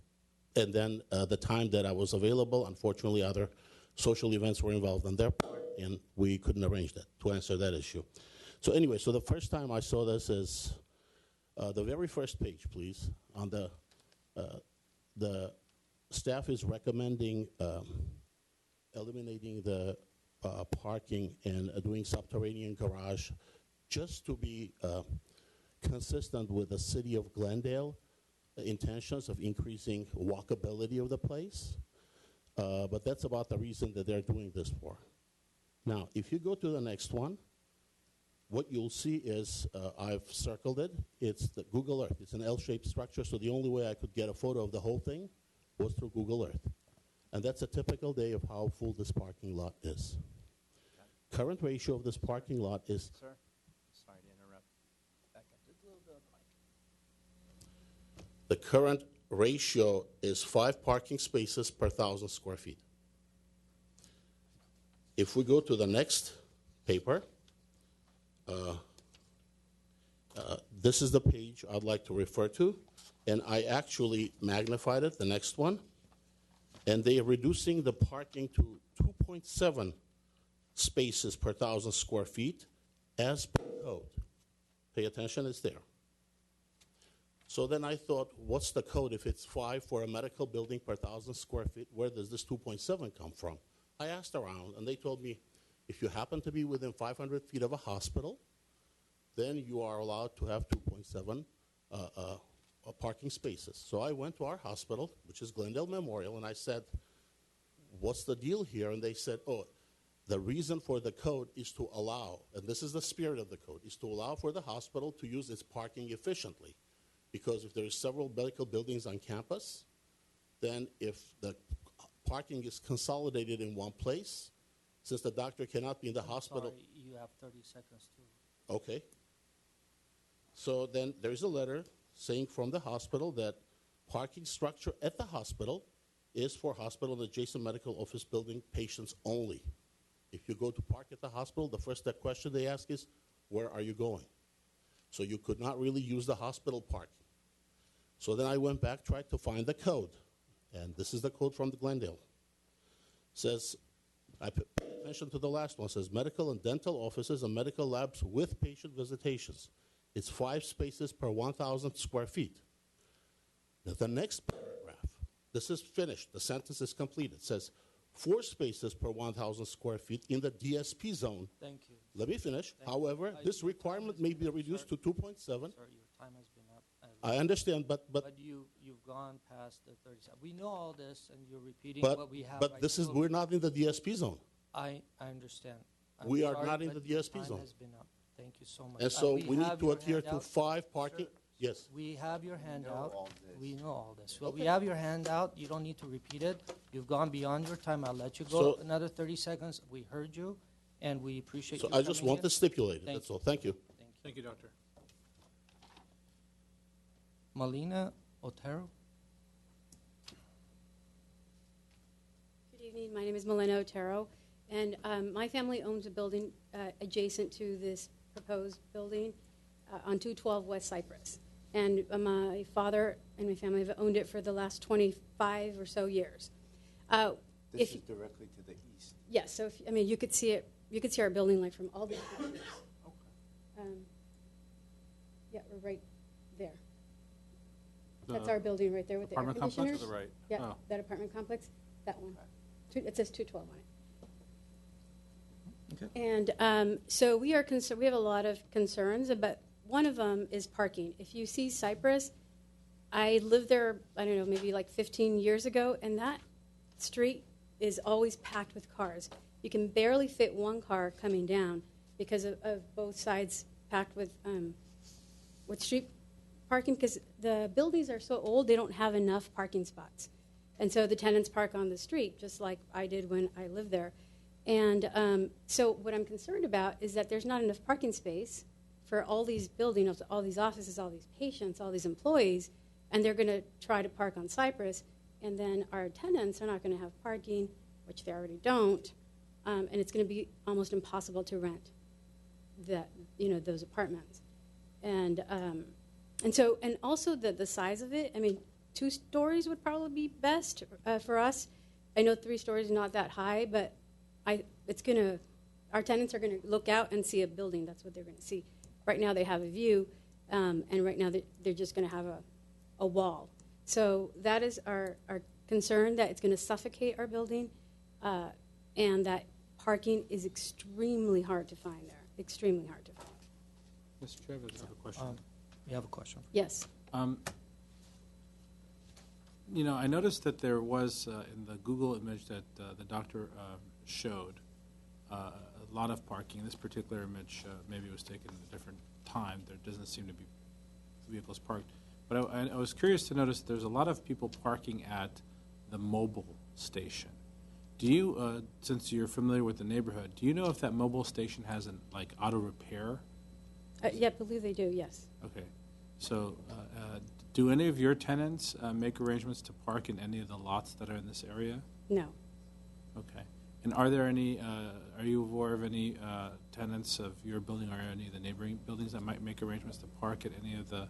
And then the time that I was available, unfortunately, other social events were involved on their part, and we couldn't arrange that to answer that issue. So anyway, so the first time I saw this is the very first page, please. On the staff is recommending eliminating the parking and doing subterranean garage just to be consistent with the city of Glendale intentions of increasing walkability of the place, but that's about the reason that they're doing this for. Now, if you go to the next one, what you'll see is, I've circled it, it's the Google Earth. It's an L-shaped structure, so the only way I could get a photo of the whole thing was through Google Earth. And that's a typical day of how full this parking lot is. Current ratio of this parking lot is... Sir, sorry to interrupt. Back up just a little bit on the mic. The current ratio is 5 parking spaces per 1,000 square feet. If we go to the next paper, this is the page I'd like to refer to, and I actually magnified it, the next one, and they are reducing the parking to 2.7 spaces per 1,000 square feet as per code. Pay attention, it's there. So then I thought, what's the code if it's 5 for a medical building per 1,000 square feet? Where does this 2.7 come from? I asked around, and they told me, if you happen to be within 500 feet of a hospital, then you are allowed to have 2.7 parking spaces. So I went to our hospital, which is Glendale Memorial, and I said, what's the deal here? And they said, oh, the reason for the code is to allow, and this is the spirit of the code, is to allow for the hospital to use its parking efficiently. Because if there are several medical buildings on campus, then if the parking is consolidated in one place, since the doctor cannot be in the hospital. Sorry, you have 30 seconds too. Okay. So then there's a letter saying from the hospital that parking structure at the hospital is for hospital and adjacent medical office building patients only. If you go to park at the hospital, the first question they ask is, where are you going? So you could not really use the hospital parking. So then I went back, tried to find the code, and this is the code from the Glendale. It says, I pay attention to the last one, it says medical and dental offices and medical labs with patient visitations. It's 5 spaces per 1,000 square feet. Now the next paragraph, this is finished, the sentence is complete. It says 4 spaces per 1,000 square feet in the DSP zone. Thank you. Let me finish. Thank However, you. this requirement may be reduced to 2.7. Sir, your time has been up. I understand, but you've gone past the 30 seconds. We know all this, and you're repeating but what we have. but right this is now. we're not in the DSP zone. I understand. I'm We are sorry, not in but the your DSP time zone. has been up. Thank you so much. And so we need have to your adhere to handout. 5 parking. Sir, Yes. We have your handout. all this. We know all this. So Okay. we have your handout. You don't need to repeat it. You've gone beyond your time. I'll let you go So- another 30 seconds. We heard you, and we appreciate So you I just coming want in. to stipulate it. Thank That's all. Thank you. Thank you. Thank you, Doctor. Molina Otero. Good evening. My name is Melena Otero, and my family owns a building adjacent to this proposed building on 212 West Cypress. And my father and my family have owned it for the last 25 or so years. This is directly to the east. Yes, so you could see it. You could see our building like from all the pictures. Yeah, we're right there. That's our building right there with the air Apartment conditioners. complex to the right? Yeah, Oh. that apartment complex, that one. It says 212 on it. Okay. And so we are concerned. We have a lot of concerns, but one of them is parking. If you see Cypress, I lived there, I don't know, maybe like 15 years ago, and that street is always packed with cars. You can barely fit one car coming down because of both sides packed with street parking, because the buildings are so old, they don't have enough parking spots. And so the tenants park on the street, just like I did when I lived there. And so what I'm concerned about is that there's not enough parking space for all these buildings, all these offices, all these patients, all these employees, and they're going to try to park on Cypress, and then our tenants are not going to have parking, which they already don't, and it's going to be almost impossible to rent those apartments. And so, and also the size of it, 2 stories would probably be best for us. I know 3 stories is not that high, but our tenants are going to look out and see a building. That's what they're going to see. Right now they have a view, and right now they're just going to have a wall. So that is our concern, that it's going to suffocate our building, and that parking is extremely hard to find there, extremely hard to find. Mr. Chavez, I have a question. You have a question? Yes. I noticed that there was, in the Google image that the doctor showed, a lot of parking. This particular image maybe was taken at a different time. There doesn't seem to be vehicles parked. But I was curious to notice there's a lot of people parking at the mobile station. Do you, since you're familiar with the neighborhood, do you know if that mobile station has an auto repair? Yeah, I believe they do, yes. Okay. So do any of your tenants make arrangements to park in any of the lots that are in this area? No. Okay. And are there any, are you aware of any tenants of your building or any of the neighboring buildings that might make arrangements to park at any of the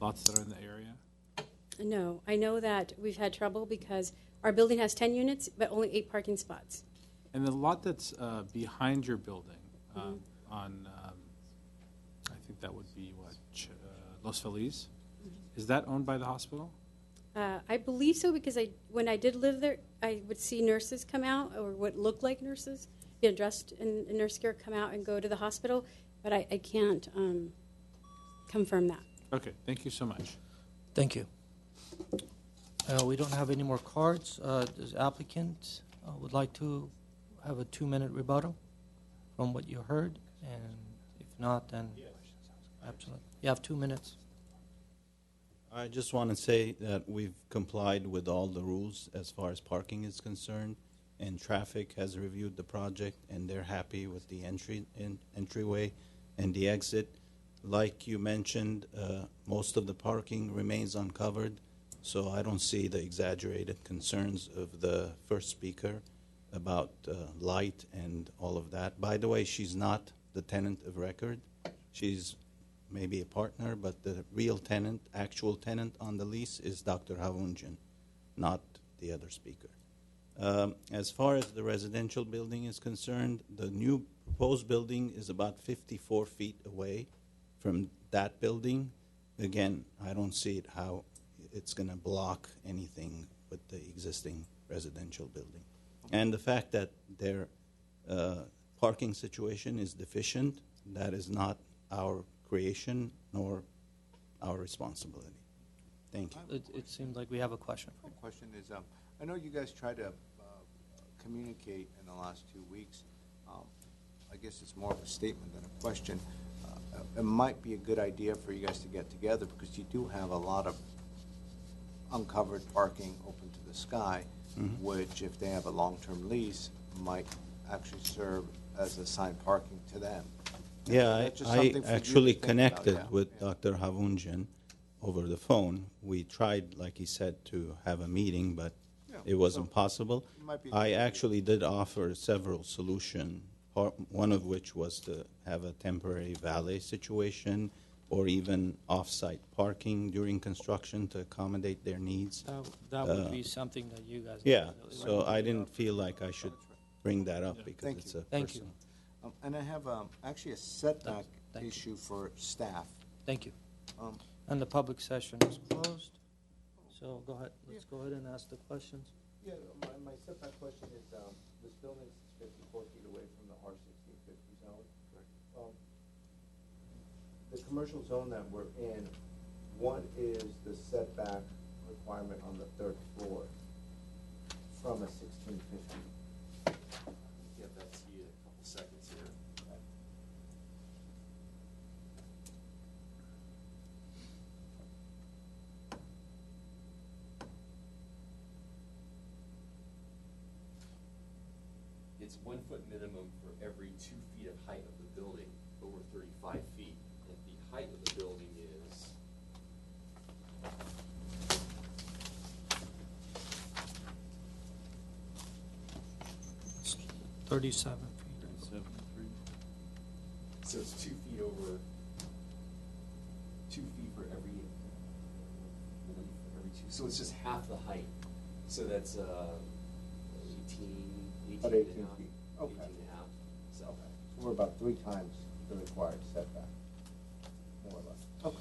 lots that are in the area? No. I know that we've had trouble because our building has 10 units, but only 8 parking spots. And the lot that's behind your building on, I think that would be what, Los Feliz? Is that owned by the hospital? I believe so, because when I did live there, I would see nurses come out, or what looked like nurses, dressed in nurse gear, come out and go to the hospital, but I can't confirm that. Okay, thank you so much. Thank you. We don't have any more cards. Does applicant would like to have a 2-minute rebuttal from what you heard? And if not, then absolutely. You have 2 minutes. I just want to say that we've complied with all the rules as far as parking is concerned, and traffic has reviewed the project, and they're happy with the entryway and the exit. Like you mentioned, most of the parking remains uncovered, so I don't see the exaggerated concerns of the first speaker about light and all of that. By the way, she's not the tenant of record. She's maybe a partner, but the real tenant, actual tenant on the lease is Dr. Havunjan, not the other speaker. As far as the residential building is concerned, the new proposed building is about 54 feet away from that building. Again, I don't see it how it's going to block anything with the existing residential building. And the fact that their parking situation is deficient, that is not our creation nor our responsibility. Thank you. It seems like we have a question. The question is, I know you guys try to communicate in the last 2 weeks. I guess it's more of a statement than a question. It might be a good idea for you guys to get together, because you do have a lot of uncovered parking open to the sky, which, if they have a long-term lease, might actually serve as assigned parking to them. Yeah, I actually connected with Dr. Havunjan over the phone. We tried, like he said, to have a meeting, but it wasn't possible. might be- I actually did offer several solutions, one of which was to have a temporary valet situation or even off-site parking during construction to accommodate their needs. That would be something that you guys. Yeah, definitely so want to I do. didn't feel like I should bring that up because Thank it's you. a Thank you. personal. And I have actually a setback Thank you. issue for staff. Thank you. Um, And the public session is closed. So go ahead, let's go ahead and ask the questions. Yeah, my setback question is, this building is 54 feet away from the R1650 zone. The commercial zone that we're in, what is the setback requirement on the third floor from a 1650? Get that to you in a couple seconds here. It's 1 foot minimum for every 2 feet of height of the building over 35 feet. And the height of the building is 37 feet. So it's 2 feet over, 2 feet for every two. So it's just half the height. So that's 18 About and 18 a half. feet. 18 Okay. and a half. So. So we're about 3 times the required setback, more or less. Okay,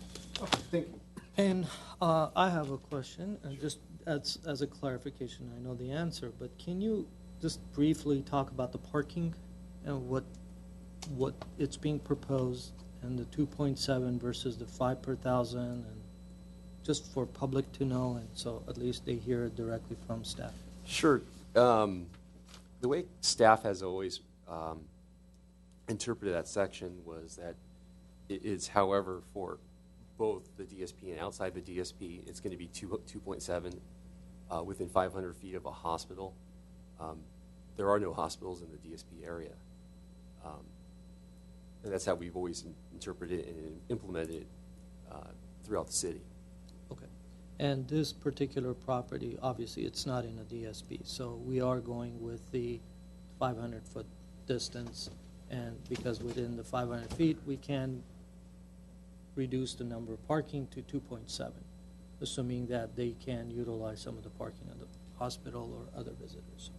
thank you. And I have a question, and just as a clarification, I know the answer, but can you just briefly talk about the parking and what it's being proposed and the 2.7 versus the 5 per thousand, and just for public to know, and so at least they hear it directly from staff? Sure. The way staff has always interpreted that section was that it is, however, for both the DSP and outside the DSP, it's going to be 2.7 within 500 feet of a hospital. There are no hospitals in the DSP area. And that's how we've always interpreted it and implemented it throughout the city. Okay. And this particular property, obviously, it's not in a DSP, so we are going with the 500-foot distance, and because within the 500 feet, we can reduce the number of parking to 2.7, assuming that they can utilize some of the parking at the hospital or other visitors.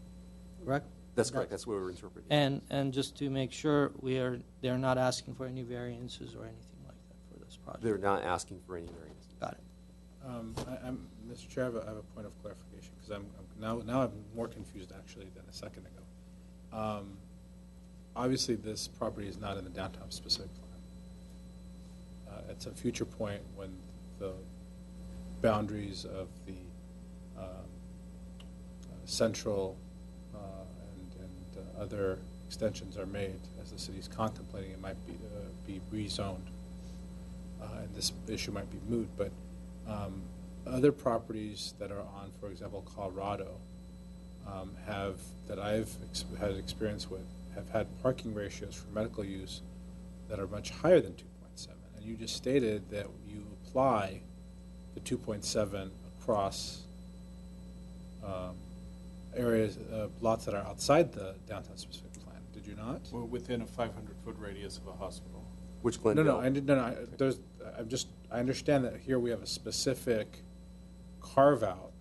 Correct? That's correct. That's what we're interpreting. And just to make sure, they're not asking for any variances or anything like that for this project. They're not asking for any variance. Got it. Mr. Chair, I have a point of clarification, because now I'm more confused actually than a second ago. Obviously, this property is not in the downtown specific plan. At some future point, when the boundaries of the central and other extensions are made, as the city's contemplating, it might be rezoned, and this issue might be moot. But other properties that are on, for example, Colorado, that I've had experience with, have had parking ratios for medical use that are much higher than 2.7. And you just stated that you apply the 2.7 across areas, lots that are outside the downtown specific plan. Did you not? Well, within a 500-foot radius of a hospital. Which Glendale? I understand that here we have a specific carve-out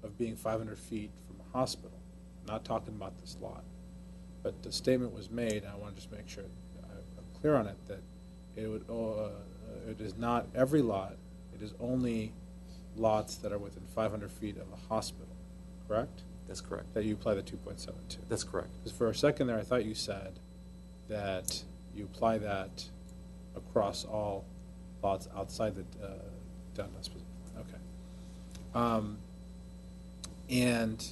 of being 500 feet from a hospital. I'm not talking about this lot. But the statement was made, and I want to just make sure I'm clear on it, that it is not every lot. It is only lots that are within 500 feet of a hospital, correct? That's correct. That you apply the 2.7 to. That's correct. Because for a second there, I thought you said that you apply that across all lots outside the downtown specific. Okay. And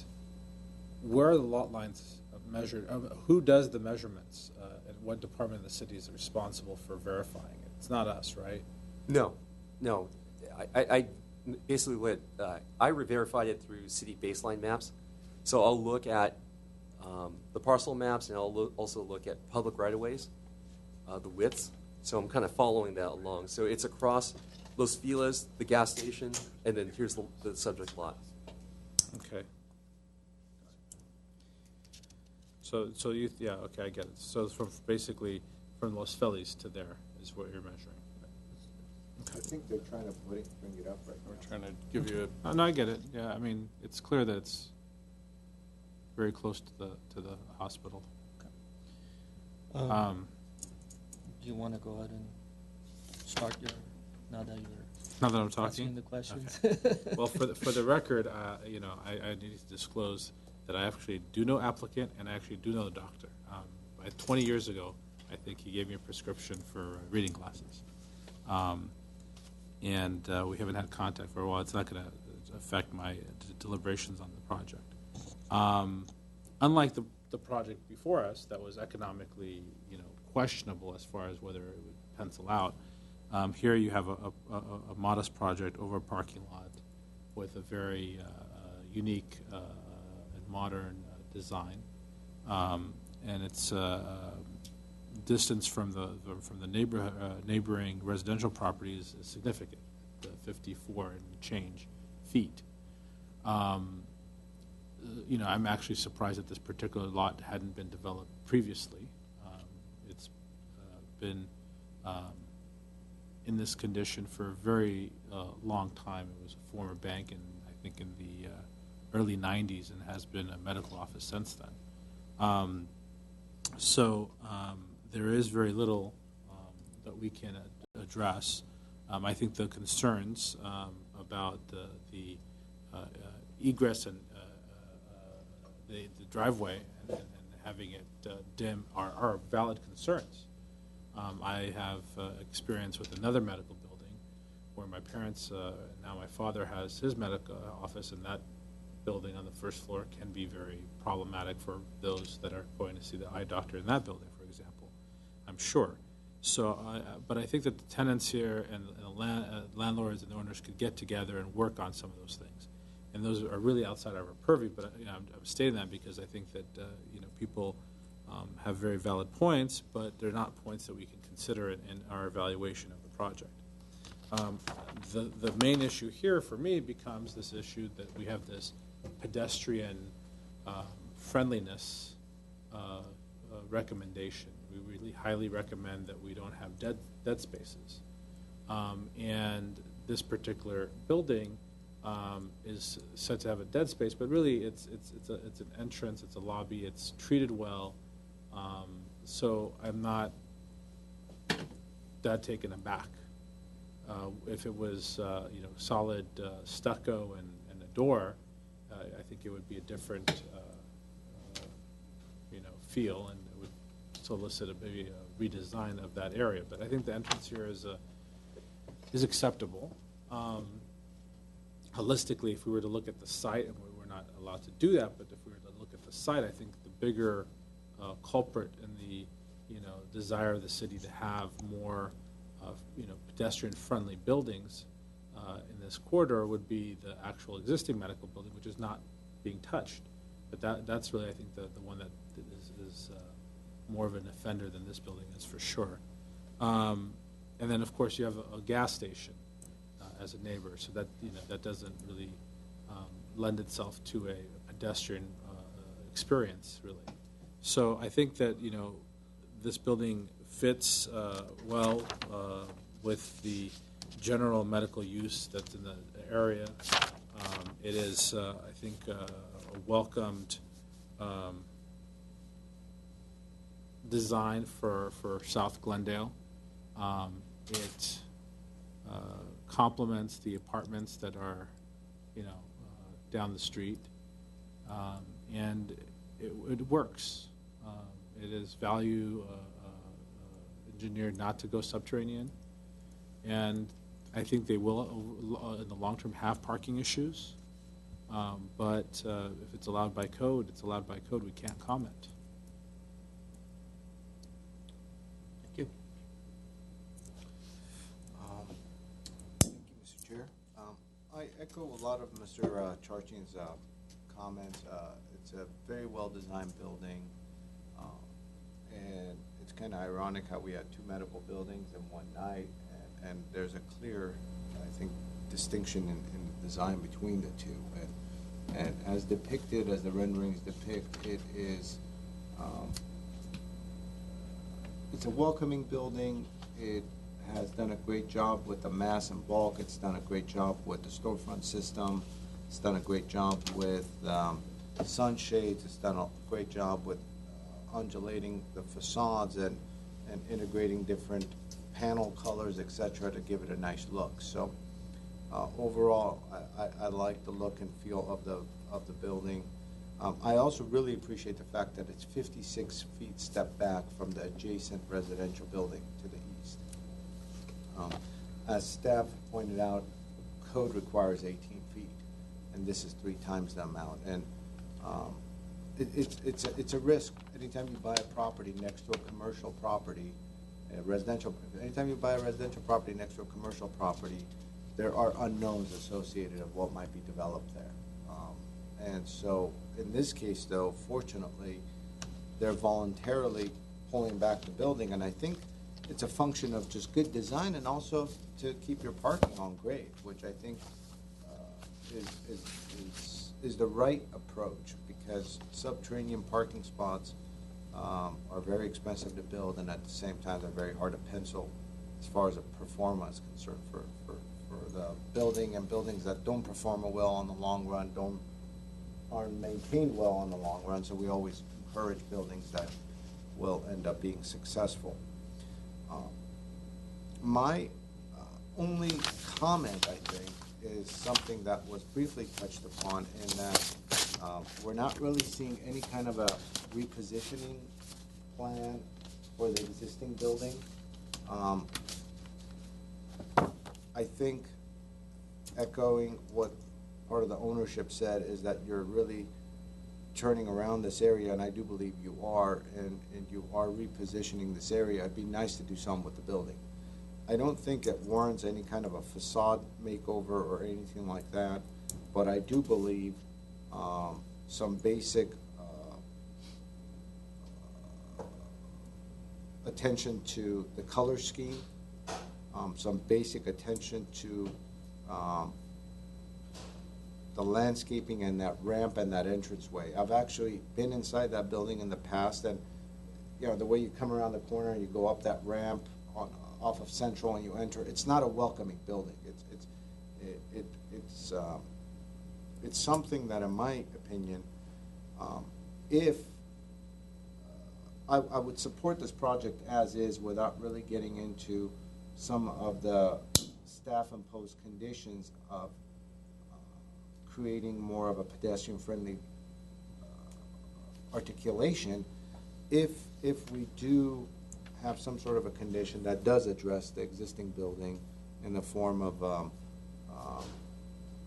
where are the lot lines measured? Who does the measurements? And what department of the city is responsible for verifying it? It's not us, right? No. I basically I verified it through city baseline maps. So I'll look at the parcel maps, and I'll also look at public right-of-ways, the widths. So I'm kind of following that along. So it's across Los Feliz, the gas station, and then here's the subject lot. Okay. So you, yeah, okay, I get it. So it's from, basically, from Los Feliz to there is what you're measuring. I think they're trying to bring it up right now. We're trying to give you a. Oh, no, I get it. Yeah, I mean, it's clear that it's very close to the hospital. Do you want to go ahead and start your, now that you're Now that I'm talking? asking the questions? Okay. Well, for the record, you know, I need to disclose that I actually do know applicant and I actually do know the doctor. 20 years ago, I think he gave me a prescription for reading glasses. And we haven't had contact for a while. It's not going to affect my deliberations on the project. Unlike the project before us that was economically, you know, questionable as far as whether it would pencil out, here you have a modest project over a parking lot with a very unique and modern design, and its distance from the neighboring residential properties is significant, 54 and change feet. You know, I'm actually surprised that this particular lot hadn't been developed previously. It's been in this condition for a very long time. It was a former bank, I think in the early 90s, and has been a medical office since then. So there is very little that we can address. I think the concerns about the egress and the driveway and having it dim are valid concerns. I have experience with another medical building where my parents, now my father has his medical office, and that building on the first floor can be very problematic for those that are going to see the eye doctor in that building, for example, I'm sure. So, but I think that the tenants here and landlords and owners could get together and work on some of those things. And those are really outside our purview, but you know, I'm stating that because I think that you know, people have very valid points, but they're not points that we can consider in our evaluation of the project. The main issue here for me becomes this issue that we have this pedestrian friendliness recommendation. We really highly recommend that we don't have dead spaces. And this particular building is said to have a dead space, but really it's an entrance, it's a lobby, it's treated well. So I'm not that taken aback. If it was you know, solid stucco and a door, I think it would be a different you know, feel, and it would solicit maybe a redesign of that area. But I think the entrance here is acceptable. Holistically, if we were to look at the site, and we're not allowed to do that, but if we were to look at the site, I think the bigger culprit in the, you know, desire of the city to have more you know, pedestrian-friendly buildings in this corridor would be the actual existing medical building, which is not being touched. But that's really, I think, the one that is more of an offender than this building is, for sure. And then, of course, you have a gas station as a neighbor, so that, you know, that doesn't really lend itself to a pedestrian experience, really. So I think that, you know, this building fits well with the general medical use that's in the area. It is, I think, a welcomed design for South Glendale. It complements the apartments that are, you know, down the street, and it works. It is value engineered not to go subterranean, and I think they will, in the long term, have parking issues. But if it's allowed by code, it's allowed by code. We can't comment. Thank you. Thank you, Mr. Chair. I echo a lot of Mr. Charchin's comments. It's a very well-designed building, and it's kind of ironic how we had two medical buildings in one night, and there's a clear, I think, distinction in the design between the two. And as depicted, as the renderings depict, it is Um, It's a welcoming building. It has done a great job with the mass and bulk. It's done a great job with the storefront system. It's done a great job with sunshades. It's done a great job with undulating the facades and integrating different panel colors, et cetera, to give it a nice look. So overall, I like the look and feel of the building. I also really appreciate the fact that it's 56 feet step back from the adjacent residential building to the east. As staff pointed out, code requires 18 feet, and this is 3 times the amount. And it's a risk anytime you buy a property next to a commercial property, anytime you buy a residential property next to a commercial property, there are unknowns associated of what might be developed there. And so in this case, though, fortunately, they're voluntarily pulling back the building, and I think it's a function of just good design and also to keep your parking on grade, which I think is the right approach, because subterranean parking spots are very expensive to build, and at the same time, they're very hard to pencil as far as a performance is concerned for the building, and buildings that don't perform well on the long run aren't maintained well on the long run, so we always encourage buildings that will end up being successful. My only comment, I think, is something that was briefly touched upon, in that we're not really seeing any kind of a repositioning plan for the existing building. I think, echoing what part of the ownership said, is that you're really turning around this area, and I do believe you are, and you are repositioning this area. It'd be nice to do something with the building. I don't think it warrants any kind of a facade makeover or anything like that, but I do believe some basic attention to the color scheme, some basic attention to the landscaping and that ramp and that entranceway. I've actually been inside that building in the past, and the way you come around the corner and you go up that ramp off of Central and you enter, it's not a welcoming building. It's something that, in my opinion, if I would support this project as is, without really getting into some of the staff-imposed conditions of creating more of a pedestrian-friendly articulation. If we do have some sort of a condition that does address the existing building in the form of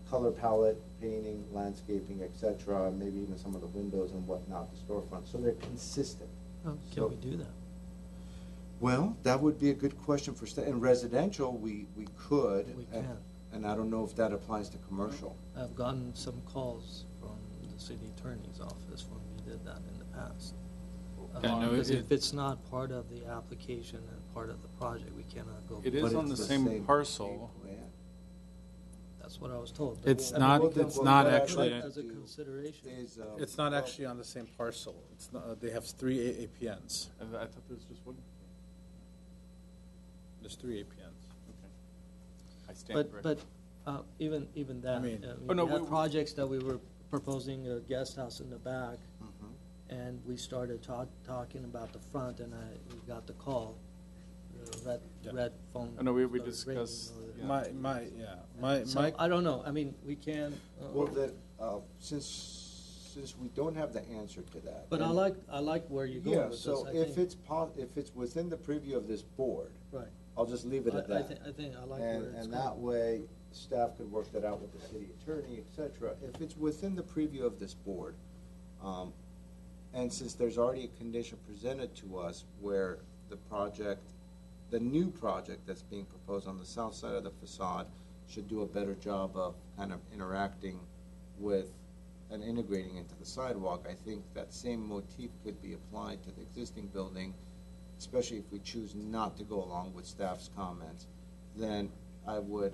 color palette, painting, landscaping, etc., maybe even some of the windows and whatnot, the storefront, so they're consistent. Can we do that? Well, that would be a good question for in residential. We could. We can. And I don't know if that applies to commercial. I've gotten some calls from the city attorney's office when we did that in the past. Because if it's not part of the application and part of the project, we cannot go. It is on the same parcel. That's what I was told. It's not actually as a consideration. It's not actually on the same parcel. It's not. They have 3 APNs. I thought there was just one. There's 3 APNs. I stand but even that. We had projects that we were proposing a guest house in the back, and we started talking about the front, and we got the call. Red phone. I know we discussed. So I don't know. I mean, we can. Well, since we don't have the answer to that. But I like where you're going with so this. If it's within the preview of this board, right, I'll just leave it at that. I think I like and, where it's and going. that way, staff could work that out with the city attorney, etc. If it's within the preview of this board, and since there's already a condition presented to us where the new project that's being proposed on the south side of the facade should do a better job of kind of interacting with and integrating into the sidewalk, I think that same motif could be applied to the existing building, especially if we choose not to go along with staff's comments. Then I would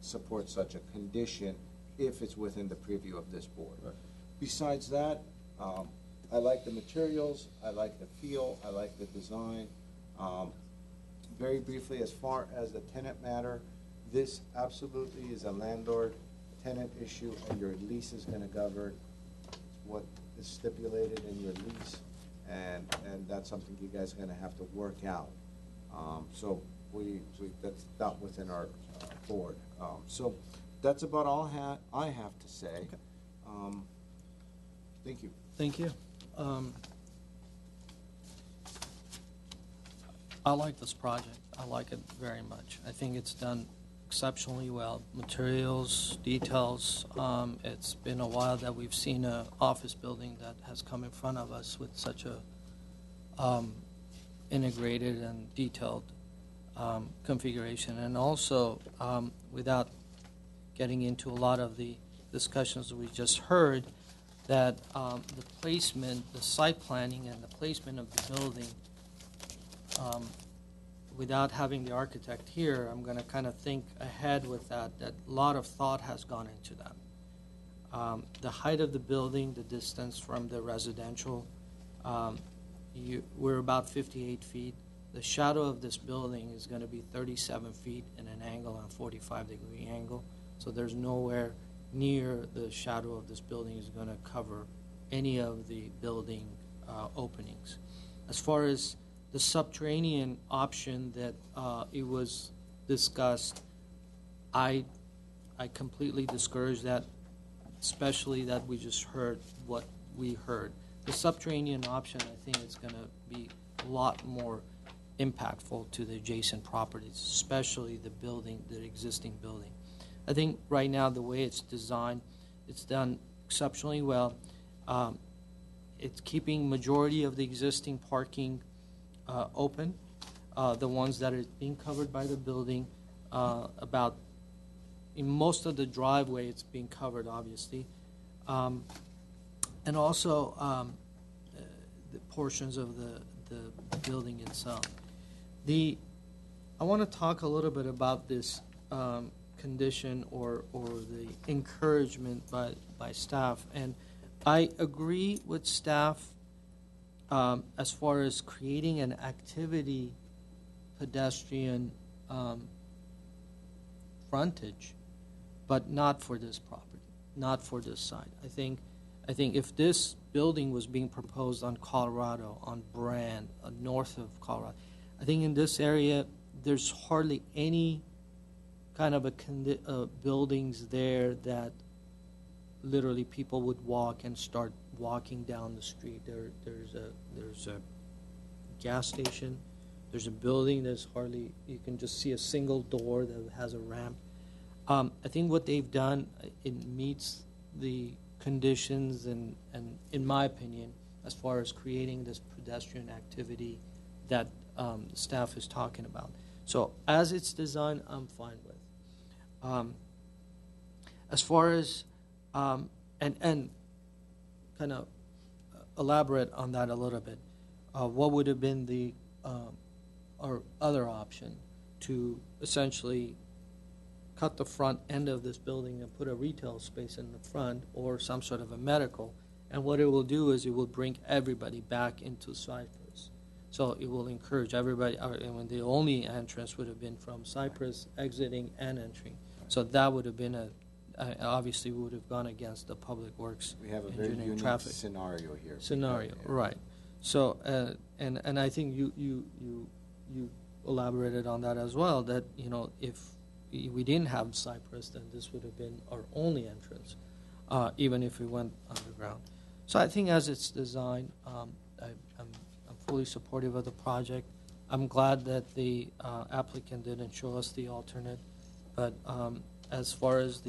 support such a condition if it's within the preview of this board. Right. Besides that, I like the materials, I like the feel, I like the design. Very briefly, as far as the tenant matter, this absolutely is a landlord-tenant issue, and your lease is gonna govern what is stipulated in your lease, and that's something you guys are gonna have to work out. So that's not within our board. So that's about all I have to say. Thank you. Thank you. I like this project. I like it very much. I think it's done exceptionally well. Materials, details. It's been a while that we've seen an office building that has come in front of us with such a integrated and detailed configuration. And also, without getting into a lot of the discussions we just heard, that the placement, the site planning and the placement of the building, without having the architect here, I'm going to kind of think ahead with that a lot of thought has gone into that. The height of the building, the distance from the residential, we're about 58 feet. The shadow of this building is going to be 37 feet in an angle, and 45-degree angle. So there's nowhere near the shadow of this building is going to cover any of the building openings. As far as the subterranean option that it was discussed, I completely discourage that, especially that we just heard what we heard. The subterranean option, I think, is going to be a lot more impactful to the adjacent properties, especially the building, the existing building. I think right now the way it's designed, it's done exceptionally well. It's keeping majority of the existing parking open, the ones that are being covered by the building. In most of the driveway, it's being covered, obviously, and also the portions of the building itself. I want to talk a little bit about this condition or the encouragement by staff, and I agree with staff as far as creating an activity pedestrian frontage, but not for this property, not for this site. I think if this building was being proposed on Colorado, on Brand, north of Colorado, I think in this area there's hardly any kind of buildings there that literally people would walk and start walking down the street. There's a gas station. There's a building that's hardly, you can just see a single door that has a ramp. I think what they've done, it meets the conditions and in my opinion, as far as creating this pedestrian activity that the staff is talking about. So as it's designed, I'm fine with. As far as, and kind of elaborate on that a little bit, what would have been the or other option to essentially cut the front end of this building and put a retail space in the front or some sort of a medical, and what it will do is it will bring everybody back into Cypress. So it will encourage everybody, and the only entrance would have been from Cypress, exiting and entering. So that would have been obviously we would have gone against the Public Works. We have a very unique traffic scenario here. Scenario, right. So, and I think you elaborated on that as well, that, if we didn't have Cypress, then this would have been our only entrance, even if we went underground. So I think as it's designed, I'm fully supportive of the project. I'm glad that the applicant didn't show us the alternate, but as far as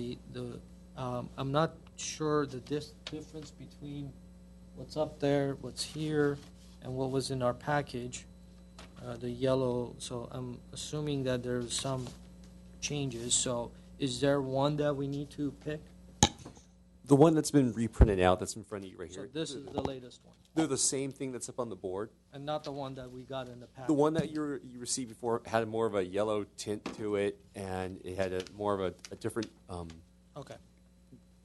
I'm not sure the difference between what's up there, what's here, and what was in our package, the yellow. So I'm assuming that there's some changes. So is there one that we need to pick? The one that's been reprinted out, that's in front of you right So here. this is the latest one, They're the same thing that's up on the board. and not the one that we got in the package. The one that you received before had more of a yellow tint to it, and it had more of a different Okay.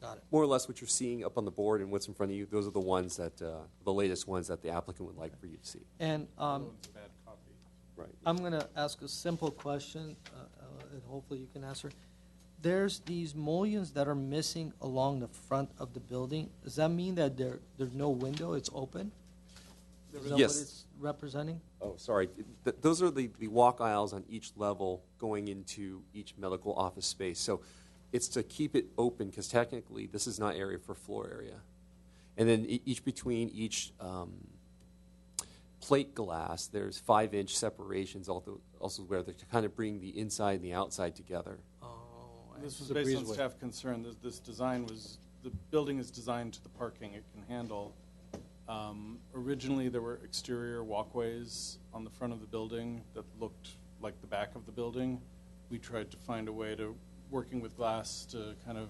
Got it. More or less what you're seeing up on the board and what's in front of you, those are the ones that, the latest ones that the applicant would like for you to see. And It's a bad copy. Right. I'm going to ask a simple question, and hopefully you can answer. There's these mullions that are missing along the front of the building. Does that mean that there's no window, it's open? Is that Yes. what it's representing? Oh, sorry. Those are the walk aisles on each level going into each medical office space. So it's to keep it open because technically this is not area for floor area. And then between each plate glass, there's 5-inch separations also where to kind of bring the inside and the outside together. Oh, This was it's a based on breezeway. staff concern. This design was, the building is designed to the parking it can handle. Originally, there were exterior walkways on the front of the building that looked like the back of the building. We tried to find a way to, working with glass, to kind of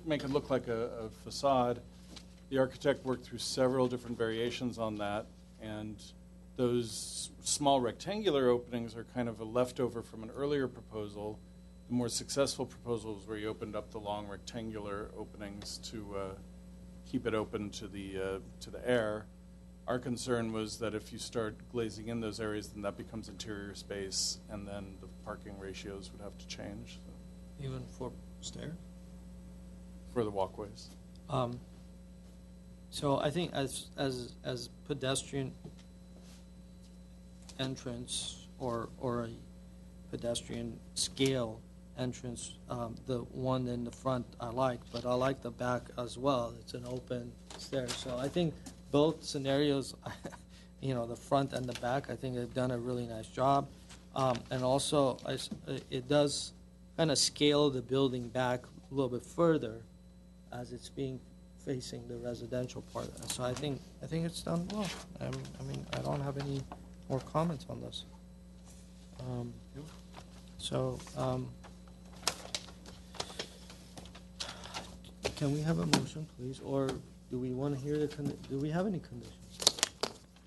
make it look like a facade. The architect worked through several different variations on that, and those small rectangular openings are kind of a leftover from an earlier proposal. The more successful proposal was where you opened up the long rectangular openings to keep it open to the air. Our concern was that if you start glazing in those areas, then that becomes interior space, and then the parking ratios would have to change. So. Even for stairs? For the walkways. So I think as pedestrian entrance or a pedestrian scale entrance, the one in the front I like, but I like the back as well. It's an open stair. So I think both scenarios, the front and the back, I think they've done a really nice job. And also, it does kind of scale the building back a little bit further as it's being facing the residential part. So I think it's done well. I mean, I don't have any more comments on this. Can we have a motion, please, or do we want to hear do we have any conditions?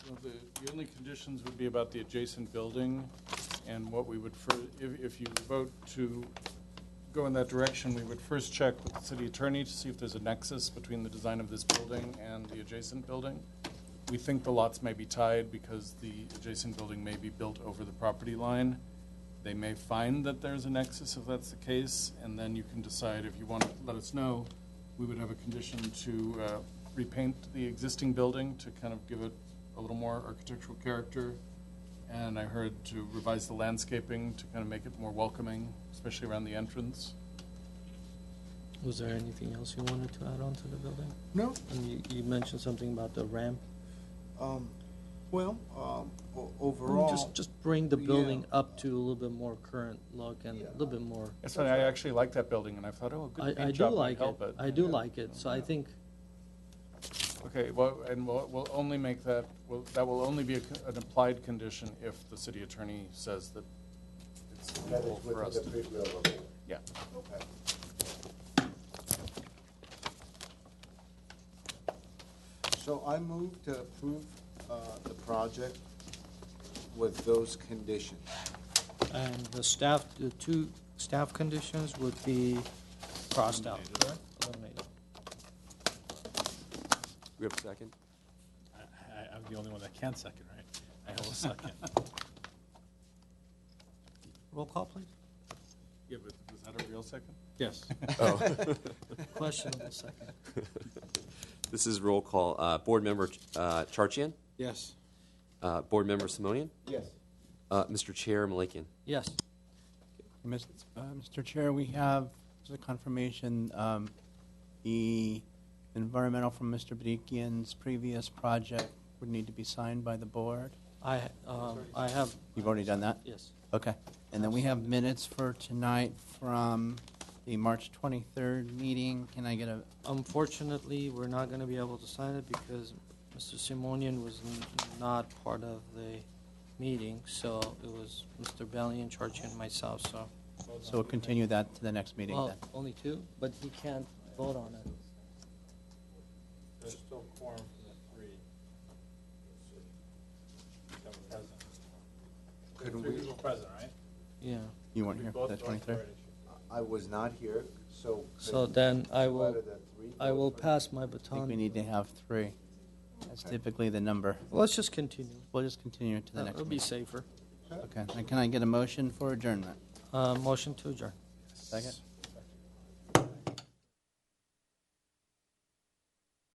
Well, the only conditions would be about the adjacent building, and what we would, if you vote to go in that direction, we would first check with the city attorney to see if there's a nexus between the design of this building and the adjacent building. We think the lots may be tied because the adjacent building may be built over the property line. They may find that there's a nexus if that's the case, and then you can decide if you want to let us know. We would have a condition to repaint the existing building to kind of give it a little more architectural character. And I heard to revise the landscaping to kind of make it more welcoming, especially around the entrance. Was there anything else you wanted to add on to the building? No. And you mentioned something about the ramp. Overall. Just bring the building up to a little bit more current look and a little bit more. That's funny. I actually like that building, and I thought, oh, a good I paint do job might like it. help it. I do like it. So I think Okay, well, and we'll only make that, that will only be an applied condition if the city attorney says that it's doable for us to. Yeah. Okay. So I move to approve the project with those conditions. and the two staff conditions would be crossed out, correct? Eliminated. We have a second? I'm the only one that can second, right? I will second. Roll call, please. Yeah, but was that a real second? Yes. Oh. Questionable second. This is roll call. Board Member Charchian? Yes. Board Member Simonian? Yes. Mr. Chair Malakian? Yes. Mr. Chair, we have the confirmation, the environmental from Mr. Badikian's previous project would need to be signed by the board. I have. You've already done that? Yes. Okay. And then we have minutes for tonight from the March 23rd meeting. Can I get a... Unfortunately, we're not going to be able to sign it because Mr. Simonian was not part of the meeting, so it was Mr. Belli and Charchian and myself, so. So we'll continue that to the next meeting Well, then. only two, but he can't vote on it. There's still quorum for the three that were present. Could Three people present, right? Yeah. You weren't here for the 23rd? I was not here, so. So then I two will, out of the three I will go for- pass my I think we baton. need to have 3. That's typically the number. Let's just continue. We'll just continue to the next It'll be meeting. safer. Okay, and can I get a motion for adjournment? Motion to adjourn. Second?